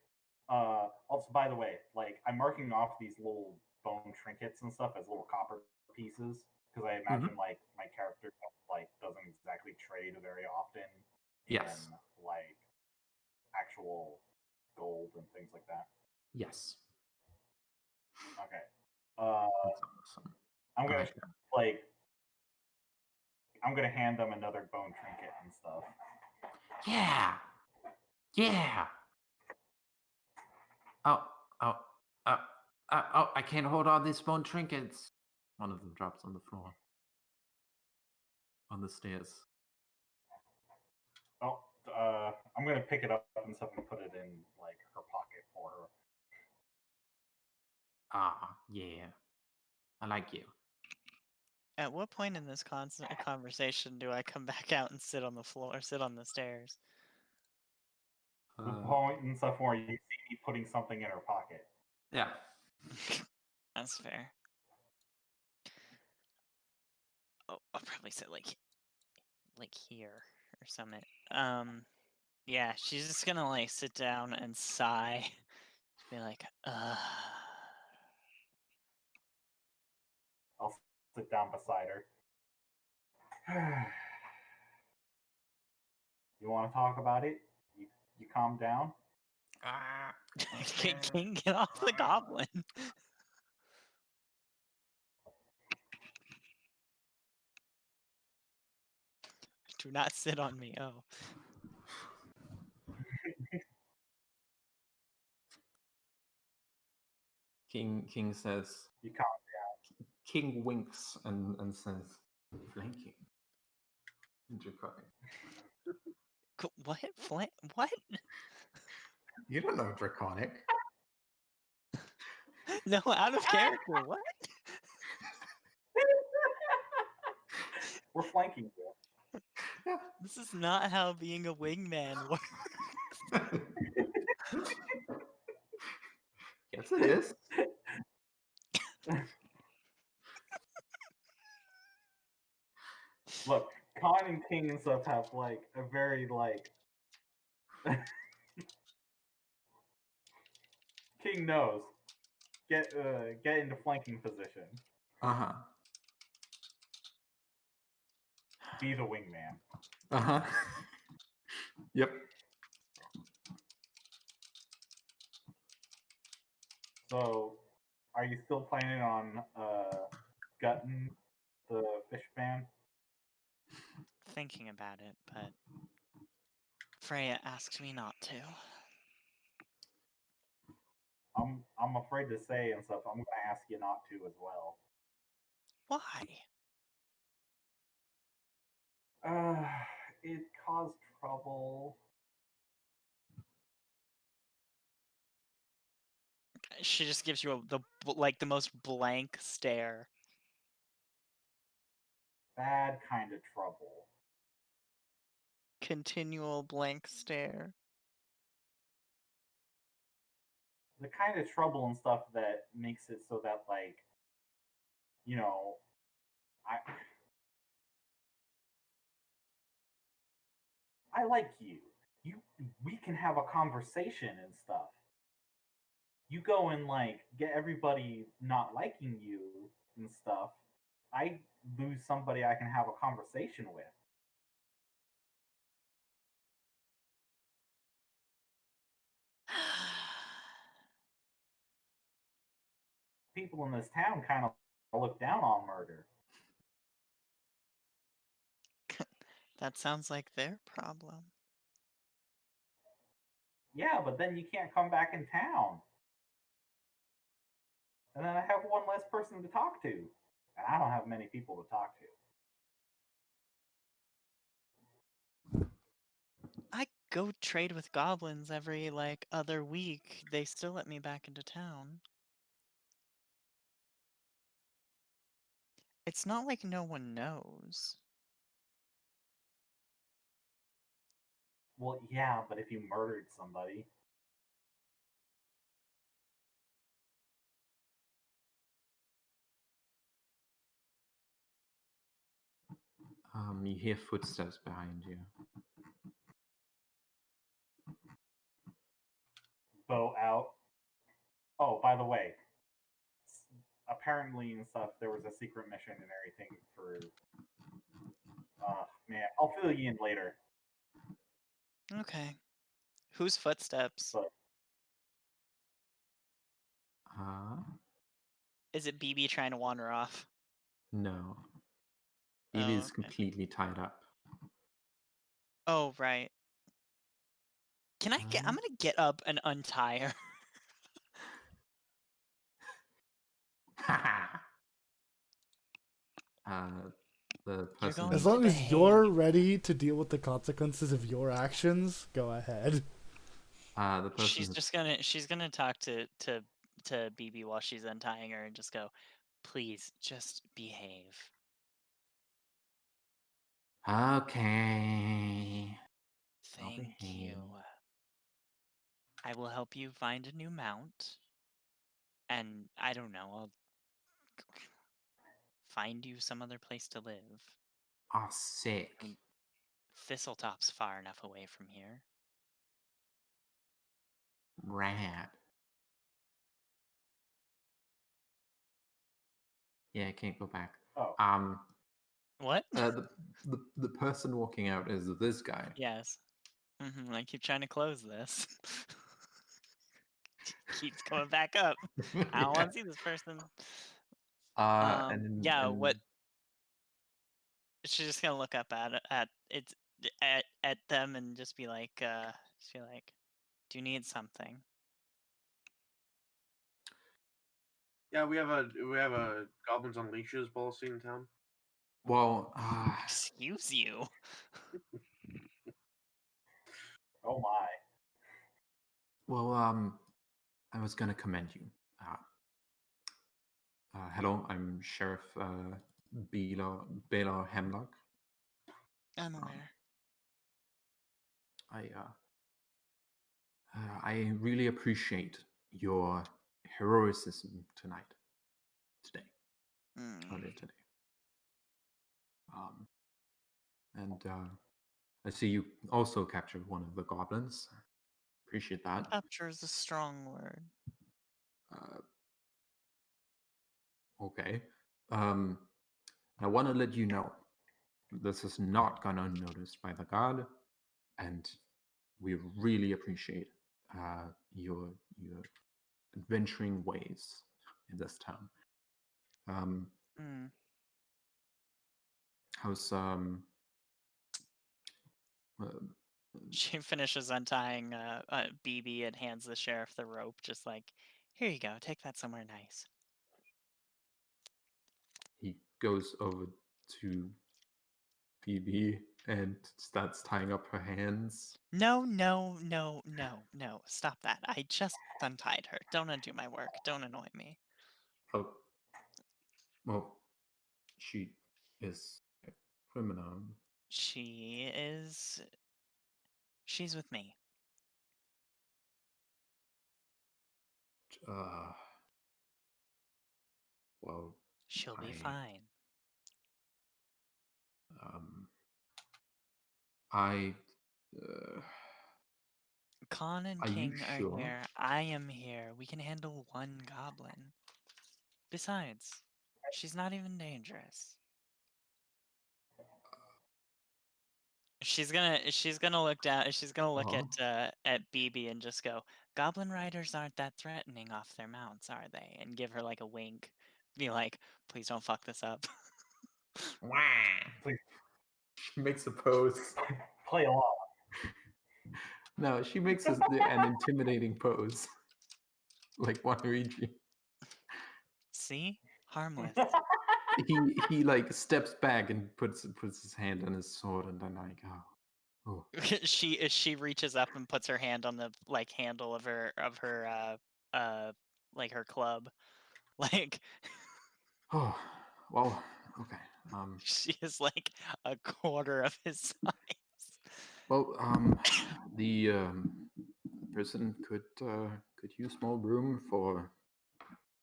S6: Also, by the way, like I'm marking off these little bone trinkets and stuff as little copper pieces because I imagine like my character like doesn't exactly trade very often
S2: Yes.
S6: in like actual gold and things like that.
S2: Yes.
S6: Okay.
S2: That's awesome.
S6: I'm gonna
S2: Gotcha.
S6: like I'm gonna hand them another bone trinket and stuff.
S2: Yeah. Yeah. Oh, I can't hold all these bone trinkets. One of them drops on the floor. On the stairs.
S6: Oh, I'm gonna pick it up and stuff and put it in like her pocket for her.
S2: Ah, yeah. I like you.
S3: At what point in this conversation do I come back out and sit on the floor, sit on the stairs?
S6: The point and stuff where you see me putting something in her pocket.
S2: Yeah.
S3: That's fair. Oh, I'll probably sit like here or something. Yeah, she's just gonna like sit down and sigh. Just be like,
S6: I'll sit down beside her. You want to talk about it? You calm down.
S3: King, get off the goblin. Do not sit on me. Oh.
S2: King says.
S6: You calm down.
S2: King winks and says, "Flanking." Draconic.
S3: What? What?
S2: You don't know Draconic.
S3: No, out of character. What?
S6: We're flanking you.
S2: Yeah.
S3: This is not how being a wingman works.
S2: Yes, it is.
S6: Look, Khan and King and stuff have like a very like. King knows. Get into flanking position.
S2: Uh-huh.
S6: Be the wingman.
S2: Uh-huh. Yep.
S6: So, are you still planning on gutting the fish man?
S3: Thinking about it, but Freya asked me not to.
S6: I'm afraid to say and stuff. I'm gonna ask you not to as well.
S3: Why?
S6: It caused trouble.
S3: She just gives you the most blank stare.
S6: Bad kind of trouble.
S3: Continual blank stare.
S6: The kind of trouble and stuff that makes it so that, like, you know, I like you. We can have a conversation and stuff. You go and like get everybody not liking you and stuff. I lose somebody I can have a conversation with. People in this town kind of look down on murder.
S3: That sounds like their problem.
S6: Yeah, but then you can't come back in town. And then I have one less person to talk to. And I don't have many people to talk to.
S3: I go trade with goblins every other week. They still let me back into town. It's not like no one knows.
S6: Well, yeah, but if you murdered somebody.
S2: You hear footsteps behind you.
S6: Bow out. Oh, by the way, apparently and stuff, there was a secret mission and everything for. Man, I'll fill you in later.
S3: Okay. Whose footsteps?
S6: But
S3: Is it BB trying to wander off?
S2: No.
S3: Oh,
S2: Evie is
S3: okay.
S2: completely tied up.
S3: Oh, right. Can I get? I'm gonna get up and untie her.
S2: The
S3: You're
S2: person.
S3: going
S1: As
S3: to
S1: long as
S3: behave.
S1: you're ready to deal with the consequences of your actions, go ahead.
S2: The person.
S3: She's gonna talk to BB while she's untying her and just go, please, just behave.
S2: Okay.
S3: Thank
S2: behave.
S3: you. I will help you find a new mount. And I don't know, I'll find you some other place to live.
S2: Oh, sick.
S3: I mean, Thistletop's far enough away from here.
S2: Rad. Yeah, I can't go back.
S6: Oh.
S3: What?
S2: The person walking out is this guy.
S3: Yes. I keep trying to close this. Keeps coming back up. I don't want to see this person. What? She's just gonna look up at them and just be like, do you need something?
S4: Yeah, we have a goblins on leashes policy in town.
S2: Well,
S3: excuse you.
S6: Oh my.
S2: Well, I was gonna commend you. Hello, I'm Sheriff Baylor Hemlock.
S3: I'm aware.
S2: I really appreciate your heroicism earlier today. And I see you also captured one of the goblins. Appreciate that.
S3: Capture is a strong word.
S2: Okay. I want to let you know this is not gone unnoticed by the guard, and we really appreciate your adventuring ways in this town. How's
S3: She finishes untying BB and hands the sheriff the rope, just like, here you go, take that somewhere nice.
S2: He goes over to BB and starts tying up her hands.
S3: No, no, no, no, no. Stop that. I just untied her. Don't undo my work. Don't annoy me.
S2: Oh, well, she is a criminal.
S3: She's with me.
S2: Well,
S3: She'll be
S2: I-
S3: fine. Khan and
S2: Are you
S3: King are
S2: sure?
S3: here. I am here. We can handle one goblin. Besides, she's not even dangerous. She's gonna look down. She's gonna look at BB and just go, "Goblin riders aren't that threatening off their mounts, are they?" And give her like a wink. Be like, "Please don't fuck this up."
S6: Please
S2: She makes a pose.
S6: play along.
S2: No, she makes an intimidating pose. Like Waluigi.
S3: See? Harmless.
S2: He like steps back and puts his hand on his sword, and then like, oh.
S3: She reaches up and puts her hand on the like handle of her like her club. Like
S2: Oh, well, okay.
S3: she is like a quarter of his size.
S2: Well, the person could use more room for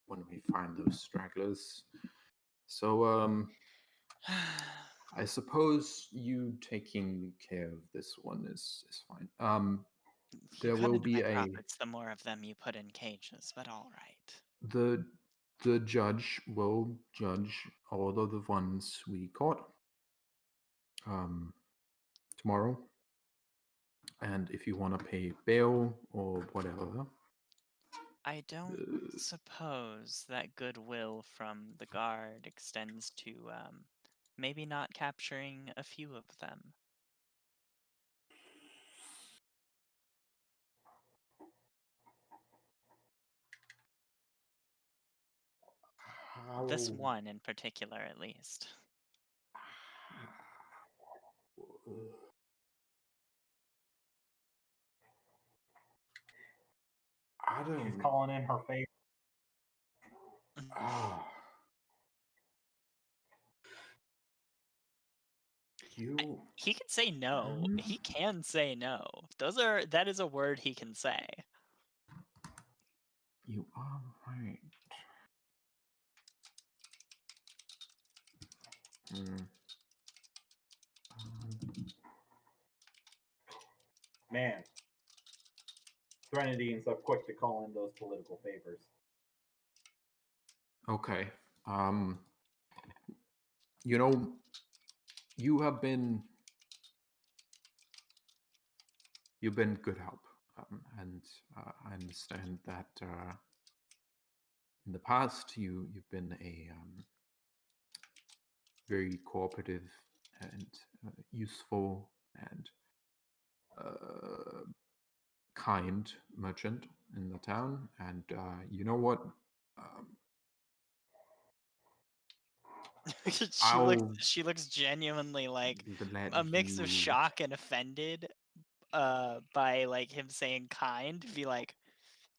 S2: when we find those stragglers. So, I suppose you taking care of this one is fine.
S3: You
S2: There
S3: cut
S2: will
S3: into
S2: be
S3: my profits the more of them you put in cages, but all right.
S2: the judge will judge all of the ones we caught tomorrow, and if you want to pay bail or whatever.
S3: I don't suppose that goodwill from the guard extends to maybe not capturing a few of them. This one in particular, at least.
S2: I don't.
S6: She's calling in her favorite.
S3: He can say no. He can say no. That is a word he can say.
S2: You are right.
S6: Man, Threnodine's so quick to call in those political favors.
S2: Okay. You know, you've been good help, and I understand that in the past you've been a very cooperative and useful and kind merchant in the town, and you know what?
S3: She looks genuinely like
S2: let
S3: a mix
S2: you-
S3: of shock and offended by like him saying kind. Be like,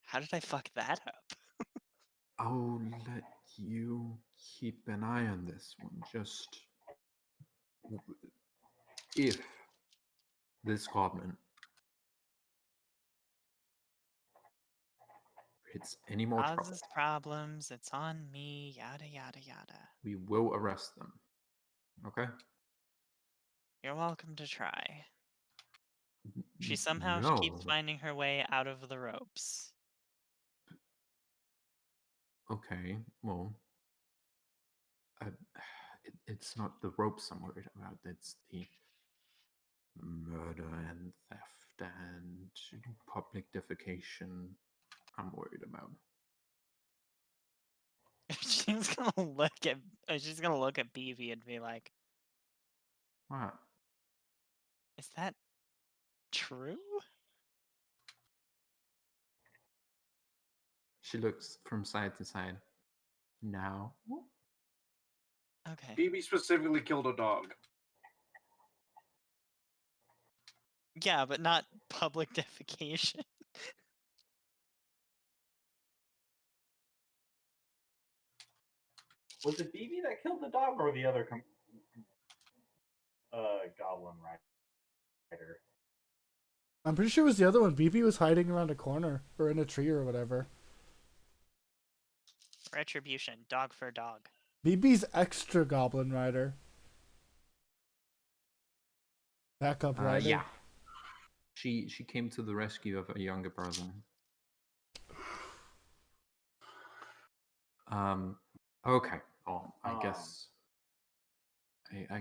S3: how did I fuck that up?
S2: I'll let you keep an eye on this one. Just if this goblin hits any more trouble,
S3: Causes problems, it's on me, yada yada yada.
S2: we will arrest them. Okay?
S3: You're welcome to try. She somehow
S2: No.
S3: keeps finding her way out of the ropes.
S2: Okay, well, it's not the ropes I'm worried about. It's the murder and theft and public defecation I'm worried about.
S3: She's gonna look at BB and be like,
S2: What?
S3: "Is that true?
S2: She looks from side to side. No.
S3: Okay.
S4: BB specifically killed a dog.
S3: Yeah, but not public defecation.
S6: Was it BB that killed the dog or the other goblin rider?
S1: I'm pretty sure it was the other one. BB was hiding around a corner or in a tree or whatever.
S3: Retribution, dog for dog.
S1: BB's extra Goblin Rider. Backup rider.
S2: Yeah. She came to the rescue of a younger person. Okay. Oh, I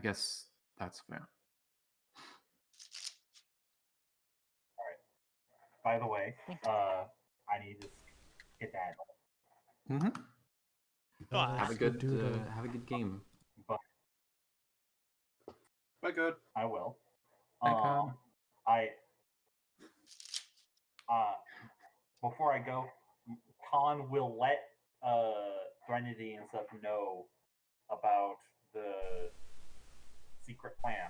S2: guess that's fair.
S6: By the way, I need to hit that.
S2: Mm-hmm.
S3: Well,
S2: Have a good game.
S6: But
S4: Quite good.
S6: I will.
S2: Bye, Con.
S6: Before I go, Khan will let Threnody and stuff know about the secret plan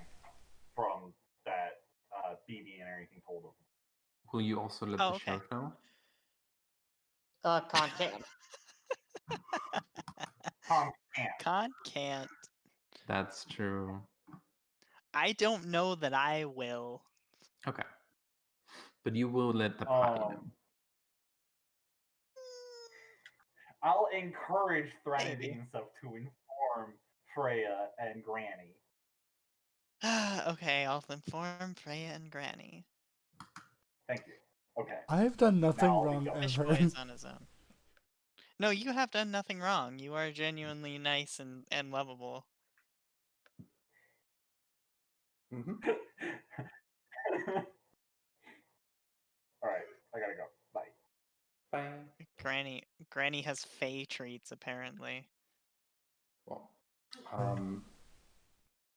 S6: from that BB and everything told him.
S2: Will you also let
S3: Oh,
S2: the
S3: okay.
S2: sheriff know?
S5: Can't.
S6: Khan can't.
S3: Con can't.
S2: That's true.
S3: I don't know that I will.
S2: Okay. But you will let the party know.
S6: I'll encourage Threnody
S3: Maybe.
S6: and stuff to inform Freya and Granny.
S3: Okay, I'll inform Freya and Granny.
S6: Thank you. Okay.
S1: I've done nothing
S6: Now we
S1: wrong
S6: go.
S3: Fish
S1: ever.
S3: Boy is on his own. No, you have done nothing wrong. You are genuinely nice and lovable.
S2: Mm-hmm.
S6: All right, I gotta go. Bye.
S2: Bye.
S3: Granny has fey treats apparently.
S2: Well, if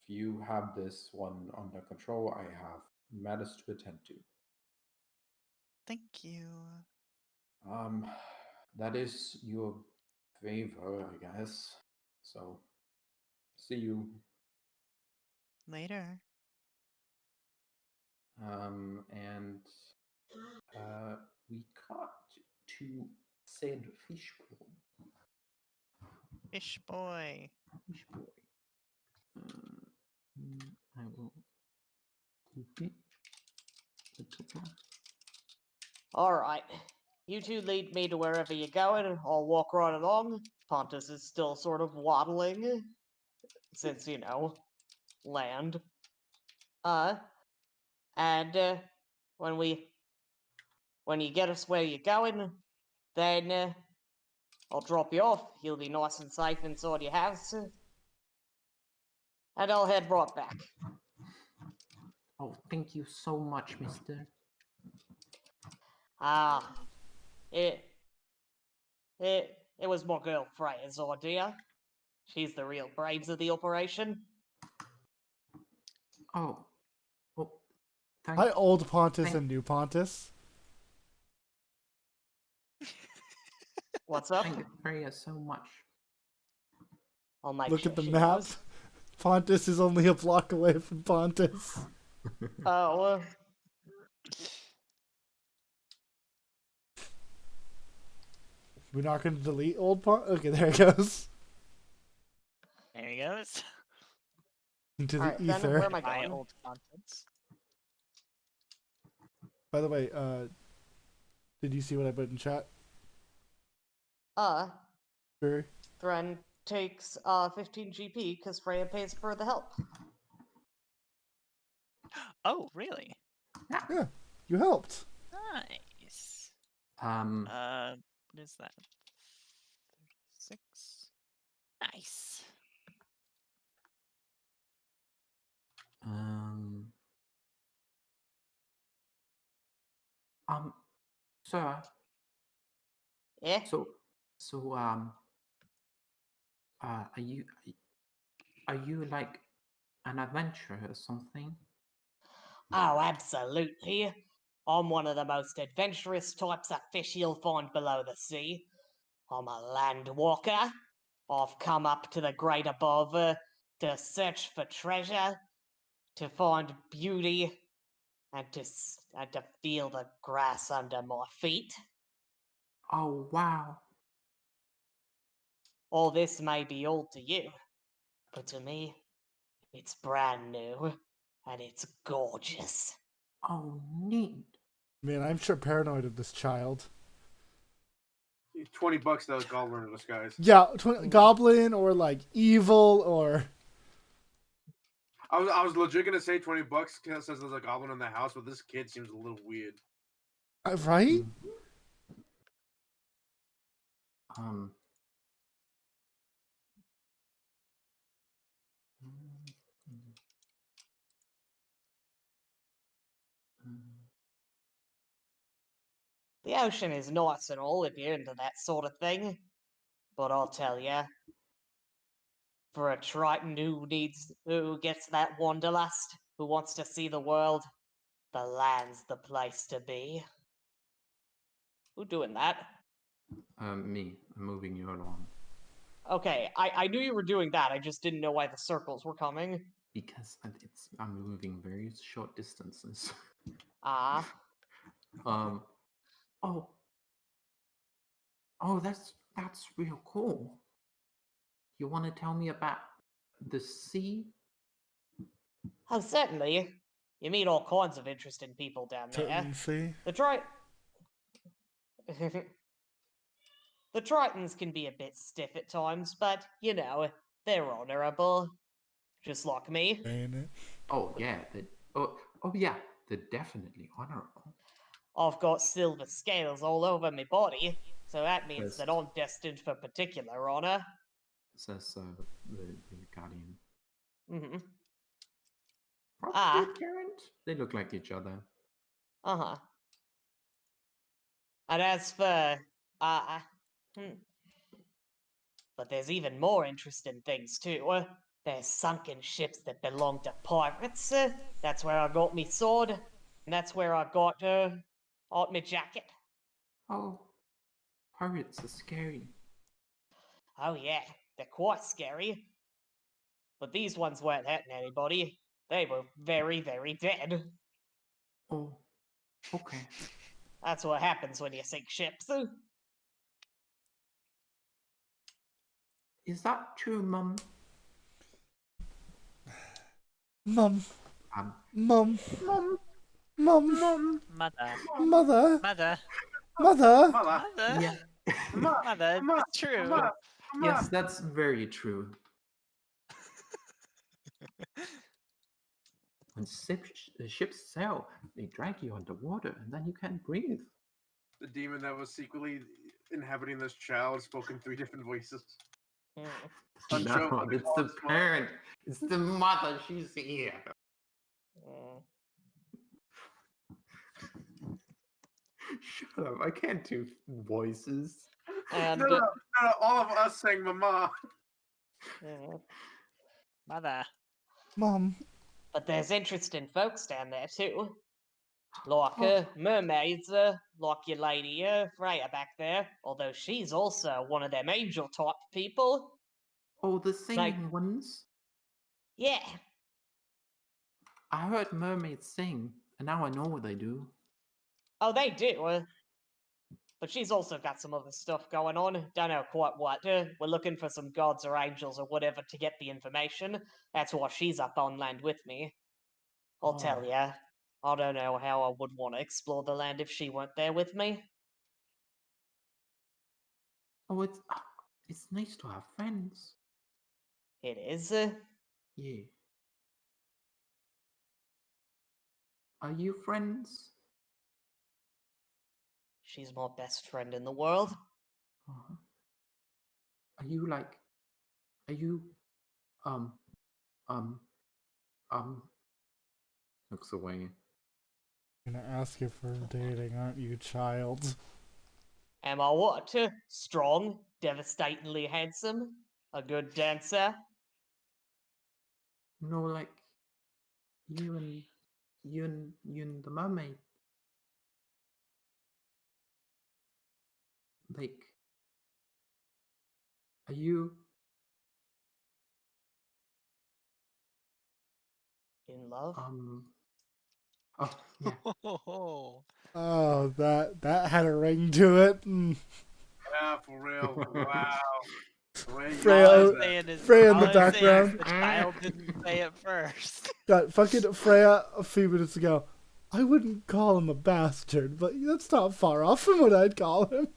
S2: you have this one under control, I have matters to attend to.
S3: Thank you.
S2: That is your favor, I guess. So, see you.
S3: Later.
S2: And we cut to said fish boy.
S3: Fish boy.
S2: Fish boy. I will copy the top one.
S5: All right. You two lead me to wherever you're going. I'll walk right along. Pontus is still sort of waddling, since, land. And when you get us where you're going, then I'll drop you off. You'll be nice and safe inside your house. And I'll head right back.
S2: Oh, thank you so much, mister.
S5: It was my girl Freya's idea. She's the real brains of the operation.
S2: Oh, well, thank
S1: Hi, old Pontus
S2: thank-
S1: and new Pontus.
S5: What's up?
S2: Thank Freya so much.
S5: I'll make
S1: Look
S5: sure
S1: at the
S5: she
S1: map.
S5: knows.
S1: Pontus is only a block away from Pontus.
S5: Oh,
S1: We're not going to delete old Pontus. Okay, there it goes.
S3: There he goes.
S1: Into the
S5: alright, then
S1: ether.
S5: where am I
S3: My
S5: going?
S3: old contents.
S1: By the way, did you see what I put in chat? Barry?
S5: Thren takes 15 GP because Freya pays for the help.
S3: Oh, really?
S1: Yeah, you helped.
S3: Nice.
S2: Um,
S3: What is that? 36. Nice.
S2: Sir.
S5: Yeah?
S2: So, are you like an adventurer or something?
S5: Oh, absolutely. I'm one of the most adventurous types of fish you'll find below the sea. I'm a land walker. I've come up to the great above to search for treasure, to find beauty, and to feel the grass under my feet.
S2: Oh, wow.
S5: All this may be old to you, but to me, it's brand new, and it's gorgeous.
S2: Oh, neat.
S1: Man, I'm sure paranoid of this child.
S4: $20 that goblin in disguise.
S1: Yeah, goblin or like evil or.
S4: I was legit gonna say $20 because it says there's a goblin in the house, but this kid seems a little weird.
S1: Right?
S2: Um.
S5: The ocean is nice and all if you're into that sort of thing, but I'll tell ya, for a Triton who gets that wanderlust, who wants to see the world, the land's the place to be. Who doing that?
S2: Me. I'm moving you along.
S5: Okay, I knew you were doing that. I just didn't know why the circles were coming.
S2: Because I'm moving very short distances.
S5: Ah,
S2: Oh. Oh, that's real cool. You want to tell me about the sea?
S5: oh, certainly. You meet all kinds of interesting people down there.
S1: Certain see.
S5: The Tritons can be a bit stiff at times, but, you know, they're honorable. Just like me.
S1: Ain't it?
S2: Oh yeah, yeah, they're definitely honorable.
S5: I've got silver scales all over my body, so that means
S2: Yes.
S5: that I'm destined for particular honor.
S2: Says the guardian.
S5: Mm-hmm.
S2: Probably
S5: Ah.
S2: their parent. They look like each other.
S5: Uh-huh. And as for... But there's even more interesting things, too. There's sunken ships that belong to pirates. That's where I got me sword. And that's where I got, my jacket.
S2: Oh, pirates are scary.
S5: Oh yeah, they're quite scary. But these ones weren't hurting anybody. They were very, very dead.
S2: Oh, okay.
S5: That's what happens when you sink ships.
S2: Is that true, Mum?
S1: Mum.
S2: Um,
S1: Mum.
S4: Mom,
S1: Mum.
S4: mom,
S3: Mother.
S1: Mother.
S3: Mother.
S1: Mother.
S4: mother,
S3: Mother.
S2: yeah.
S3: Mother.
S4: Mama,
S3: It's true.
S4: mama,
S2: Yes, that's very true. When ships sail, they drag you underwater, and then you can't breathe.
S4: The demon that was secretly inhabiting this child spoke in 3 different voices.
S5: Mm.
S4: A
S2: No,
S4: joke with
S2: it's the
S4: God's mom.
S2: parent. It's the mother. She's here.
S5: Mm.
S2: Shut up! I can't do voices.
S5: And
S4: No, all of us sang Mama.
S5: mm.
S3: Mother.
S1: Mum.
S5: But there's interesting folks down there too. Like
S2: Oh.
S5: mermaids, like your lady Freya back there. Although she's also one of them angel type people.
S2: Oh, the singing ones.
S5: Yeah.
S2: I heard mermaids sing, and now I know what they do.
S5: Oh, they do. But she's also got some other stuff going on. Don't know quite what. We're looking for some gods or angels or whatever to get the information. That's why she's up on land with me. I'll tell ya. I don't know how I would want to explore the land if she weren't there with me.
S2: Oh, it's nice to have friends.
S5: It is.
S2: Yeah. Are you friends?
S5: She's my best friend in the world.
S2: Uh-huh. Are you like? Are you? Um. Um. Looks away.
S1: I'm gonna ask you for dating, aren't you, child?
S5: Am I what? Strong, devastatingly handsome, a good dancer.
S2: No, like you and you and the mermaid. Like, are you
S5: In love?
S2: Oh yeah.
S3: Oh,
S1: Oh, that had a ring to it.
S4: Yeah, for real. Wow. The way you
S1: Freya,
S3: all I'm
S4: said that.
S3: saying is,
S1: Freya in
S3: all
S1: the
S3: I'm saying is
S1: background.
S3: the child didn't say it first.
S1: Got fucking Freya a few minutes ago. I wouldn't call him a bastard, but that's not far off from what I'd call him.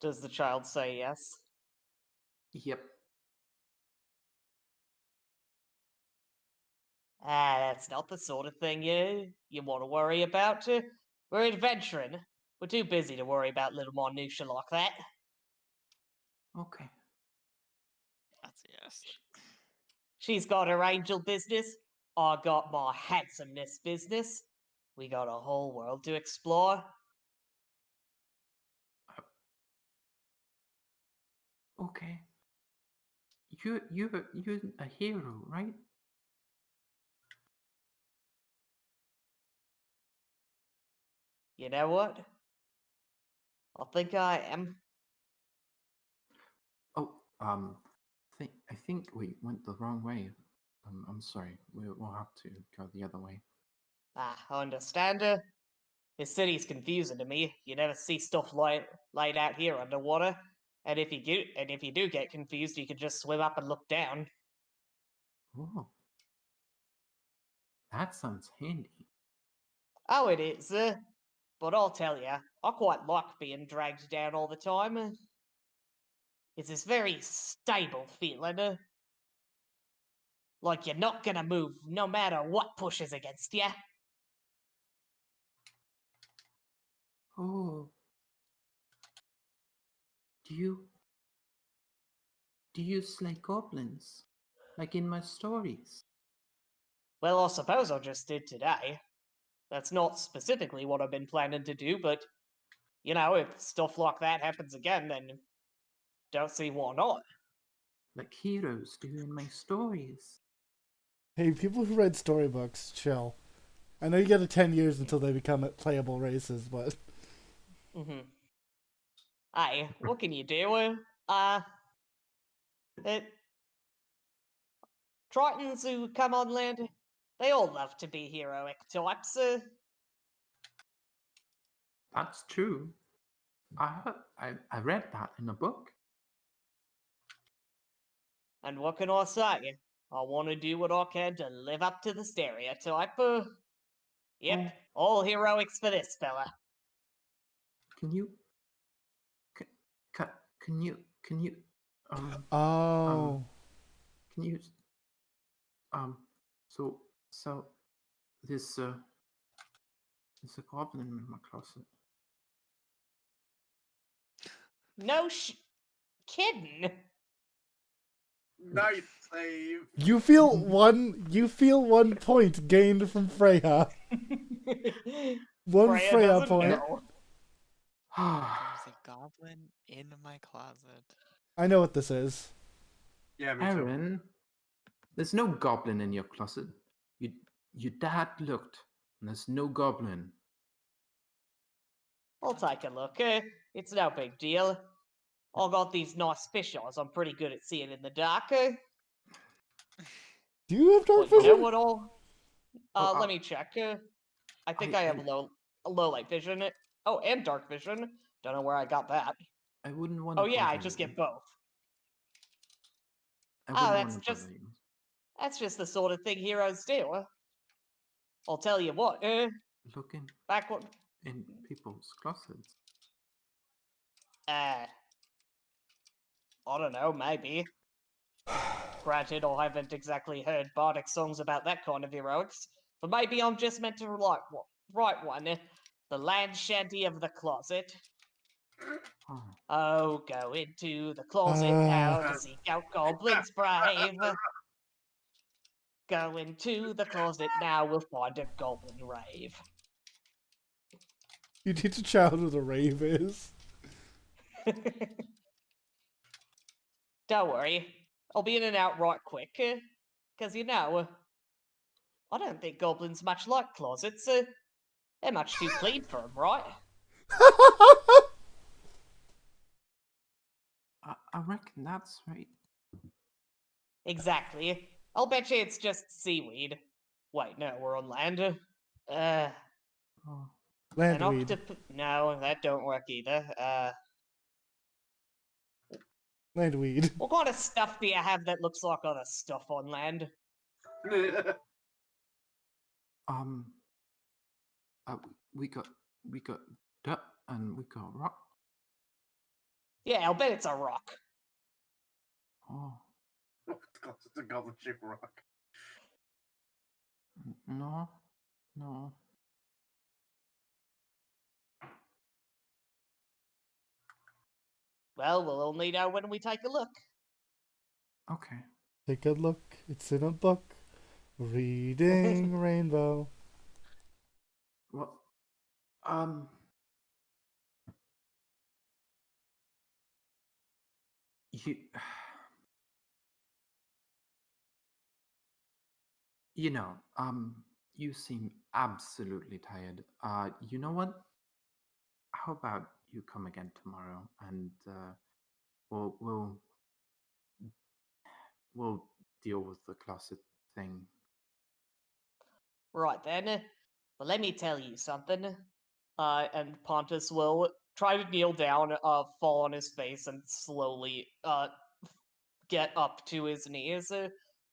S5: Does the child say yes?
S2: Yep.
S5: That's not the sort of thing you want to worry about. We're adventuring. We're too busy to worry about little minutiae like that.
S2: Okay.
S3: That's a yes.
S5: She's got her angel business. I got my handsomeness business. We got a whole world to explore.
S2: Okay. You're a hero, right?
S5: You know what? I think I am.
S2: Oh, I think we went the wrong way. I'm sorry. We'll have to go the other way.
S5: I understand. This city's confusing to me. You never see stuff laid out here underwater. And if you do get confused, you can just swim up and look down.
S2: Oh, that sounds handy.
S5: Oh, it is. But I'll tell you, I quite like being dragged down all the time. It's this very stable feeling. Like you're not gonna move no matter what pushes against you.
S2: Oh, do you do you slay goblins like in my stories?
S5: Well, I suppose I just did today. That's not specifically what I've been planning to do, but you know, if stuff like that happens again, then don't see why not.
S2: Like heroes do in my stories.
S1: Hey, people who write storybooks, chill. I know you get 10 years until they become playable races, but
S5: Mm-hmm. Hey, what can you do? It Tritons who come on land, they all love to be heroic types.
S2: That's true. I read that in a book.
S5: And what can I say? I want to do what I can to live up to the stereotype. Yep, all heroics for this fella.
S2: Can you can you um
S1: oh,
S2: can you um so this there's a goblin in my closet.
S5: No kidding.
S4: Nice save.
S1: you feel one point gained from Freya. One
S5: Freya
S1: Freya
S5: doesn't
S1: point.
S5: know.
S3: There's a goblin in my closet.
S1: I know what this is.
S4: Yeah, me too.
S2: Aaron, there's no goblin in your closet. Your dad looked, and there's no goblin.
S5: I'll take a look. It's no big deal. I got these nice fish eyes. I'm pretty good at seeing in the dark.
S1: Do you have dark
S5: But you know
S1: vision?
S5: what?
S2: Oh,
S5: Let me check. I think I have
S2: I
S5: low light vision. Oh, and dark vision. Don't know where I got that.
S2: I wouldn't want
S5: Oh
S2: to
S5: yeah, I
S2: bother
S5: just
S2: you.
S5: get both.
S2: I
S5: Oh,
S2: wouldn't want to bother you.
S5: that's just the sort of thing heroes do. I'll tell you what.
S2: Looking
S5: Back when
S2: in people's closets.
S5: I don't know, maybe. Granted, I haven't exactly heard bardic songs about that kind of heroics, but maybe I'm just meant to write one. The land shanty of the closet.
S2: Oh,
S5: Oh, go into the closet
S1: Ah.
S5: now to seek out goblins brave. Go into the closet now, we'll find a goblin rave.
S1: You teach a child what a rave is.
S5: Don't worry. I'll be in and out right quick. Because, you know, I don't think goblins much like closets. They're much too clean for them, right?
S2: I reckon that's right.
S5: Exactly. I'll bet you it's just seaweed. Wait, no, we're on land. An
S2: Oh,
S1: Landweed.
S5: octopus. No, that don't work either.
S1: Landweed.
S5: What kind of stuff do you have that looks like other stuff on land?
S2: um, we got dirt and we got rock.
S5: Yeah, I'll bet it's a rock.
S2: Oh,
S4: It's a goblin shaped rock.
S2: no, no.
S5: Well, we'll only know when we take a look.
S2: Okay.
S1: Take a look. It's in a book. Reading Rainbow.
S2: Well, you, you know, you seem absolutely tired. You know what? How about you come again tomorrow and we'll we'll deal with the closet thing.
S5: Right then. But let me tell you something. And Pontus will try to kneel down, fall on his face, and slowly get up to his knees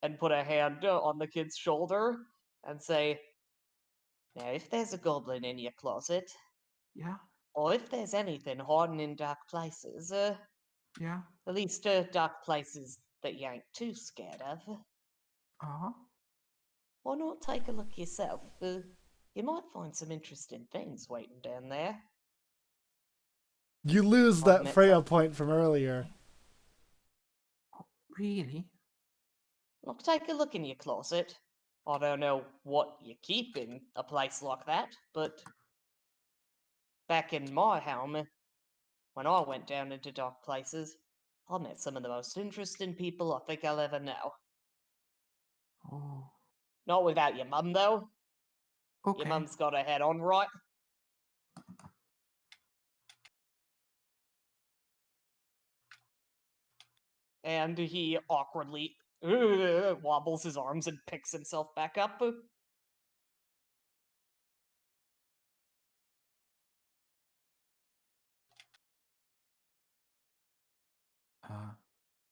S5: and put a hand on the kid's shoulder and say, "Now, if there's a goblin in your closet,
S2: Yeah,
S5: or if there's anything hiding in dark places,
S2: yeah.
S5: at least dark places that you ain't too scared of,
S2: Uh-huh.
S5: why not take a look yourself? You might find some interesting things waiting down there."
S1: You lose
S5: I've
S1: that
S5: met
S1: Freya
S5: some-
S1: point from earlier.
S2: Really?
S5: Look, take a look in your closet. I don't know what you keep in a place like that, but back in my home, when I went down into dark places, I met some of the most interesting people I think I'll ever know.
S2: Oh,
S5: Not without your mum, though.
S2: okay.
S5: Your mum's got her head on right. And he awkwardly wobbles his arms and picks himself back up.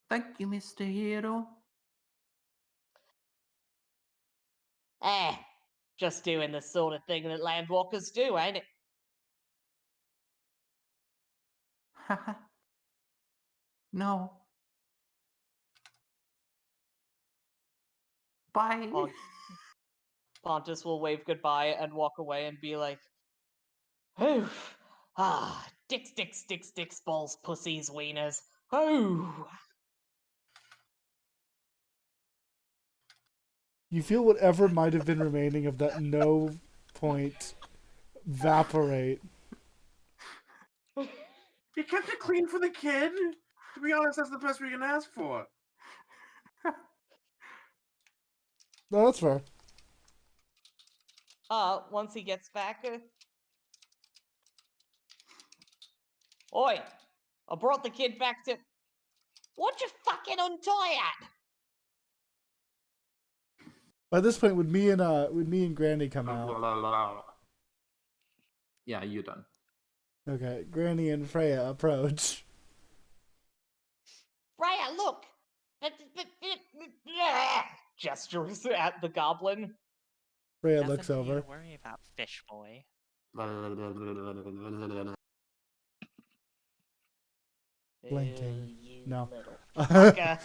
S2: Thank you, Mr. Hero.
S5: Just doing the sort of thing that landwalkers do, ain't it?
S2: No. Bye.
S5: Pontus will wave goodbye and walk away and be like, "Oh, dicks, balls, pussies, wieners. Oh."
S1: You feel whatever might have been remaining of that no point evaporate.
S4: He kept it clean for the kid. To be honest, that's the best we can ask for.
S1: No, that's fair.
S5: Once he gets back, oi, I brought the kid back to. What'd you fucking untie at?
S1: By this point, would me and Granny come out?
S2: Yeah, you're done.
S1: Okay, Granny and Freya approach.
S5: Freya, look! Gestures at the goblin.
S1: Freya
S3: Nothing
S1: looks
S3: for you
S1: over.
S3: to worry about, fish boy.
S1: Blinking.
S5: You
S1: No.
S5: little fucker.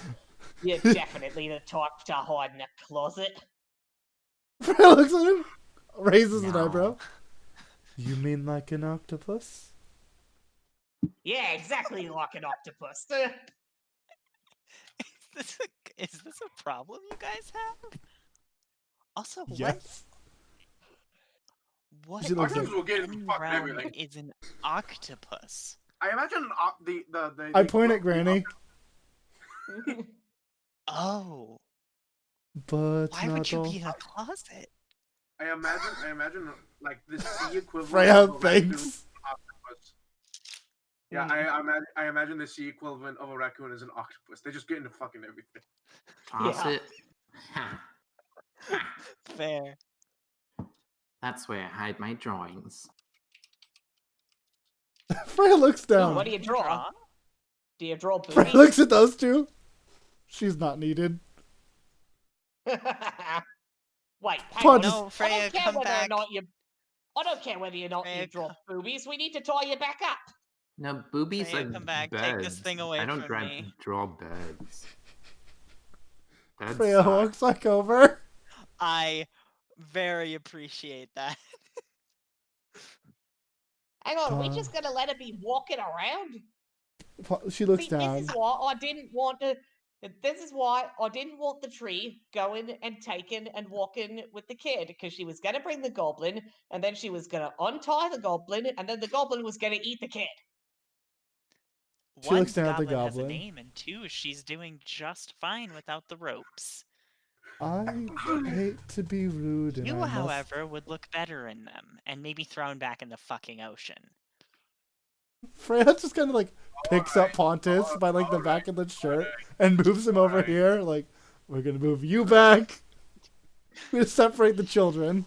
S5: You're definitely the type to hide in a closet.
S1: Freya looks at him, raises an
S3: No.
S1: eyebrow. You mean like an octopus?
S5: Yeah, exactly like an octopus.
S3: Is this a problem you guys have? Also,
S1: Yes.
S3: what
S1: She looks
S4: Octopus
S1: like-
S4: will get into
S3: in
S4: fucking
S3: realm
S4: everything.
S3: is an octopus?
S4: I imagine
S1: I point at Granny.
S3: Oh,
S1: But
S3: why
S1: not
S3: would you
S1: all.
S3: be in a closet?
S4: I imagine like the sea equivalent
S1: Freya,
S4: of a raccoon
S1: thanks.
S4: octopus. Yeah, I imagine the sea equivalent of a raccoon is an octopus. They just get into fucking everything.
S2: Toss
S5: Yeah.
S2: it. Ha. Ha.
S3: Fair.
S2: That's where I hide my drawings.
S1: Freya looks
S5: Ooh,
S1: down.
S5: what do you draw? Do you draw
S1: Freya
S5: boobies?
S1: looks at those two. She's not needed.
S5: Wait, hang
S1: Pod
S5: on.
S1: just-
S3: No,
S5: I
S3: Freya,
S5: don't care
S3: come
S5: whether
S3: back.
S5: or not you. I don't care whether or not
S3: Freya,
S5: you draw boobies. We need to tie you back up.
S2: No, boobies
S3: Freya,
S2: are
S3: come back.
S2: birds.
S3: Take this thing away
S2: I don't
S3: from me.
S2: draw birds. Birds
S1: Freya
S2: suck.
S1: walks back over.
S3: I very appreciate that.
S5: Hang on, are we
S1: Uh.
S5: just gonna let her be walking around?
S1: She looks
S5: See,
S1: down.
S5: this is why I didn't want to. This is why I didn't want the tree going and taking and walking with the kid, because she was gonna bring the goblin, and then she was gonna untie the goblin, and then the goblin was gonna eat the kid.
S1: She
S3: One,
S1: looks
S3: the
S1: down at the
S3: goblin has a
S1: goblin.
S3: name, and two, she's doing just fine without the ropes.
S1: I hate to be rude, and
S3: You,
S1: I must.
S3: however, would look better in them, and maybe thrown back in the fucking ocean.
S1: Freya just kind of like picks up Pontus by like the back of the shirt and moves him over here. Like, we're gonna move you back. We're gonna separate the children.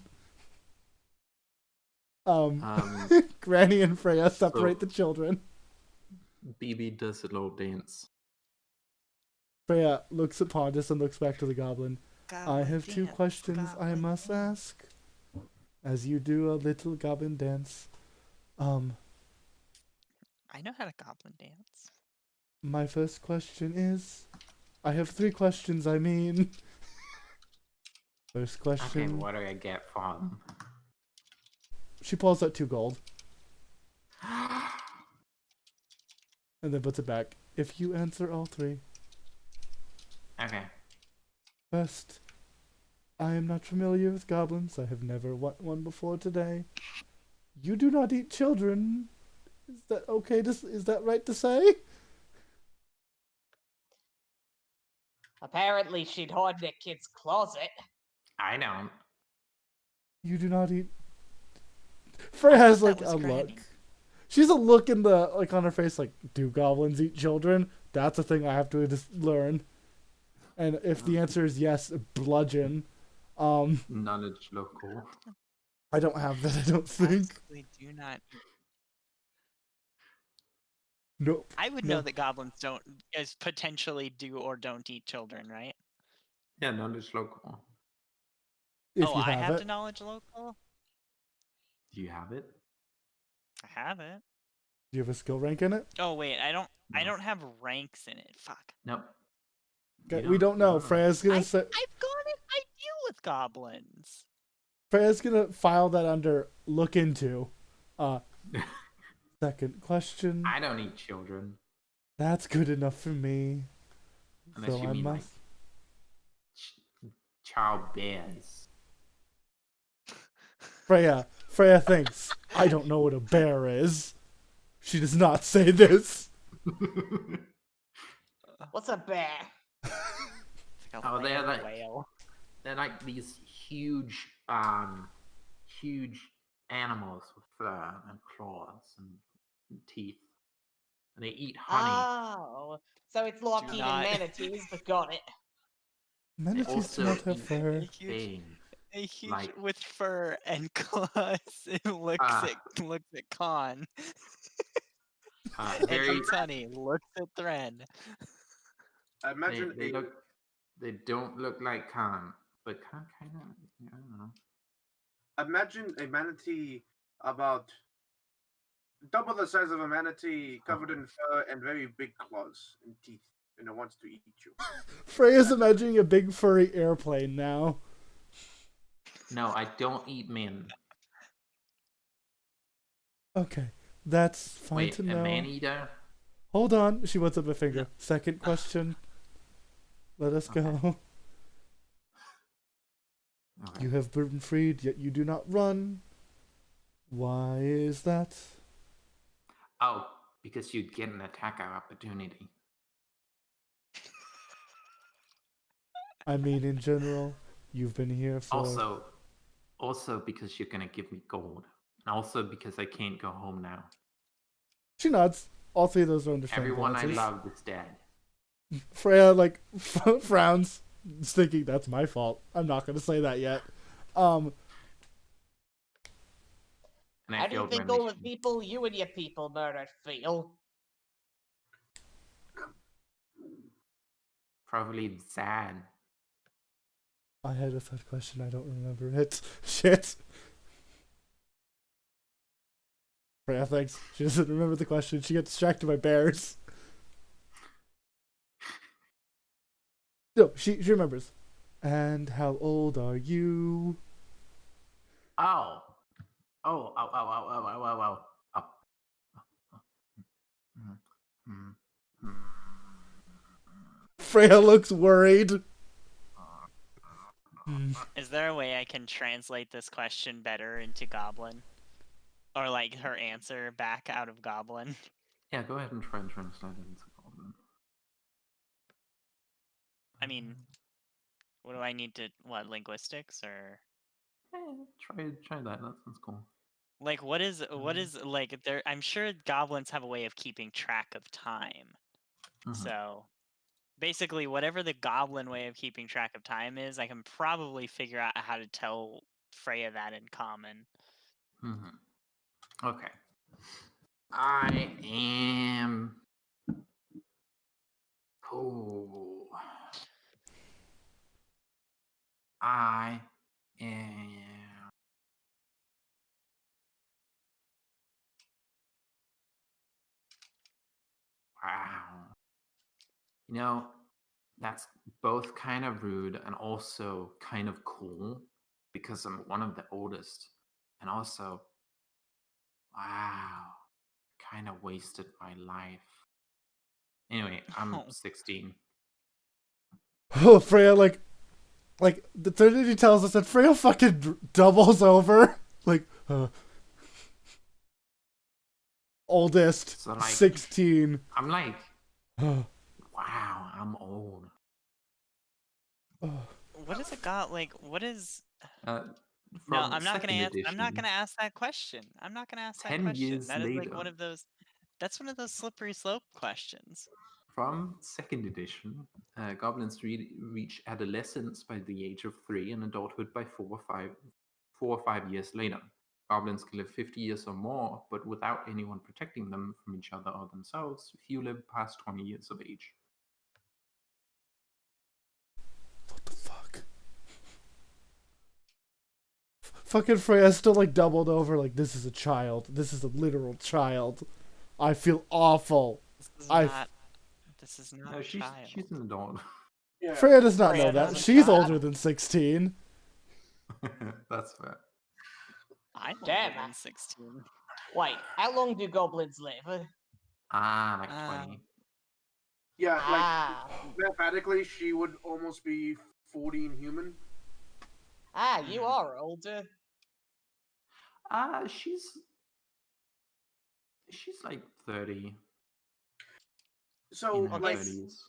S1: Granny and Freya separate the children.
S2: BB does a little dance.
S1: Freya looks at Pontus and looks back to the goblin. I have two
S3: dance,
S1: questions I
S3: goblin
S1: must
S3: dance.
S1: ask. As you do a little goblin dance.
S3: I know how to goblin dance.
S1: My first question is... I have three questions, I mean. First
S2: Okay,
S1: question...
S2: what do I get for them?
S1: She pulls out 2 gold. And then puts it back. If you answer all 3.
S2: Okay.
S1: First, I am not familiar with goblins. I have never met one before today. You do not eat children. Is that okay? Is that right to say?
S5: Apparently, she'd hide in a kid's closet.
S2: I don't.
S1: You do not eat. Freya
S3: I
S1: has
S3: thought
S1: like
S3: that was
S1: a
S3: Granny.
S1: look. She's a look in the like on her face like, do goblins eat children? That's a thing I have to just learn. And if the answer is yes, bludgeon.
S2: Knowledge local.
S1: I don't have that. I don't think.
S3: Absolutely do not.
S1: Nope.
S3: I would
S1: No.
S3: know that goblins don't, as potentially do or don't eat children, right?
S2: Yeah, knowledge local.
S1: If
S3: Oh,
S1: you
S3: I
S1: have
S3: have
S1: it.
S3: the knowledge local.
S2: Do you have it?
S3: I have it.
S1: Do you have a skill rank in it?
S3: Oh wait, I don't. I
S2: No.
S3: don't have ranks in it. Fuck.
S2: Nope.
S1: Okay, we don't know.
S2: No.
S1: Freya's gonna say.
S3: I've got it. I deal with goblins.
S1: Freya's gonna file that under look into. Second question.
S2: I don't eat children.
S1: That's good enough for me.
S2: Unless
S1: So
S2: you
S1: I
S2: mean
S1: must.
S2: like child bears.
S1: Freya thinks I don't know what a bear is. She does not say this.
S5: What's a bear?
S3: It's like a
S2: Oh, they're
S3: land
S2: like-
S3: whale.
S2: They're like these huge animals with fur and claws and teeth. And they eat honey.
S5: Oh, so it's like
S3: Do
S5: eating
S3: not-
S5: manatees, but got it.
S2: They
S1: Manatees do
S2: also
S1: not have
S2: eat
S1: fur.
S3: A huge,
S2: things.
S3: a huge
S2: like-
S3: with fur and claws. It looks at Khan. And
S2: Very.
S3: eats honey. Looks at Thren.
S4: I imagine
S2: They look. They don't look like Khan, but Khan kind of. I don't know.
S4: imagine a manatee about double the size of a manatee, covered in fur and very big claws and teeth, and it wants to eat you.
S1: Freya's imagining a big furry airplane now.
S2: No, I don't eat men.
S1: Okay, that's fine
S2: Wait,
S1: to
S2: a
S1: know.
S2: man-eater?
S1: Hold on. She puts up a finger. Second question. Let us go.
S2: Okay.
S1: You have been freed, yet you do not run. Why is that?
S2: Oh, because you'd get an attack opportunity.
S1: I mean, in general, you've been here for.
S2: Also because you're gonna give me gold, and also because I can't go home now.
S1: She nods. All three of those are understandable
S2: Everyone I
S1: answers.
S2: loved is dead.
S1: Freya like frowns, thinking that's my fault. I'm not gonna say that yet.
S2: And
S5: How do you
S2: failed
S5: think
S2: my
S5: all the
S2: mission.
S5: people you and your people murdered feel?
S2: Probably sad.
S1: I had a third question. I don't remember it. Shit. Freya thinks she doesn't remember the question. She got distracted by bears. No, she remembers. And how old are you?
S2: Oh. Oh, oh, oh, oh, oh, oh, oh, oh. Oh.
S1: Freya looks worried.
S3: Is there a way I can translate this question better into Goblin? Or like her answer back out of Goblin?
S2: Yeah, go ahead and try and translate it into Goblin.
S3: I mean, what do I need to, linguistics or?
S2: Try that. That sounds cool.
S3: Like, what is, like, there, I'm sure goblins have a way of keeping track of time. So, basically, whatever the goblin way of keeping track of time is, I can probably figure out how to tell Freya that in common.
S2: Okay. I am. Oh. I am. Wow. You know, that's both kind of rude and also kind of cool because I'm one of the oldest. And also, wow, kind of wasted my life. Anyway, I'm 16.
S1: Oh, Freya like the Trinity tells us that Freya fucking doubles over. Like, oldest,
S2: So, like,
S1: 16.
S2: I'm like, wow, I'm old.
S3: What is a god, like, what is...
S2: From
S3: No, I'm not gonna
S2: second
S3: I'm not
S2: edition,
S3: gonna ask that question. I'm not gonna ask that
S2: 10
S3: question.
S2: years
S3: That is like
S2: later.
S3: one of those. That's one of those slippery slope questions.
S2: From second edition, goblins reach adolescence by the age of 3 and adulthood by 4 or 5 years later. Goblins can live 50 years or more, but without anyone protecting them from each other or themselves, few live past 20 years of age.
S1: What the fuck? Fucking Freya's still like doubled over. Like, this is a child. This is a literal child. I feel awful.
S3: This is not
S2: No,
S3: a
S2: she's
S3: child.
S2: an adult.
S4: Yeah.
S1: Freya does not
S5: Freya
S1: know that.
S5: doesn't
S1: She's
S5: child.
S1: older than 16.
S2: That's fair.
S3: I'm
S5: Damn.
S3: older than 16.
S5: Wait, how long do goblins live?
S2: Like 20.
S4: Yeah, like
S5: Ah.
S4: mathematically, she would almost be 40 in human.
S5: Ah, you are older.
S2: She's like 30.
S4: So,
S2: In her
S4: like,
S2: 30s.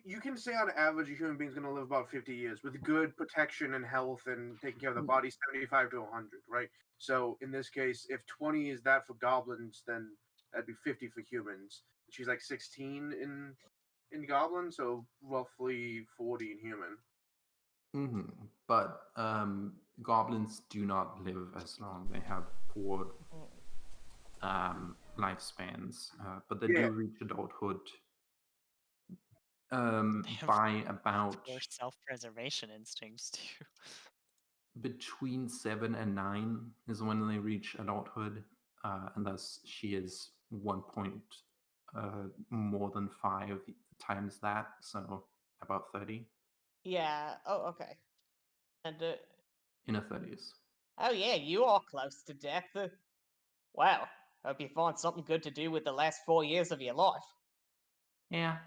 S4: you can say on average a human being's going to live about 50 years with good protection and health and taking care of the body, 75 to 100, right? So in this case, if 20 is that for goblins, then that'd be 50 for humans. She's like 16 in goblin, so roughly 40 in human.
S2: But goblins do not live as long. They have poor lifespans, but they do reach adulthood by about
S3: Poor self-preservation instincts too.
S2: between 7 and 9 is when they reach adulthood, and thus she is 1 point more than 5 times that, so about 30
S5: Yeah. Oh, okay. And
S2: in her 30s.
S5: oh yeah, you are close to death. Well, hope you find something good to do with the last 4 years of your life.
S2: Yeah.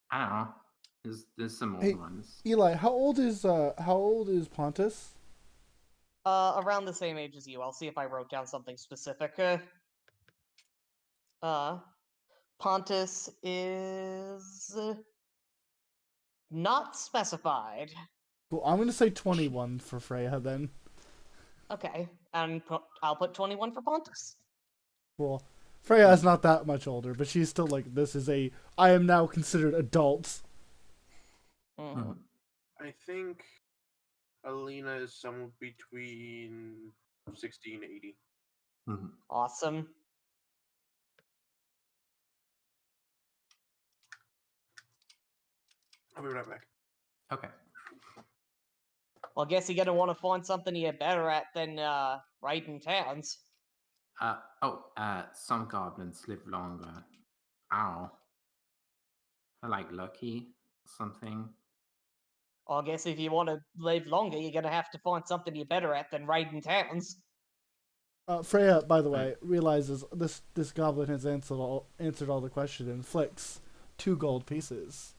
S2: I don't know. There's some old
S1: Hey,
S2: ones.
S1: Eli, how old is Pontus?
S5: Around the same age as you. I'll see if I wrote down something specific. Pontus is not specified.
S1: Cool. I'm gonna say 21 for Freya then.
S5: Okay, and I'll put 21 for Pontus.
S1: Cool. Freya is not that much older, but she's still like, this is a, I am now considered adult.
S5: Mhm.
S4: I think Alina is somewhere between 60 and 80.
S2: Mhm.
S5: Awesome.
S4: I'll be right back.
S2: Okay.
S5: Well, I guess you're gonna want to find something you're better at than raiding towns.
S2: Some goblins live longer. Ow. I like lucky something.
S5: Well, I guess if you want to live longer, you're gonna have to find something you're better at than raiding towns.
S1: Freya, by the way, realizes this goblin has answered all the questions and flicks 2 gold pieces.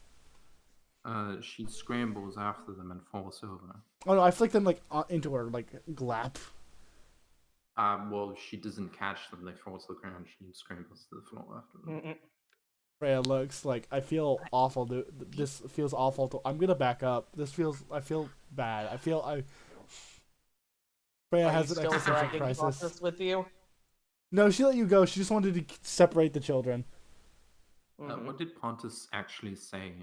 S2: She scrambles after them and falls over.
S1: Oh no, I flicked them like into her like glap.
S2: Well, she doesn't catch them. They fall to the ground. She scrambles to the floor after them.
S5: Mm-mm.
S1: Freya looks like, I feel awful. This feels awful. I'm gonna back up. I feel bad. Freya
S5: Are you
S1: has an
S5: still
S1: existential
S5: dragging
S1: crisis.
S5: Pontus with you?
S1: No, she let you go. She just wanted to separate the children.
S5: Mhm.
S2: What did Pontus actually say?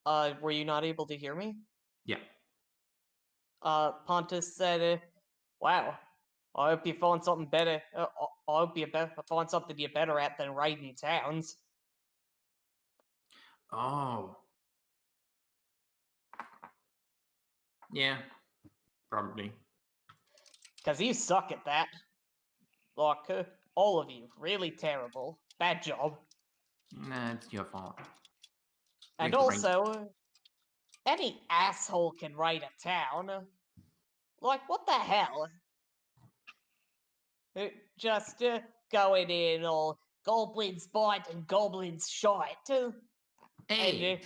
S5: Were you not able to hear me?
S2: Yeah.
S5: Pontus said, "Wow, I hope you find something better. I hope you find something you're better at than raiding towns."
S2: Oh. Yeah. Probably.
S5: Because you suck at that. Like, all of you, really terrible. Bad job.
S2: Nah, it's your fault.
S5: And
S2: You're right.
S5: also, any asshole can raid a town. Like, what the hell? Just going in all goblins bite and goblins shite.
S2: Hey.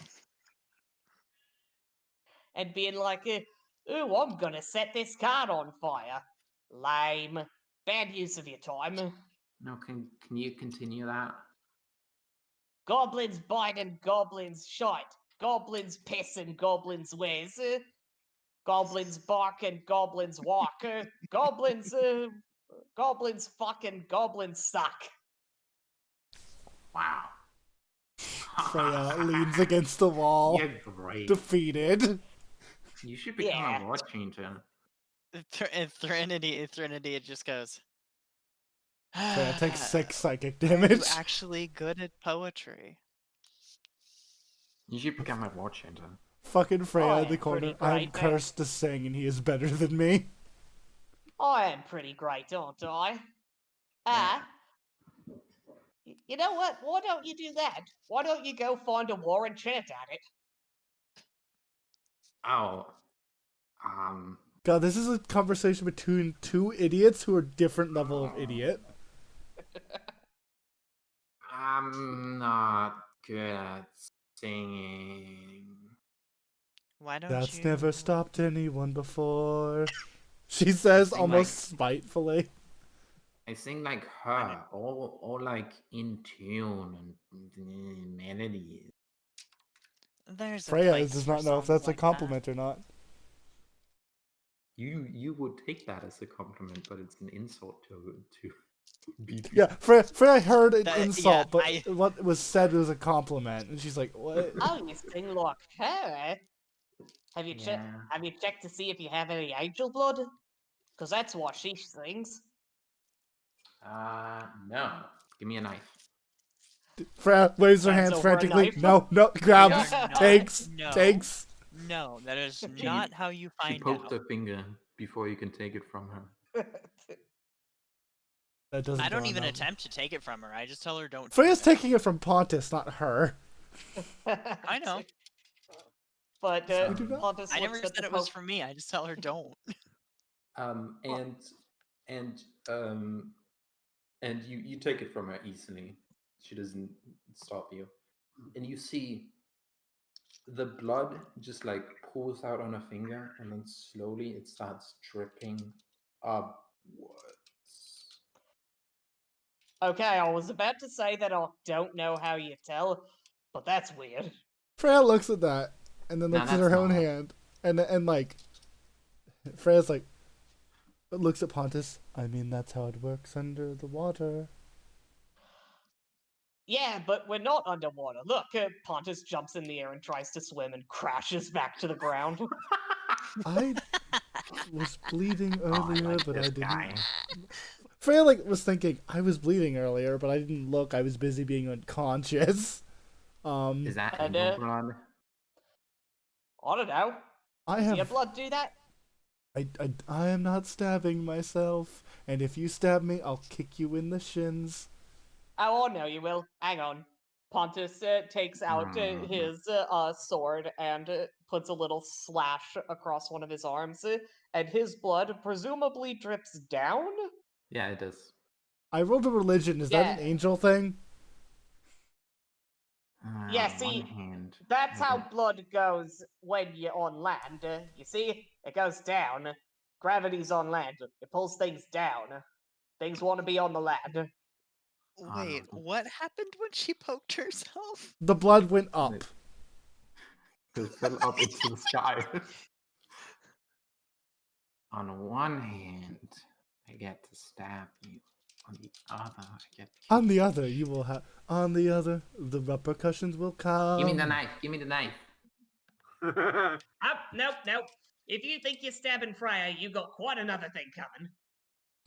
S5: And being like, ooh, I'm gonna set this card on fire. Lame. Bad use of your time.
S2: No, can you continue that?
S5: Goblins bite and goblins shite. Goblins piss and goblins whiz. Goblins bark and goblins walk. Goblins fuck and goblins suck.
S2: Wow.
S1: Freya leans against the wall,
S2: You're great.
S1: defeated.
S2: You should become
S5: Yeah.
S2: a war changer.
S3: Threnody it just goes.
S1: Freya takes 6 psychic
S3: Are you
S1: damage.
S3: actually good at poetry?
S2: You should become a war changer.
S1: Fucking Freya
S5: I
S1: in the
S5: am
S1: corner.
S5: pretty
S1: I'm
S5: great,
S1: cursed to sing, and he is better than me.
S5: I am pretty great, aren't I? You know what? Why don't you do that? Why don't you go find a war and chant at it?
S2: Oh.
S1: God, this is a conversation between 2 idiots who are different level of idiot.
S2: I'm not good at singing.
S3: Why don't
S1: That's
S3: you?
S1: never stopped anyone before. She says
S2: sing
S1: almost
S2: like-
S1: spitefully.
S2: I sing like her, all like in tune and melodies.
S3: There's a
S1: Freya
S3: place
S1: does
S3: for
S1: not know if
S3: songs
S1: that's a
S3: like
S1: compliment or not.
S2: You would take that as a compliment, but it's an insult to be.
S1: Yeah, Freya heard an
S3: That-
S1: insult,
S3: yeah,
S1: but
S3: I-
S1: what was said was a compliment, and she's like, "What?"
S5: Oh, you sing like her? Have you
S2: Yeah.
S5: Have you checked to see if you have any angel blood? Because that's what she sings.
S2: No. Give me a knife.
S1: Freya waves her
S5: Hands
S1: hands
S5: over a
S1: frantically.
S5: knife.
S1: No, grabs,
S3: are not-
S1: takes,
S3: no.
S1: takes.
S3: No, that is not how you
S2: She
S3: find
S2: poked
S3: out.
S2: her finger before you can take it from her.
S1: That doesn't.
S3: I don't
S1: go
S3: even
S1: enough.
S3: attempt to take it from her. I just tell her don't. do
S1: Freya's
S3: that.
S1: taking it from Pontus, not her.
S3: I know.
S5: But
S1: You do not?
S5: Pontus
S3: I never
S5: looks at
S3: said
S5: the
S3: it was
S5: poke-
S3: for me. I just tell her don't.
S2: And you take it from her easily. She doesn't stop you. And you see the blood just like pours out on her finger, and then slowly it starts dripping upwards.
S5: Okay, I was about to say that I don't know how you tell, but that's weird.
S1: Freya looks at that and then
S2: No,
S1: looks at
S2: that's
S1: her own
S2: normal.
S1: hand and like Freya's like looks at Pontus. I mean, that's how it works under the water.
S5: Yeah, but we're not underwater. Look, Pontus jumps in the air and tries to swim and crashes back to the ground.
S1: I was bleeding
S2: Oh, I
S1: earlier,
S2: like
S1: but
S2: this
S1: I didn't.
S2: guy.
S1: Freya like was thinking I was bleeding earlier, but I didn't look. I was busy being unconscious.
S2: Is that
S5: And,
S2: angel blood?
S5: I don't know.
S1: I
S5: Does your
S1: have.
S5: blood do that?
S1: I am not stabbing myself, and if you stab me, I'll kick you in the shins.
S5: Oh, I know you will. Hang on. Pontus takes out his sword and puts a little slash across one of his arms, and his blood presumably drips down?
S2: Yeah, it is.
S1: I rolled a religion. Is that an
S5: Yeah.
S1: angel thing?
S5: Yeah,
S2: On
S5: see,
S2: one hand,
S5: that's
S2: I
S5: how
S2: get-
S5: blood goes when you're on land. You see, it goes down. Gravity's on land. It pulls things down. Things want to be on the land.
S3: Wait, what happened when she poked herself?
S1: The blood went up.
S2: it fell up into the sky. On one hand, I get to stab you. On the other, I get to kick
S1: On the
S2: you.
S1: other, you will have. On the other, the repercussions will come.
S2: Give me the knife. Give me the knife.
S5: Nope. If you think you're stabbing Freya, you got quite another thing coming.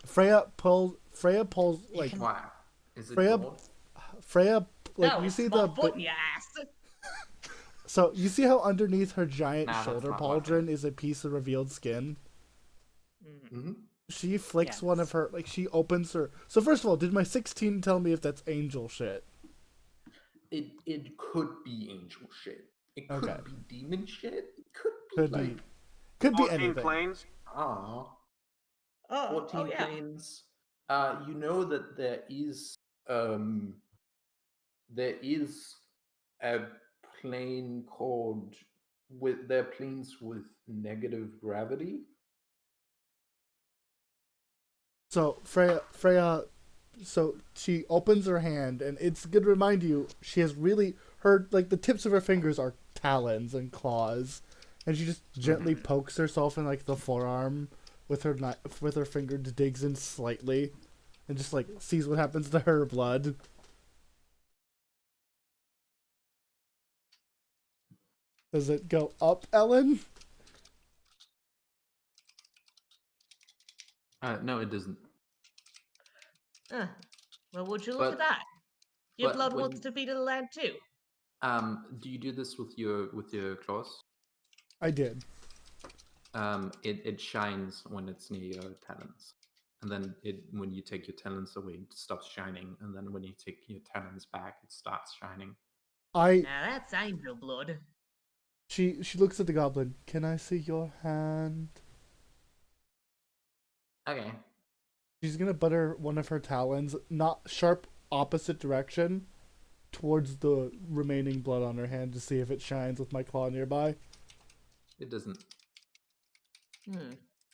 S1: Freya pulls like
S2: Wow. Is it
S1: Freya-
S2: gold?
S1: Freya like
S5: no,
S1: you
S5: it's
S1: see
S5: my
S1: the
S5: foot in your ass.
S1: so you see how underneath her giant
S2: Nah, that's
S1: shoulder
S2: not
S1: pauldron is a piece of revealed skin.
S2: Mm-hmm.
S1: She flicks one
S3: Yes.
S1: of her like she opens her. So first of all, did my 16 tell me if that's angel shit?
S2: It could be angel shit. It could
S1: Okay.
S2: be demon shit. It could be
S1: Could
S2: like
S1: be could be
S4: 14
S1: anything.
S4: planes.
S2: ah
S5: Oh,
S2: 14
S5: yeah.
S2: planes. You know that there is a plane called with they're planes with negative gravity.
S1: So Freya so she opens her hand and it's good to remind you she has really her like the tips of her fingers are talons and claws and she just gently pokes herself in like the forearm with her with her finger, just digs in slightly and just like sees what happens to her blood. Does it go up, Ellen?
S2: No, it doesn't.
S5: Well, would you look
S2: But-
S5: at that? Your
S2: but
S5: blood
S2: when-
S5: wants to be to the land too.
S2: Do you do this with your claws?
S1: I did.
S2: It shines when it's near your talons, and then when you take your talons away, it stops shining, and then when you take your talons back, it starts shining.
S5: Now that's angel blood.
S1: She looks at the goblin. Can I see your hand?
S2: Okay.
S1: She's gonna butter one of her talons, not sharp opposite direction, towards the remaining blood on her hand to see if it shines with my claw nearby.
S2: It doesn't.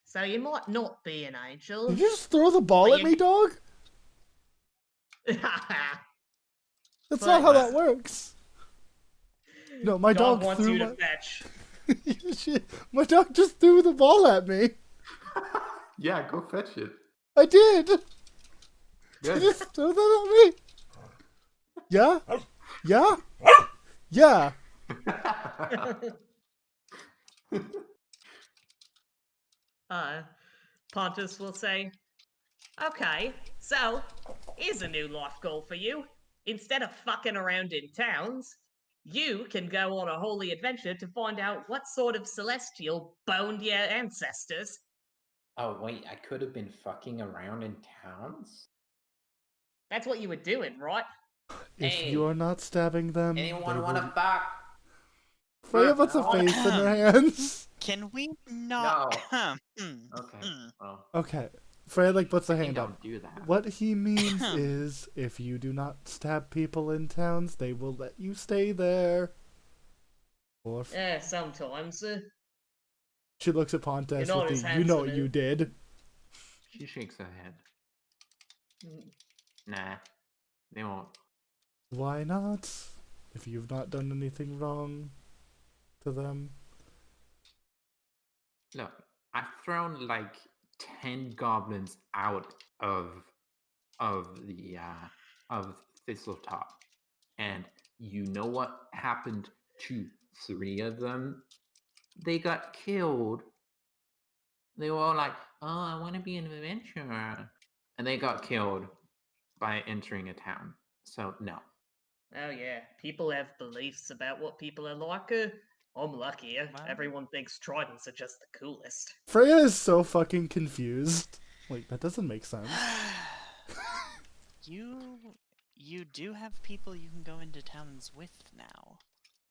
S5: So you might not be an angel.
S1: Did you just throw the ball
S5: But
S1: at me, dog? That's
S5: But-
S1: not how that works. No, my dog
S5: wants
S1: threw
S5: you
S1: my...
S5: to fetch.
S1: Shit, my dog just threw the ball at me.
S2: Yeah, go fetch it.
S1: I did. Did you
S2: Good.
S1: just throw that at me? Yeah? Yeah? Yeah.
S5: Pontus will say, okay, so here's a new life goal for you. Instead of fucking around in towns, you can go on a holy adventure to find out what sort of celestial boned your ancestors.
S2: Oh wait, I could have been fucking around in towns.
S5: That's what you were doing, right?
S1: If
S2: Hey,
S1: you're not stabbing them,
S2: Anyone
S1: they
S2: want to
S1: will...
S2: fuck?
S1: Freya puts a face in her hands.
S3: Can we not?
S2: Okay. Well,
S1: Okay. Freya like puts her
S2: I
S1: hand
S2: think
S1: up.
S2: I'll do that.
S1: What he means is, if you do not stab people in towns, they will let you stay there. Or
S5: Yeah, sometimes.
S1: she looks at Pontus
S5: You're not
S1: with
S5: as
S1: the, you know
S5: handsome
S1: what
S5: as-
S1: you did.
S2: She shakes her head. Nah, they won't.
S1: Why not? If you've not done anything wrong to them.
S2: Look, I've thrown like 10 goblins out of the of Thistletop, and you know what happened to 3 of them? They got killed. They were all like, "Oh, I want to be an adventurer," and they got killed by entering a town. So no.
S5: Oh yeah, people have beliefs about what people are like. I'm lucky.
S3: Wow.
S5: Everyone thinks tridents are just the coolest.
S1: Freya is so fucking confused. Like, that doesn't make sense.
S3: You do have people you can go into towns with now.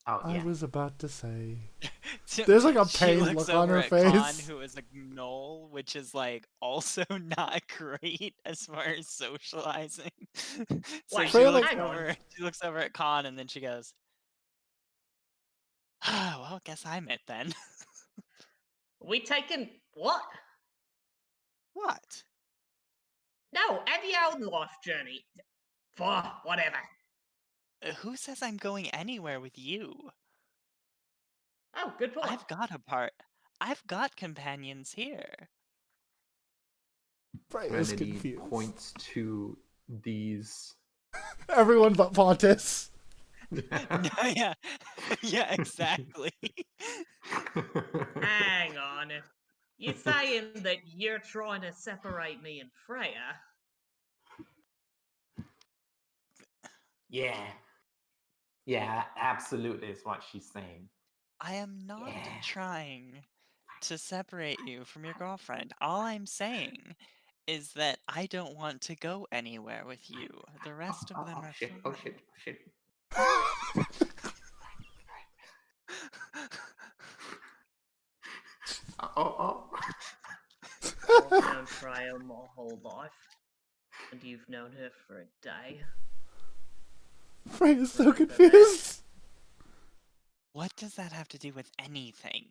S2: Oh
S1: I
S2: yeah.
S1: was about to say.
S3: So
S1: There's like a
S3: she
S1: pained
S3: looks
S1: look on
S3: over
S1: her
S3: at Khan,
S1: face.
S3: who is a gnoll, which is like also not great as far as socializing. So
S5: Wait,
S3: she
S1: Freya,
S3: looks
S1: like,
S5: hang on.
S3: over. She looks over at Khan, and then she goes, "Ah, well, guess I'm it then."
S5: We taking what?
S3: What?
S5: No, have your own life journey. Whatever.
S3: Who says I'm going anywhere with you?
S5: Oh, good point.
S3: I've got companions here.
S1: Freya's
S2: Trinity
S1: confused.
S2: points to these.
S1: Everyone but Pontus.
S3: No, yeah, yeah, exactly.
S5: Hang on. You're saying that you're trying to separate me and Freya?
S2: Yeah. Yeah, absolutely is what she's saying.
S3: I am not
S2: Yeah.
S3: trying to separate you from your girlfriend. All I'm saying is that I don't want to go anywhere with you. The rest of them are
S2: shit,
S3: fine.
S2: oh shit, oh shit. Oh.
S5: I've known Freya my whole life, and you've known her for a day.
S1: Freya's so confused.
S3: What does that have to do with anything?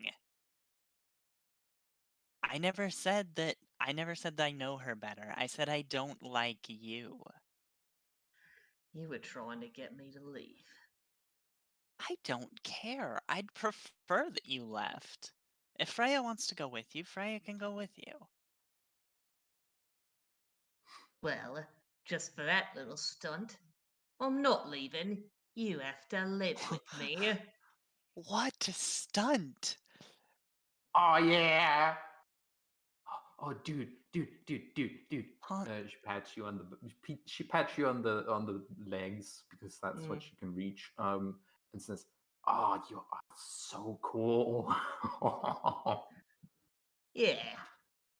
S3: I never said that I know her better. I said I don't like you.
S5: You were trying to get me to leave.
S3: I don't care. I'd prefer that you left. If Freya wants to go with you, Freya can go with you.
S5: Well, just for that little stunt, I'm not leaving. You have to live with me.
S3: What a stunt!
S2: Oh yeah. Oh dude.
S3: Huh?
S2: She pats you on the legs because that's what she can reach. And says, "Oh, you are so cool."
S5: Yeah,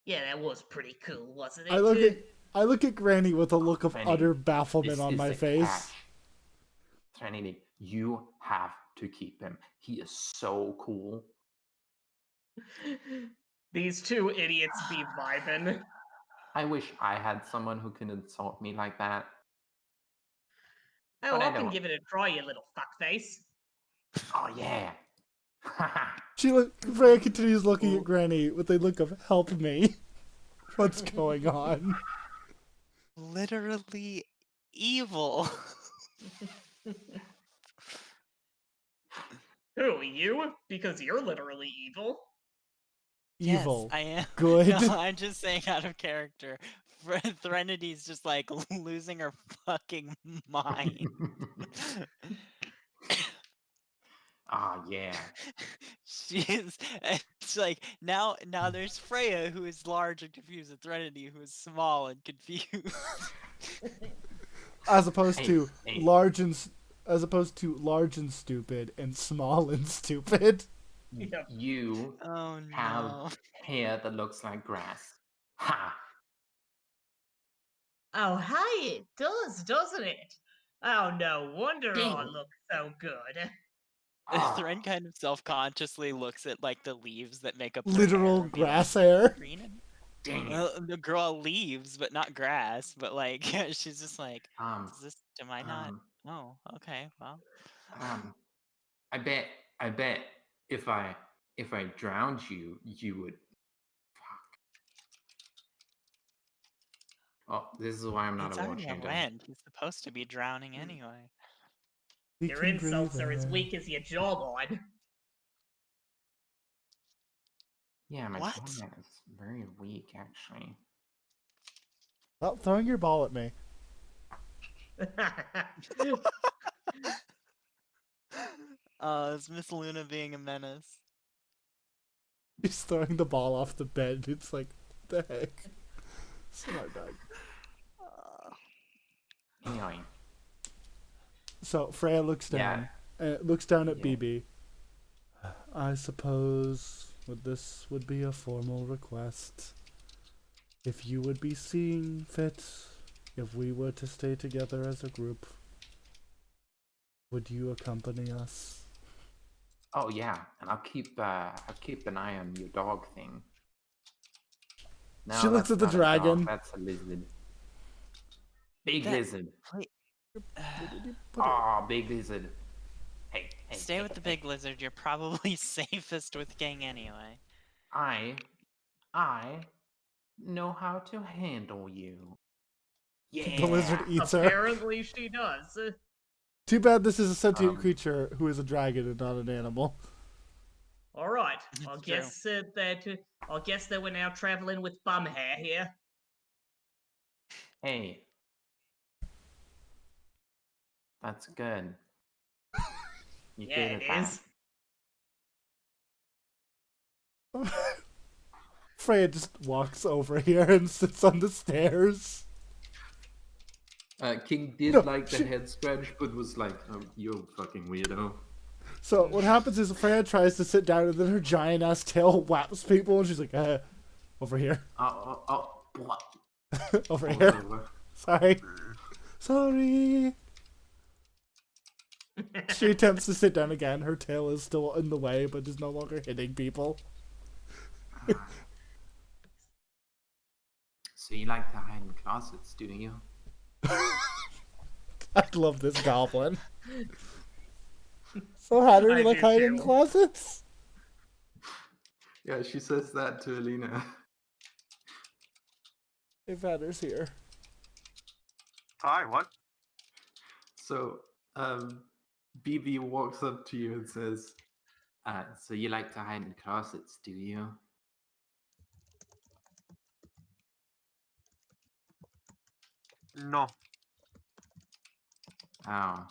S5: that was pretty cool, wasn't
S1: I
S5: it?
S1: look at Granny with a look of
S2: Granny,
S1: utter bafflement
S2: this
S1: on
S2: is
S1: my
S2: the
S1: face.
S2: catch. Trinity, you have to keep him. He is so cool.
S5: These two idiots be vibing.
S2: I wish I had someone who can insult me like that.
S5: Oh,
S2: But I
S5: I can
S2: don't.
S5: give it a try, you little fuckface.
S2: Oh yeah.
S1: Freya continues looking at Granny with a look of "Help me." What's going on?
S3: Literally evil.
S5: Who, you? Because you're literally evil.
S1: Evil.
S3: Yes, I am.
S1: Good.
S3: No, I'm just saying out of character. Threnity's just like losing her fucking mind.
S2: Oh yeah.
S3: She's it's like now there's Freya who is large and confused and Threnody who is small and confused.
S1: As opposed to
S2: Hey.
S1: large and stupid and small and stupid.
S5: Yep.
S2: You
S3: Oh
S2: have
S3: no.
S2: hair that looks like grass. Ha!
S5: Oh, hey, it does, doesn't it? Oh, no wonder I
S2: Ding.
S5: look so good.
S2: Ah.
S3: Thren kind of self-consciously looks at like the leaves that make up their
S1: Literal
S3: hair and be like,
S1: grass hair.
S3: green and
S2: Dang it.
S3: well, the girl leaves, but not grass. But like, she's just like, "Does this? Am I not? Oh, okay. Well,
S2: I bet if I drowned you, you would. Fuck. Oh, this is why I'm not
S3: It's
S2: a
S3: already on
S2: Washington.
S3: land. He's supposed to be drowning anyway.
S1: He
S5: Your
S1: can
S5: insults
S1: breathe
S5: are as
S1: air.
S5: weak as your jawline.
S2: Yeah, my
S3: What?
S2: jawline is very weak, actually.
S1: Stop throwing your ball at me.
S3: Is Miss Luna being a menace?
S1: He's throwing the ball off the bed. It's like, what the heck? Smart dog.
S2: Anyway,
S1: So Freya looks down. Looks down at
S2: Yeah.
S1: BB. I suppose this would be a formal request. If you would be seeing fit, if we were to stay together as a group, would you accompany us?
S2: oh yeah, and I'll keep an eye on your dog thing. No,
S1: She looks
S2: that's
S1: at the
S2: not a dog,
S1: dragon.
S2: that's a lizard. Big
S3: That-
S2: lizard.
S3: Wait.
S1: Where did you put it?
S2: Oh, big lizard. Hey,
S3: Stay
S2: hey,
S3: with the
S2: hey.
S3: big lizard. You're probably safest with Gang anyway.
S2: I know how to handle you. Yeah.
S1: The lizard eats her.
S5: Apparently she does.
S1: Too bad this is a sentient
S2: Um,
S1: creature who is a dragon and not an animal.
S5: All right.
S3: It's
S5: I'll
S3: true.
S5: guess that we're now traveling with bum hair here.
S2: Hey. That's good. You're
S5: Yeah,
S2: good
S5: it
S2: at
S5: is.
S1: Freya just walks over here and sits on the stairs.
S2: King did
S1: No,
S2: like the
S1: she-
S2: head scratch, but was like, oh, you're a fucking weirdo.
S1: So what happens is Freya tries to sit down and then her giant ass tail whaps people and she's like, over here.
S2: What?
S1: Over here.
S2: Over.
S1: Sorry. Sorry. She attempts to sit down again. Her tail is still in the way, but is no longer hitting people.
S2: So you like to hide in closets, do you?
S1: I love this goblin. So how do
S5: I
S1: you like
S5: do
S1: hiding in
S5: too.
S1: closets?
S2: Yeah, she says that to Alina.
S1: Hey, Vatter's here.
S4: Hi, what?
S2: So, BB walks up to you and says, so you like to hide in closets, do you?
S4: No.
S2: Oh.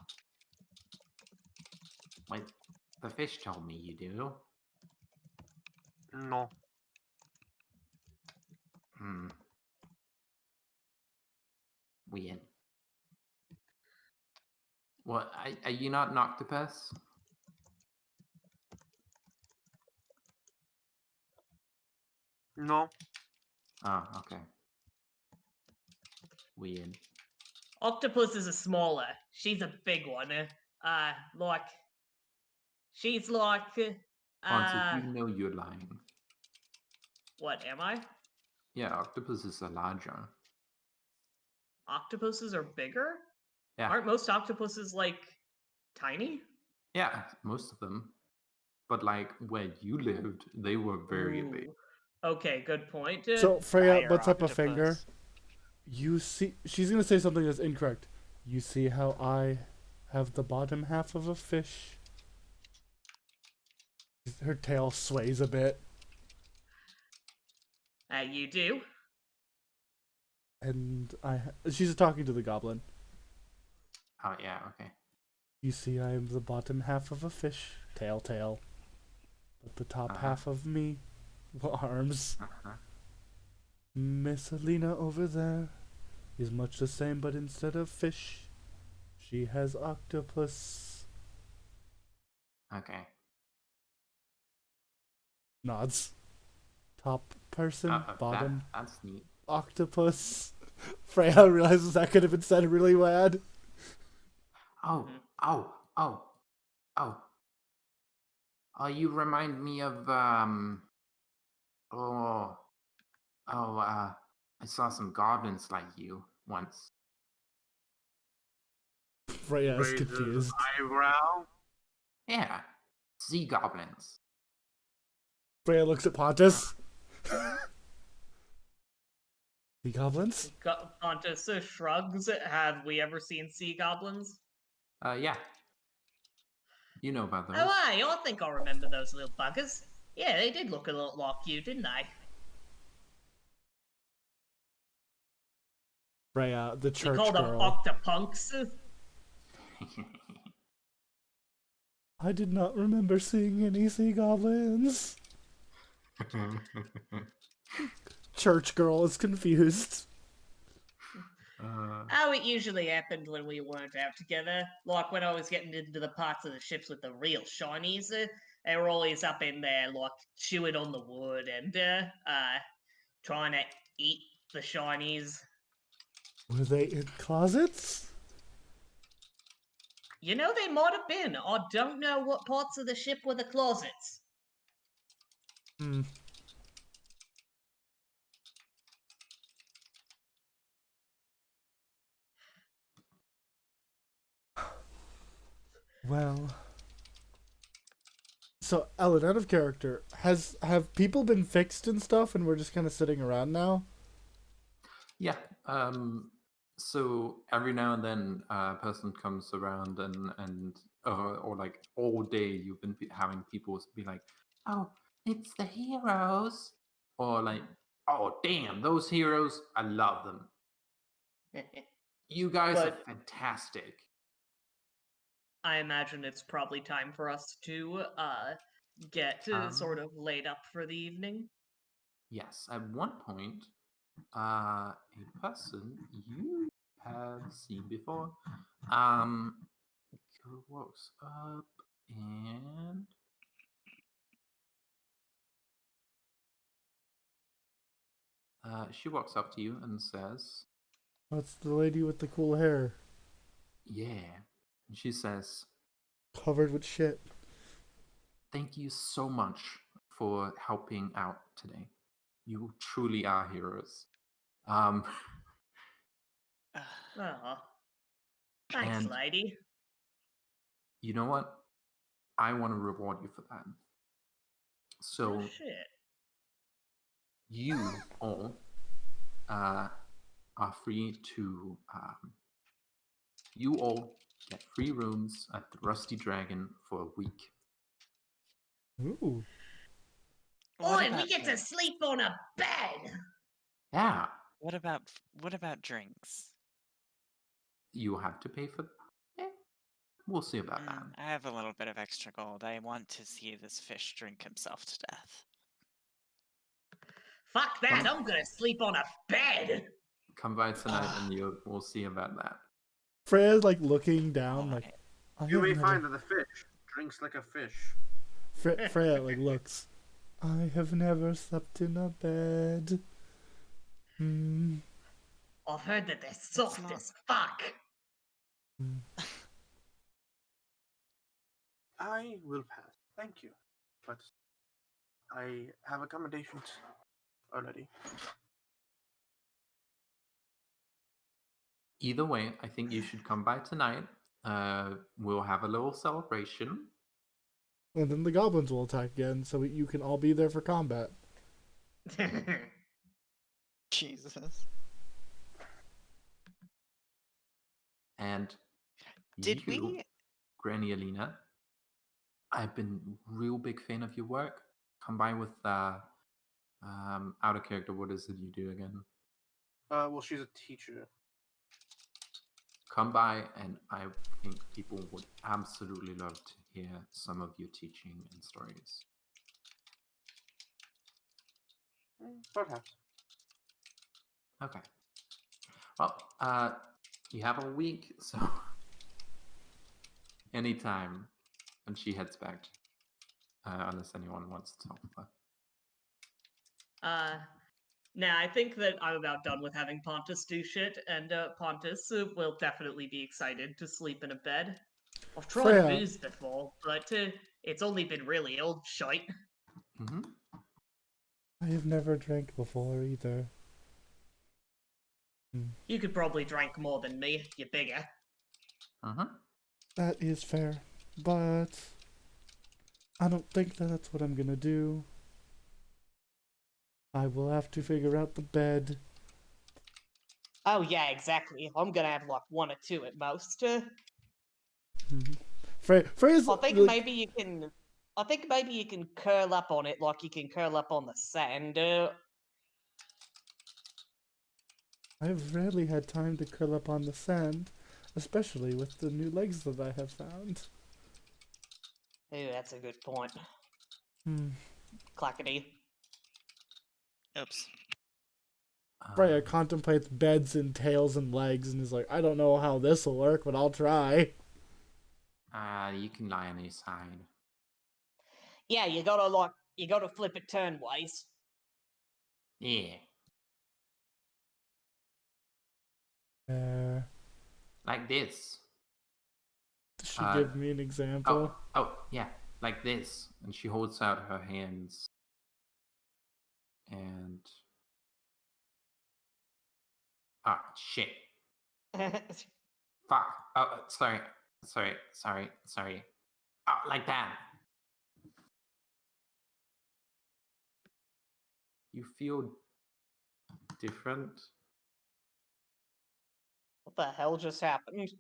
S2: Wait, the fish told me you do.
S4: No.
S2: Hmm. Weird. What, are you not an octopus?
S4: No.
S2: Oh, okay. Weird.
S5: Octopus is a smaller. She's a big one. She's like,
S2: Ponce, you know you're lying.
S5: what am I?
S2: Yeah, octopuses are larger.
S5: Octopuses are bigger?
S2: Yeah.
S5: Aren't most octopuses like tiny?
S2: Yeah, most of them. But like where you lived, they were very big.
S5: Ooh. Okay, good point.
S1: So Freya
S3: Fire
S1: puts up a finger.
S3: octopus.
S1: You see, she's gonna say something that's incorrect. You see how I have the bottom half of a fish? Her tail sways a bit,
S5: You do.
S1: and she's talking to the goblin.
S2: Oh yeah, okay.
S1: You see, I am the bottom half of a fish, tail, but the top half of me, arms.
S2: Uh-huh.
S1: Miss Alina over there is much the same, but instead of fish, she has octopus.
S2: Okay.
S1: Nods. Top person, bottom
S2: That's neat.
S1: octopus. Freya realizes that could have been said really bad.
S2: Oh, oh, oh, oh. Oh, you remind me of I saw some goblins like you once.
S1: Freya is
S4: Raises
S1: confused.
S4: eyebrow.
S2: Yeah. Sea goblins.
S1: Freya looks at Pontus. The goblins?
S5: Pontus shrugs. Have we ever seen sea goblins?
S2: Yeah. You know about those.
S5: Oh, aye, I think I remember those little buggers. Yeah, they did look a lot like you, didn't they?
S1: Freya, the
S5: We
S1: church
S5: called them
S1: girl.
S5: octopunks.
S1: I did not remember seeing any sea goblins. Church girl is confused.
S5: How it usually happened when we weren't out together. Like when I was getting into the parts of the ships with the real shinies, they were always up in there, like chewing on the wood and trying to eat the shinies.
S1: Were they in closets?
S5: You know, they might have been. I don't know what parts of the ship were the closets.
S1: Hmm. Well. So, Ellen, out of character, have people been fixed and stuff, and we're just kind of sitting around now?
S2: Yeah. So every now and then, a person comes around and or like all day you've been having people be like, "Oh, it's the heroes," or like, "Oh, damn, those heroes! I love them. You guys are
S5: But
S2: fantastic."
S5: I imagine it's probably time for us to get sort of laid up for the evening.
S2: Yes. At one point, a person you have seen before, walks up and she walks up to you and says,
S1: That's the lady with the cool hair.
S2: "Yeah." And she says,
S1: Covered with shit.
S2: "Thank you so much for helping out today. You truly are heroes." Um,
S5: Oh, thanks,
S2: and
S5: lady.
S2: you know what? I want to reward you for that.
S5: Oh,
S2: So
S5: shit.
S2: you all are free to. You all get free rooms at the Rusty Dragon for a week.
S1: Ooh.
S3: What
S5: Oi, we
S3: about
S5: get to
S3: drinks?
S5: sleep on a bed!
S2: Yeah,
S3: What about drinks?
S2: you have to pay for. Eh, we'll see about that.
S3: I have a little bit of extra gold. I want to see this fish drink himself to death.
S5: Fuck that, I'm gonna sleep on a bed!
S2: Come by tonight and we'll see about that.
S1: Freya's like looking down, like,
S3: Alright.
S1: I
S4: You
S1: have
S4: may
S1: never.
S4: find that the fish drinks like a fish.
S1: Freya like looks. I have never slept in a bed. Hmm.
S5: I've heard that they're soft
S3: not-
S5: as fuck.
S4: I will pass. Thank you. But I have accommodations already.
S2: Either way, I think you should come by tonight. We'll have a little celebration.
S1: And then the goblins will attack again, so you can all be there for combat.
S3: Jesus.
S2: And
S3: Did
S2: you,
S3: we?
S2: Granny Alina, I've been real big fan of your work. Come by with out of character. What is it you do again?
S4: Well, she's a teacher.
S2: Come by, and I think people would absolutely love to hear some of your teaching and stories.
S4: Perhaps.
S2: Okay. Well, you have a week, so anytime. And she heads back, unless anyone wants to talk with her.
S5: Nah, I think that I'm about done with having Pontus do shit, and Pontus will definitely be excited to sleep in a bed. I've tried
S1: Freya.
S5: booze before, but it's only been really old shite.
S2: Mm-hmm.
S1: I have never drank before either.
S5: You could probably drink more than me, you're bigger.
S2: Uh-huh.
S1: That is fair, but I don't think that's what I'm gonna do. I will have to figure out the bed
S5: Oh yeah, exactly. I'm gonna have like 1 or 2 at most.
S1: Freya's
S5: I think
S1: like,
S5: maybe you can. I think maybe you can curl up on it like you can curl up on the sand.
S1: I've rarely had time to curl up on the sand, especially with the new legs that I have found.
S5: Ooh, that's a good point.
S1: Hmm.
S5: Clackety.
S3: Oops.
S1: Freya contemplates beds and tails and legs and is like, I don't know how this will work, but I'll try.
S2: You can lie on your side.
S5: Yeah, you gotta flip it turnways.
S2: Yeah,
S1: Uh,
S2: like this.
S1: does she give me an example?
S2: Yeah, like this. And she holds out her hands. And shit. Fuck. Oh, sorry. Like that. You feel different.
S5: What the hell just happened?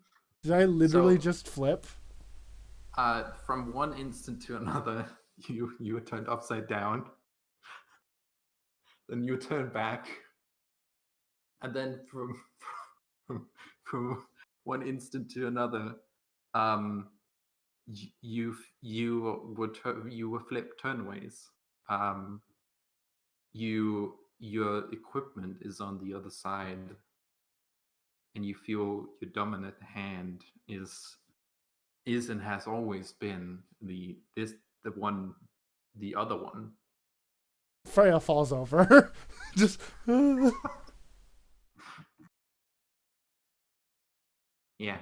S1: Did I literally
S2: So-
S1: just flip?
S2: From one instant to another, you were turned upside down. Then you turn back. And then from one instant to another, you were flipped turnways. Your equipment is on the other side, and you feel your dominant hand is and has always been the other one.
S1: Freya falls over. Just.
S2: Yeah.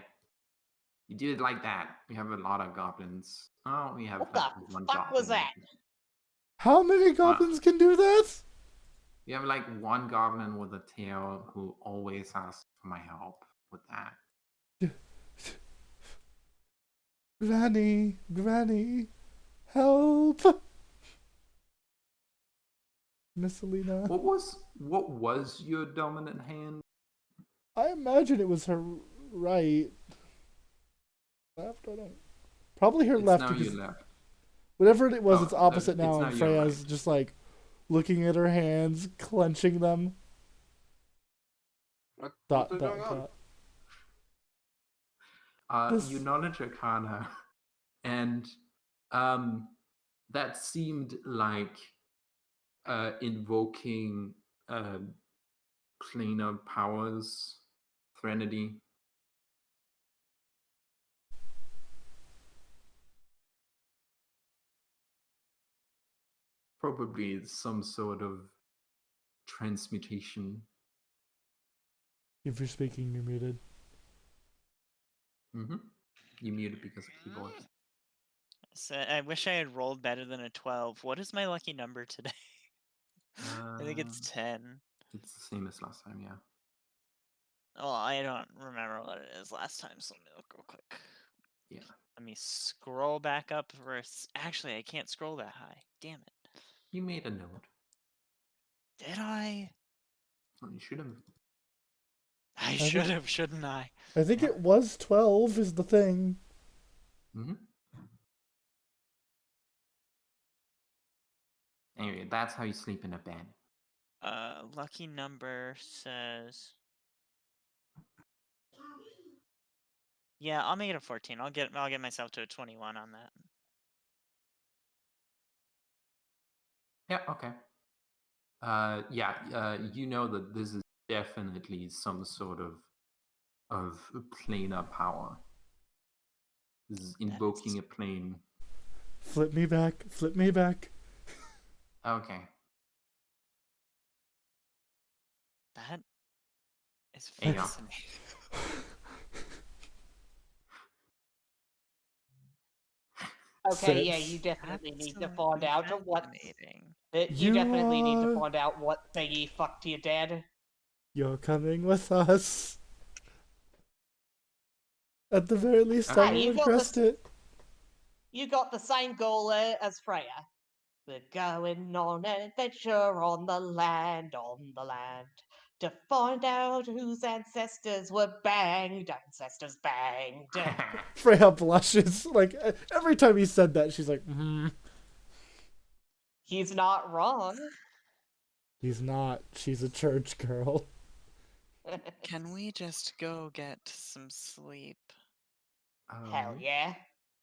S2: You did it like that. We have a lot of goblins. Oh, we have
S5: What
S2: like
S5: the
S2: one
S5: fuck was
S2: goblin.
S5: that?
S1: How many goblins can do that?
S2: We have like one goblin with a tail who always asks for my help with that.
S1: Granny, help! Miss Selena.
S2: What was your dominant hand?
S1: I imagine it was her right. Left, I don't. Probably her
S2: It's
S1: left
S2: now
S1: because
S2: your left.
S1: whatever it was,
S2: Oh,
S1: it's opposite now,
S2: it's now
S1: and
S2: your
S1: Freya's
S2: right.
S1: just like looking at her hands, clenching them.
S4: What's
S1: Dot,
S4: going on?
S1: This-
S2: You knowledge Arcana, and that seemed like invoking planar powers, Threnody. Probably some sort of transmutation.
S1: If you're speaking, you're muted.
S2: Mm-hmm. You muted because of keyboard.
S3: So I wish I had rolled better than a 12. What is my lucky number today? I think it's 10.
S2: It's the same as last time, yeah.
S3: Well, I don't remember what it is last time, so let me look real quick.
S2: Yeah.
S3: Let me scroll back up for actually, I can't scroll that high. Damn it.
S2: You made a note.
S3: Did I?
S2: Oh, you should have.
S3: I
S1: think-
S3: should have, shouldn't I?
S1: I think it was 12 is the thing.
S2: Mm-hmm. Anyway, that's how you sleep in a bed.
S3: Lucky number says. Yeah, I'll make it a 14. I'll get myself to a 21 on that.
S2: Yeah, okay. You know that this is definitely some sort of planar power. This is invoking a plane.
S1: Flip me back, flip me back.
S2: Okay.
S3: That is
S2: There you go.
S3: fascinating.
S5: Okay, yeah,
S1: Six.
S5: you definitely need to
S3: Absolutely
S5: find out what.
S3: fascinating.
S5: You
S1: You
S5: definitely need to
S1: are-
S5: find out what thingy fucked your dad.
S1: You're coming with us. At the very least, I
S2: Okay.
S5: Hey,
S1: will request it.
S5: You got the same goal as Freya. We're going on an adventure on the land, on the land. to find out whose ancestors were banged. Ancestors banged.
S1: Freya blushes. Like, every time he said that, she's like,
S5: He's not wrong.
S1: He's not. She's a church girl.
S3: Can we just go get some sleep?
S5: Hell yeah.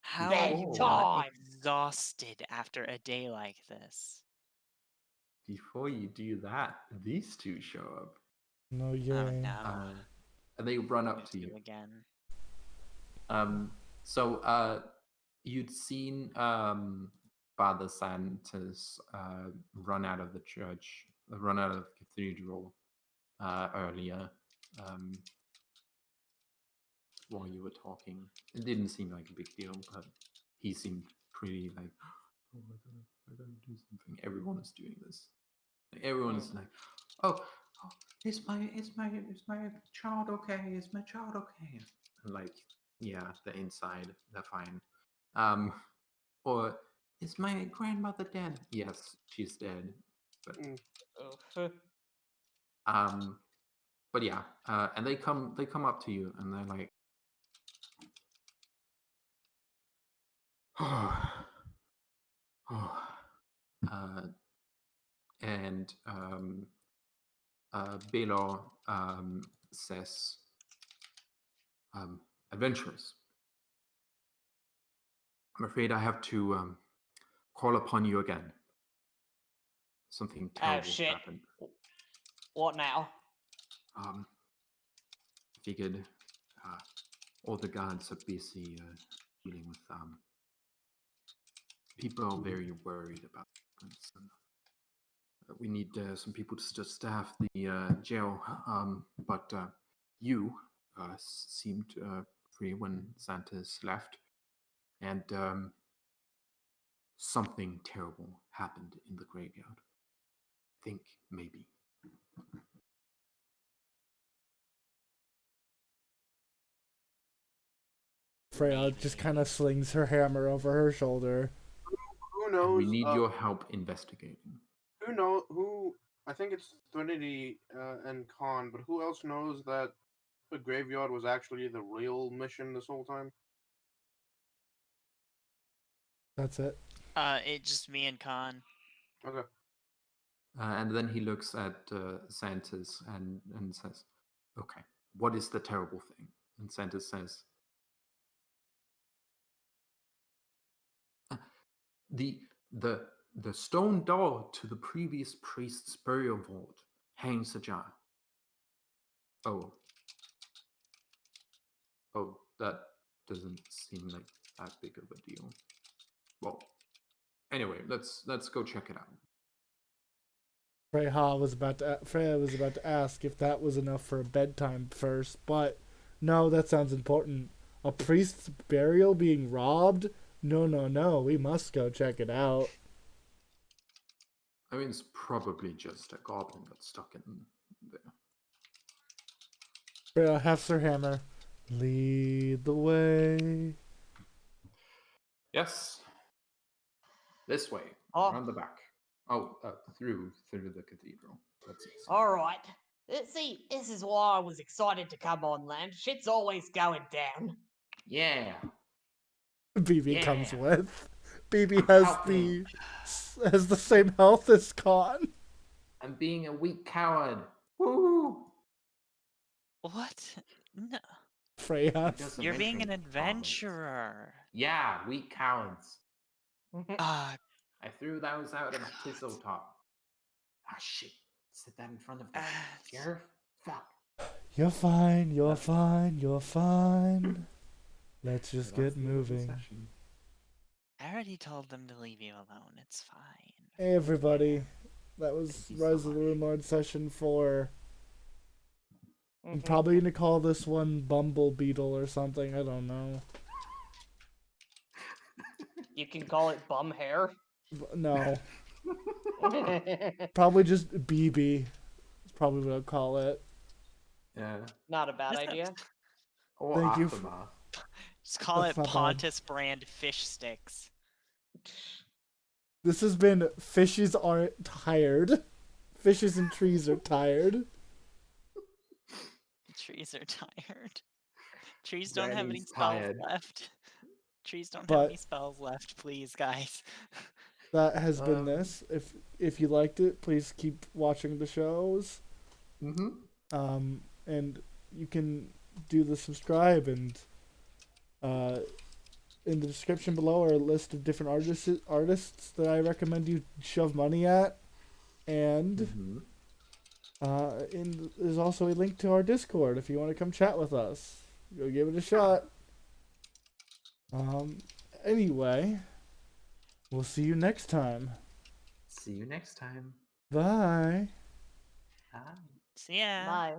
S3: How
S5: Bed
S3: are you not
S5: time.
S3: exhausted after a day like this?
S2: Before you do that, these two show up.
S1: No,
S3: Oh
S1: you're
S3: no.
S2: And they run up
S3: There's
S2: to you.
S3: you again.
S2: So you'd seen Father Santos run out of the church, run out of the cathedral earlier while you were talking. It didn't seem like a big deal, but he seemed pretty like, oh my god, I gotta do something. Everyone is doing this. Like, everyone is like, oh, is my child okay? Is my child okay? And like, yeah, they're inside, they're fine. Or is my grandmother dead? Yes, she's dead. But but yeah, and they come up to you and they're like, and Baylor says, adventurers, I'm afraid I have to call upon you again. Something terrible
S5: shit.
S2: happened.
S5: What now?
S2: Figured all the gods are busy dealing with people are very worried about this. And, we need some people to staff the jail, but you seemed free when Santa's left, and something terrible happened in the graveyard. Think maybe.
S1: Freya just kind of slings her hammer over her shoulder.
S4: Who knows?
S2: We need your help investigating.
S4: Who? I think it's Trinity and Khan, but who else knows that the graveyard was actually the real mission this whole time?
S1: That's it.
S3: It just me and Khan.
S4: Okay.
S2: And then he looks at Santos and says, okay, what is the terrible thing? And Santos says, the stone door to the previous priest's burial vault hangs ajar. Oh, that doesn't seem like that big of a deal. Well, anyway, let's go check it out.
S1: Freya was about to ask if that was enough for a bedtime first, but no, that sounds important. A priest's burial being robbed? No, we must go check it out.
S2: I mean, it's probably just a goblin got stuck in there.
S1: Freya hefts her hammer. Lead the way.
S2: Yes. This way,
S5: Oh.
S2: around the back. Oh, through the cathedral. That's easy.
S5: All right. See, this is why I was excited to come on land. Shit's always going down.
S2: Yeah.
S1: BB comes
S2: Yeah.
S1: with. BB
S2: I'm
S1: has the same health as Khan.
S2: I'm being a weak coward. Woo!
S3: What? No.
S1: Freya.
S3: You're being an
S2: Goblins.
S3: adventurer.
S2: Yeah, weak cowards.
S3: Ah,
S2: I threw those out of Tizzle top. Ah, shit. Said that in front of the sheriff? Fuck.
S1: You're fine, you're fine. Let's just get moving.
S3: I already told them to leave you alone. It's fine.
S1: Hey everybody. That was
S2: Thank you so
S1: Rise of the
S2: much.
S1: Rune Lord session 4. I'm probably gonna call this one Bumble Beetle or something, I don't know.
S5: You can call it bum hair.
S1: No. Probably just BB. That's probably what I'll call it.
S2: Yeah.
S5: Not a bad
S3: Just a-
S5: idea.
S2: Or
S1: Thank you
S2: Aftermath.
S3: Just call
S1: That's
S3: it
S1: not bad.
S3: Pontus brand fish sticks.
S1: This has been Fishes Aren't Tired. Fishes and Trees Are Tired.
S3: Trees are tired. Trees don't have any
S2: Granny's
S3: spells
S2: tired.
S3: left. Trees don't have
S1: But-
S3: any spells left, please, guys.
S1: That has been
S2: Um,
S1: this. If you liked it, please keep watching the shows.
S2: Mm-hmm.
S1: And you can do the subscribe, and in the description below are a list of different artists that I recommend you shove money at, and
S2: Mm-hmm.
S1: and there's also a link to our Discord if you want to come chat with us. Go give it a shot. Anyway, we'll see you next time.
S2: See you next time.
S1: Bye.
S2: Bye.
S3: See ya.
S5: Bye.